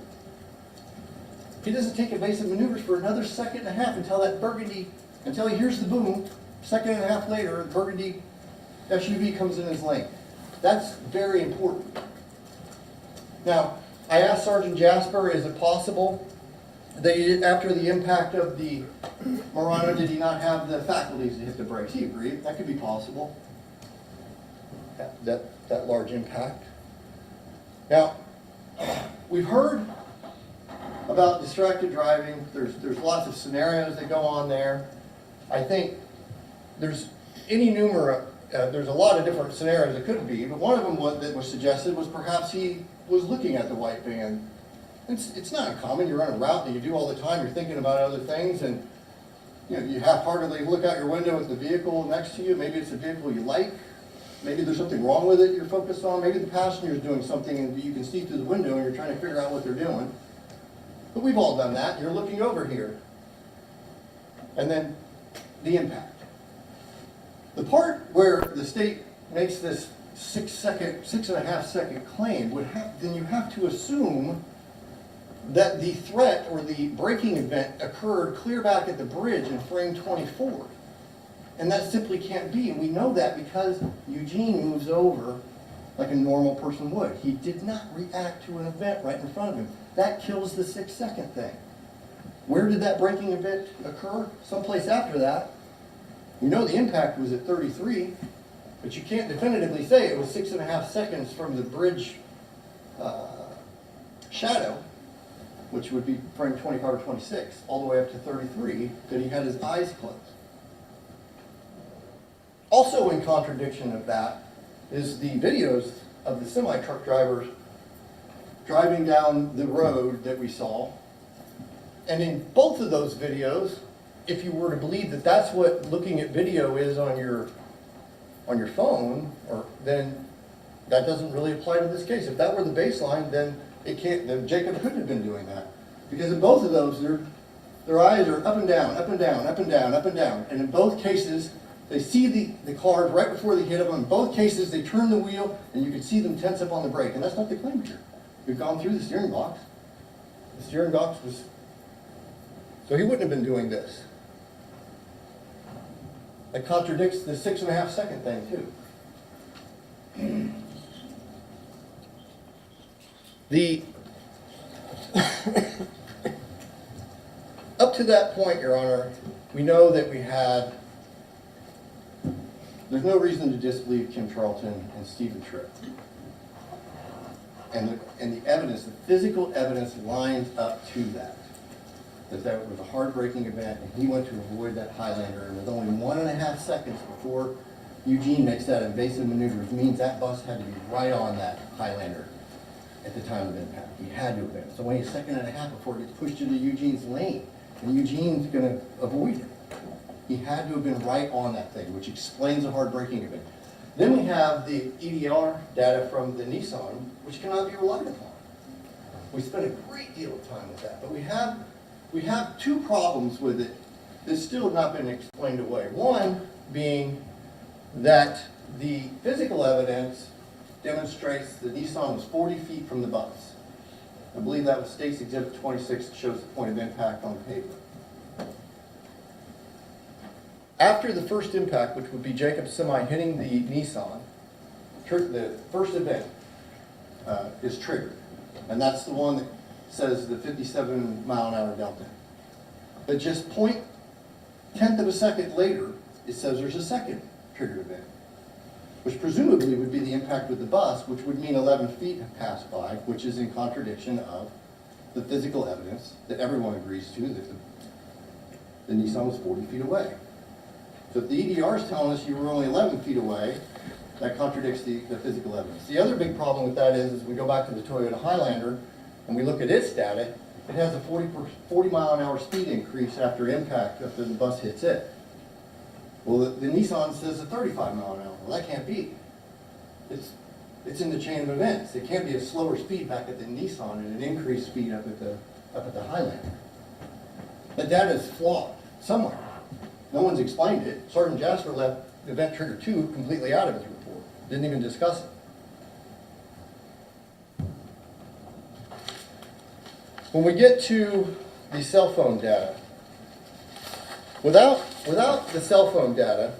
He doesn't take evasive maneuvers for another 1.5 seconds until that burgundy, until he hears the boom. 1.5 seconds later, the burgundy SUV comes in his lane. That's very important. Now, I asked Sergeant Jasper, is it possible that he, after the impact of the Murano, did he not have the faculties to hit the brakes? He agreed, that could be possible. That large impact. Now, we've heard about distracted driving. There's lots of scenarios that go on there. I think there's there's a lot of different scenarios it could be, but one of them that was suggested was perhaps he was looking at the white van. It's not uncommon. You're on a route that you do all the time. You're thinking about other things, and you half-heartedly look out your window at the vehicle next to you. Maybe it's a vehicle you like. Maybe there's something wrong with it you're focused on. Maybe the passenger's doing something and you can see through the window and you're trying to figure out what they're doing. But we've all done that. You're looking over here. And then the impact. The part where the state makes this 6.5 second claim then you have to assume that the threat or the braking event occurred clear back at the bridge in frame 24. And that simply can't be, and we know that because Eugene moves over like a normal person would. He did not react to an event right in front of him. That kills the 6 second thing. Where did that braking event occur? Someplace after that. We know the impact was at 33, but you can't definitively say it was 6.5 seconds from the bridge shadow, which would be frame 25 or 26, all the way up to 33, that he had his eyes closed. Also in contradiction of that is the videos of the semi-truck drivers driving down the road that we saw. And in both of those videos, if you were to believe that that's what looking at video is on your phone, or then that doesn't really apply to this case. If that were the baseline, then then Jacob couldn't have been doing that. Because in both of those, their eyes are up and down, up and down, up and down, up and down. And in both cases, they see the cars right before they hit them. In both cases, they turn the wheel, and you can see them tense up on the brake. And that's not the claim here. We've gone through the steering box. The steering box was... So he wouldn't have been doing this. That contradicts the 6.5 second thing, too. Up to that point, Your Honor, we know that there's no reason to disbelieve Kim Charlton and Stephen Tripp. And the evidence, the physical evidence lines up to that. That was a hard-braking event, and he went to avoid that Highlander, and with only 1.5 seconds before Eugene makes that invasive maneuver, it means that bus had to be right on that Highlander at the time of impact. He had to have been. It's only 1.5 seconds before it gets pushed into Eugene's lane, and Eugene's going to avoid it. He had to have been right on that thing, which explains the hard-braking event. Then we have the EDR data from the Nissan, which cannot be relied upon. We spent a great deal of time with that, but we have two problems with it that still have not been explained away. One being that the physical evidence demonstrates the Nissan was 40 feet from the bus. I believe that was State's Exhibit 26 that shows the point of impact on the pavement. After the first impact, which would be Jacob's semi hitting the Nissan, the first event is triggered. And that's the one that says the 57-mile-an-hour delta. But just 0.1 of a second later, it says there's a second triggered event, which presumably would be the impact with the bus, which would mean 11 feet have passed by, which is in contradiction of the physical evidence that everyone agrees to, that the Nissan was 40 feet away. So if the EDR is telling us you were only 11 feet away, that contradicts the physical evidence. The other big problem with that is we go back to the Toyota Highlander and we look at its data, it has a 40 mile an hour speed increase after impact, after the bus hits it. Well, the Nissan says a 35 mile an hour. Well, that can't be. It's in the chain of events. It can't be a slower speed back at the Nissan and an increased speed up at the Highlander. The data is flawed somewhere. No one's explained it. Sergeant Jasper left event trigger 2 completely out of his report. Didn't even discuss it. When we get to the cell phone data, without the cell phone data,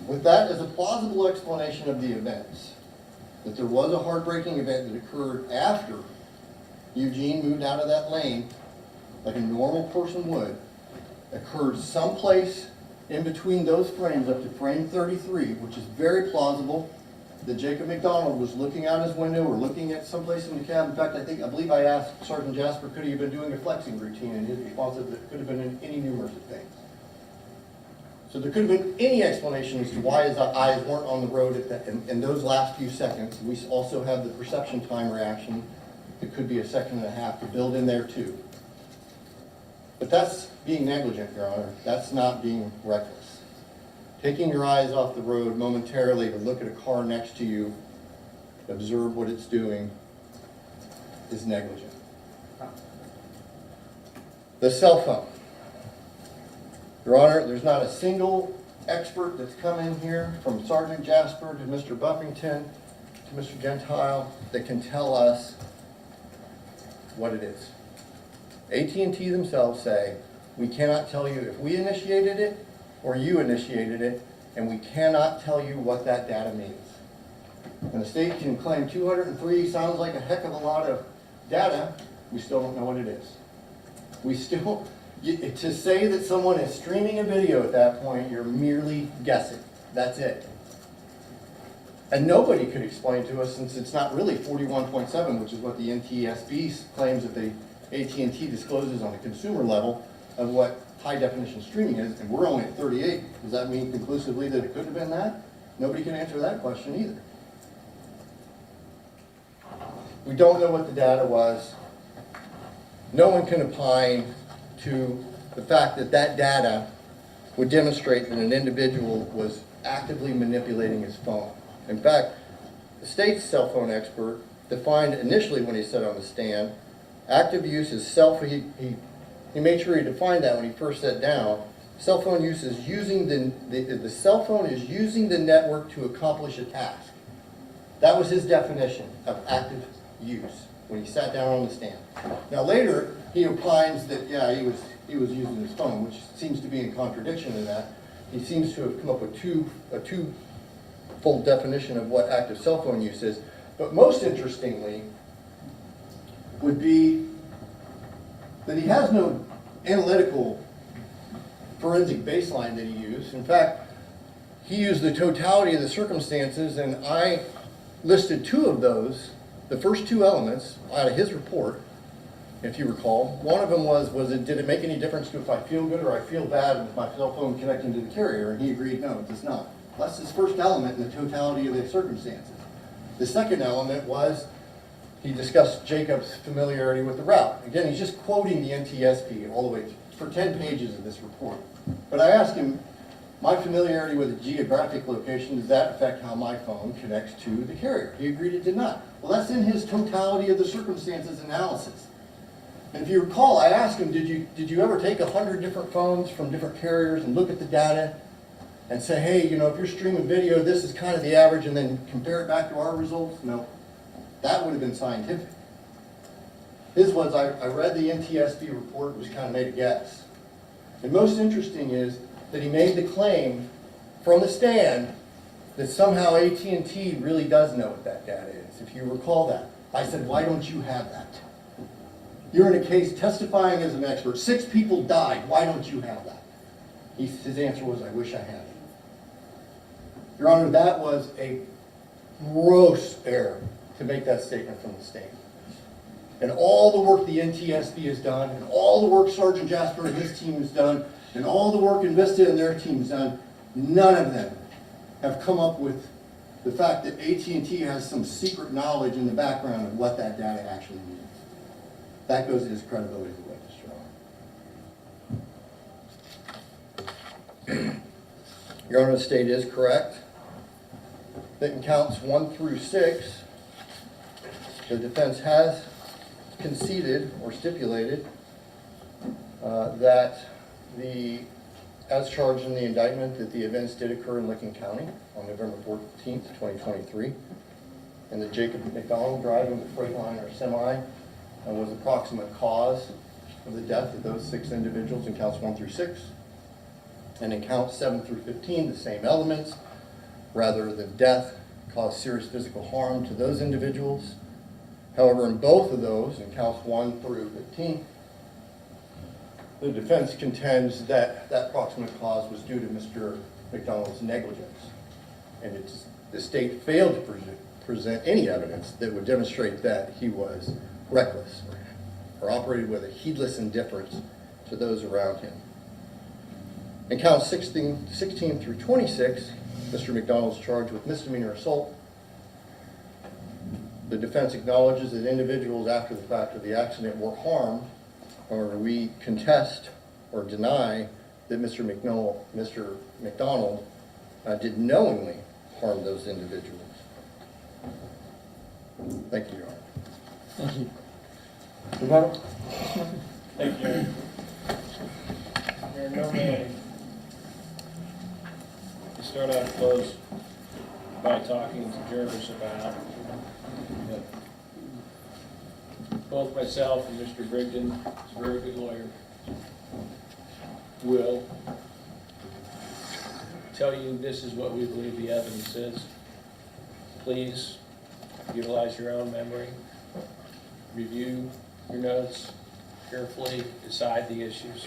with that as a plausible explanation of the events, that there was a heartbreaking event that occurred after Eugene moved out of that lane, like a normal person would, occurred someplace in between those frames up to frame 33, which is very plausible, that Jacob McDonald was looking out his window or looking at someplace in the cab. In fact, I believe I asked Sergeant Jasper, could he have been doing a flexing routine, and his response is that it could have been any numerous of things. So there could have been any explanation as to why his eyes weren't on the road in those last few seconds. We also have the perception time reaction. It could be 1.5 seconds to build in there too. But that's being negligent, Your Honor. That's not being reckless. Taking your eyes off the road momentarily to look at a car next to you, observe what it's doing, is negligent. The cell phone. Your Honor, there's not a single expert that's come in here, from Sergeant Jasper to Mr. Buffington to Mr. Gentile, that can tell us what it is. AT&T themselves say, we cannot tell you if we initiated it or you initiated it, and we cannot tell you what that data means. And the state can claim 203 sounds like a heck of a lot of data. We still don't know what it is. We still, to say that someone is streaming a video at that point, you're merely guessing. That's it. And nobody could explain to us, since it's not really 41.7, which is what the NTSB claims that the AT&T discloses on a consumer level of what high definition streaming is, and we're only at 38. Does that mean conclusively that it could have been that? Nobody can answer that question either. We don't know what the data was. No one can opine to the fact that that data would demonstrate that an individual was actively manipulating his phone. In fact, the state's cell phone expert defined initially when he said on the stand, active use is he made sure he defined that when he first sat down. Cell phone use is using the cell phone is using the network to accomplish a task. That was his definition of active use when he sat down on the stand. Now later, he opines that, yeah, he was using his phone, which seems to be in contradiction to that. He seems to have come up with a two-fold definition of what active cell phone use is. But most interestingly would be that he has no analytical forensic baseline that he used. In fact, he used the totality of the circumstances, and I listed two of those, the first two elements out of his report, if you recall. One of them was did it make any difference to if I feel good or I feel bad with my cell phone connecting to the carrier? And he agreed, no, it does not. That's his first element in the totality of the circumstances. The second element was he discussed Jacob's familiarity with the route. Again, he's just quoting the NTSB all the way for 10 pages of this report. But I asked him, my familiarity with the geographic location, does that affect how my phone connects to the carrier? He agreed it did not. Well, that's in his totality of the circumstances analysis. And if you recall, I asked him, did you ever take 100 different phones from different carriers and look at the data and say, hey, you know, if you're streaming video, this is kind of the average, and then compare it back to our results? No. That would have been scientific. His was, I read the NTSB report, it was kind of made a guess. And most interesting is that he made the claim from the stand that somehow AT&T really does know what that data is. If you recall that, I said, why don't you have that? You're in a case testifying as an expert. 6 people died. Why don't you have that? His answer was, I wish I had it. Your Honor, that was a gross error to make that statement from the stand. And all the work the NTSB has done, and all the work Sergeant Jasper and his team has done, and all the work Invista and their team has done, none of them have come up with the fact that AT&T has some secret knowledge in the background of what that data actually means. That goes to his credibility as a witness, Your Honor. Your Honor, the state is correct that in counts 1 through 6, the defense has conceded or stipulated that as charged in the indictment, that the events did occur in Licking County on November 14th, 2023, and that Jacob McDonald driving the Freightliner semi was the proximate cause of the death of those 6 individuals in counts 1 through 6. And in counts 7 through 15, the same elements. Rather, the death caused serious physical harm to those individuals. However, in both of those, in counts 1 through 15, the defense contends that that proximate cause was due to Mr. McDonald's negligence. And the state failed to present any evidence that would demonstrate that he was reckless or operated with a heedless indifference to those around him. In counts 16 through 26, Mr. McDonald's charged with misdemeanor assault. The defense acknowledges that individuals after the fact of the accident were harmed. However, we contest or deny that Mr. McDonald did knowingly harm those individuals. Thank you, Your Honor. Thank you. Rebuttal? Thank you. There are no names. To start out close by talking to Jervis about that both myself and Mr. Brigden, who's a very good lawyer, will tell you this is what we believe the evidence is. Please utilize your own memory, review your notes carefully, decide the issues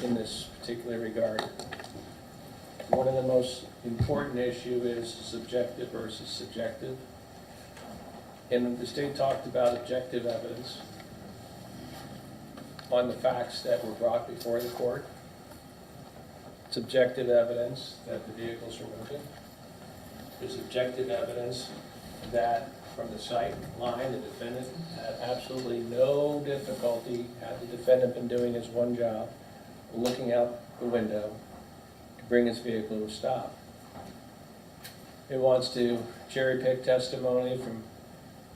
in this particular regard. One of the most important issues is subjective versus subjective. And the state talked about objective evidence on the facts that were brought before the court. Subjective evidence that the vehicles are moving. There's objective evidence that from the sight line, the defendant had absolutely no difficulty, had the defendant been doing his one job, looking out the window to bring his vehicle to a stop. It wants to cherry pick testimony from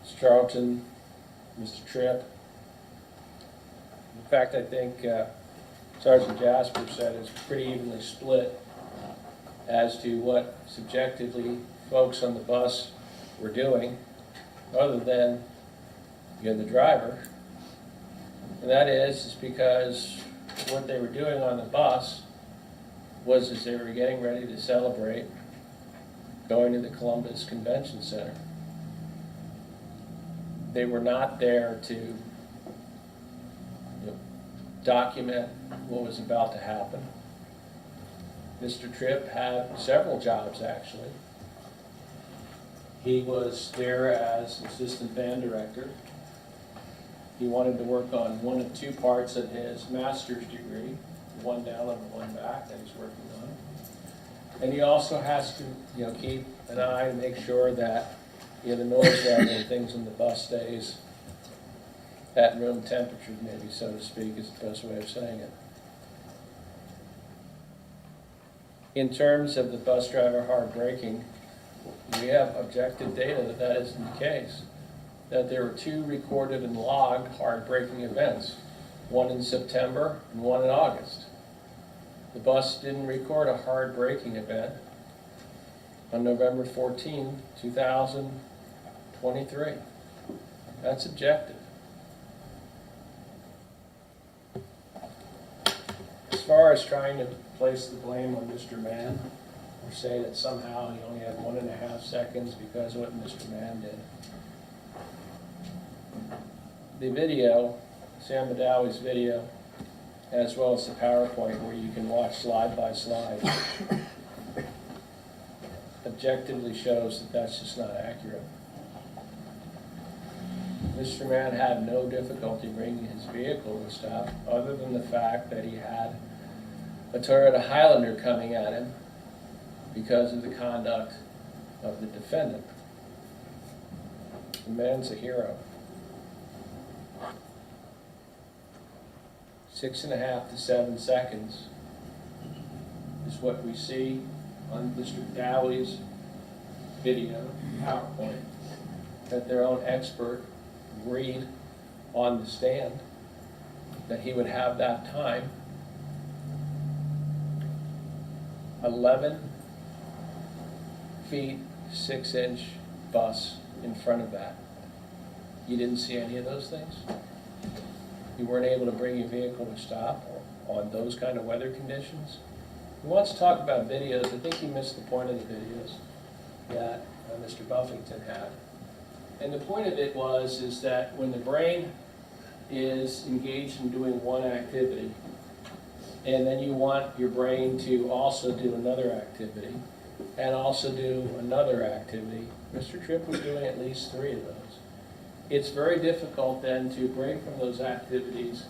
Mr. Charlton, Mr. Tripp. In fact, I think Sergeant Jasper said it's pretty evenly split as to what subjectively folks on the bus were doing, other than the driver. And that is because what they were doing on the bus was as they were getting ready to celebrate going to the Columbus Convention Center. They were not there to document what was about to happen. Mr. Tripp had several jobs, actually. He was there as assistant band director. He wanted to work on one of two parts of his master's degree, one down and one back that he's working on. And he also has to, keep an eye and make sure that, the noise level and things on the bus stays at room temperature, maybe, so to speak, is the best way of saying it. In terms of the bus driver hard braking, we have objective data that that isn't the case. That there were 2 recorded and logged hard braking events, one in September and one in August. The bus didn't record a hard braking event on November 14, 2023. That's objective. As far as trying to place the blame on Mr. Mann, or say that somehow he only had 1.5 seconds because of what Mr. Mann did. The video, Sam Badawi's video, as well as the PowerPoint where you can watch slide by slide, objectively shows that that's just not accurate. Mr. Mann had no difficulty bringing his vehicle to a stop, other than the fact that he had a Toyota Highlander coming at him because of the conduct of the defendant. The man's a hero. 6.5 to 7 seconds is what we see on Mr. Dowley's video, PowerPoint, that their own expert agreed on the stand that he would have that time. 11 feet 6-inch bus in front of that. You didn't see any of those things? You weren't able to bring your vehicle to stop on those kind of weather conditions? He wants to talk about videos. I think he missed the point of the videos that Mr. Buffington had. And the point of it is that when the brain is engaged in doing one activity, and then you want your brain to also do another activity, and also do another activity, Mr. Tripp was doing at least 3 of those. It's very difficult then to break from those activities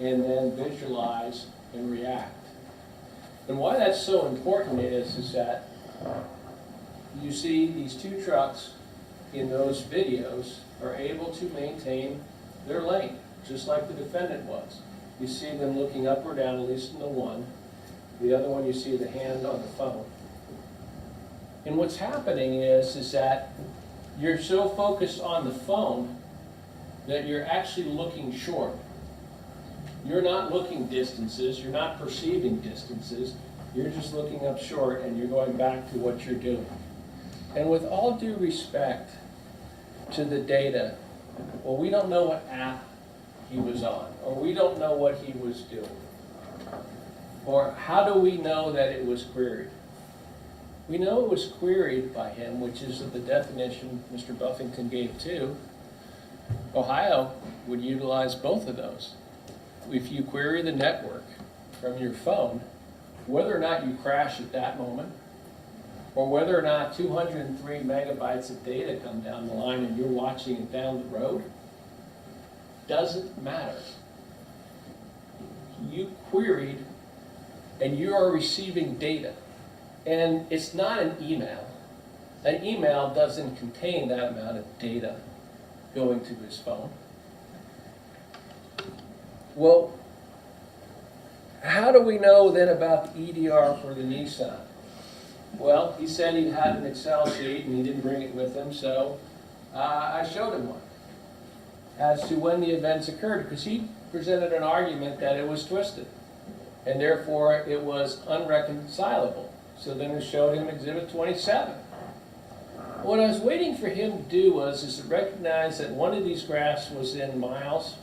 and then visualize and react. And why that's so important is that you see these 2 trucks in those videos are able to maintain their lane, just like the defendant was. You see them looking up or down, at least in the one. The other one, you see the hand on the phone. And what's happening is that you're so focused on the phone that you're actually looking short. You're not looking distances, you're not perceiving distances, you're just looking up short and you're going back to what you're doing. And with all due respect to the data, well, we don't know what app he was on, or we don't know what he was doing. Or how do we know that it was queried? We know it was queried by him, which is the definition Mr. Buffington gave too. Ohio would utilize both of those. If you query the network from your phone, whether or not you crash at that moment, or whether or not 203 megabytes of data come down the line and you're watching it down the road, doesn't matter. You queried and you are receiving data. And it's not an email. An email doesn't contain that amount of data going to his phone. Well, How do we know then about the EDR for the Nissan? Well, he said he had an Excel sheet and he didn't bring it with him, so I showed him one as to when the events occurred, because he presented an argument that it was twisted, and therefore it was unreconcilable. So then I showed him Exhibit 27. What I was waiting for him to do is to recognize that one of these graphs was in miles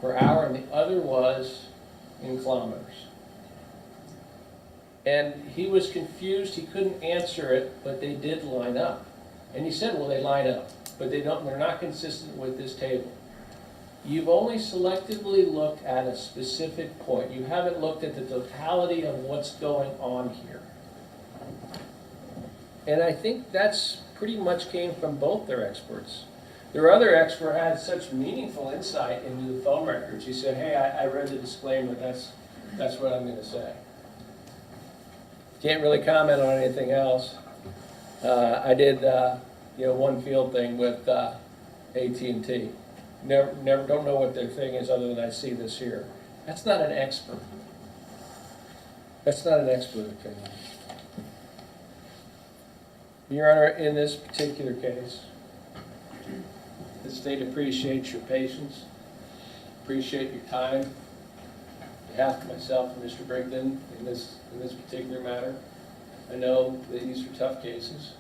per hour and the other was in kilometers. And he was confused, he couldn't answer it, but they did line up. And he said, well, they line up, but they're not consistent with this table. You've only selectively looked at a specific point. You haven't looked at the totality of what's going on here. And I think that's pretty much came from both their experts. Their other expert had such meaningful insight into the phone records. He said, hey, I read the disclaimer, that's what I'm going to say. Can't really comment on anything else. I did, one field thing with AT&T. Don't know what their thing is other than I see this here. That's not an expert. That's not an expert opinion. Your Honor, in this particular case, the state appreciates your patience, appreciate your time. On behalf of myself and Mr. Brigden in this particular matter, I know that these are tough cases,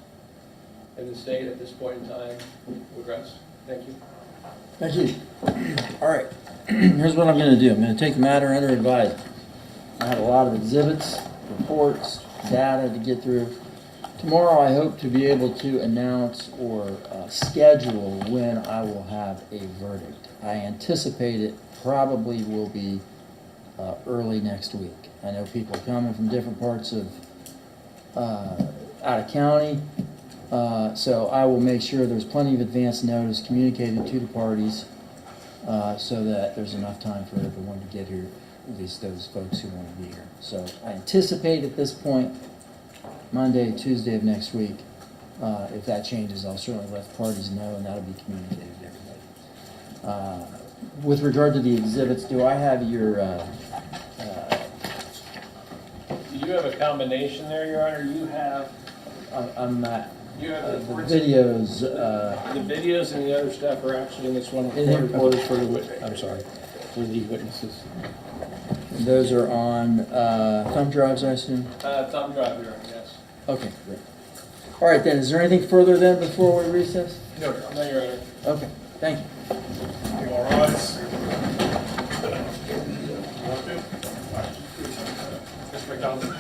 and the state at this point in time would rest. Thank you. Thank you. All right, here's what I'm gonna do. I'm gonna take the matter under advisement. I have a lot of exhibits, reports, data to get through. Tomorrow, I hope to be able to announce or schedule when I will have a verdict. I anticipate it probably will be early next week. I know people coming from different parts of out of county, so I will make sure there's plenty of advance notice communicated to the parties so that there's enough time for everyone to get here, at least those folks who want to be here. So I anticipate at this point Monday, Tuesday of next week. If that changes, I'll certainly let the parties know, and that'll be communicated to everybody. With regard to the exhibits, do I have your, Do you have a combination there, Your Honor? You have I'm not, the the reports. videos, The videos and the other stuff are actually in this one. In the report. For the I'm sorry, for the witnesses. those are on thumb drives, I assume? Thumb drive, Your Honor, yes. Okay, great. All right then, is there anything further then before we recess? No, Your Honor. Okay, thank you. All rise. Mr. McDonald.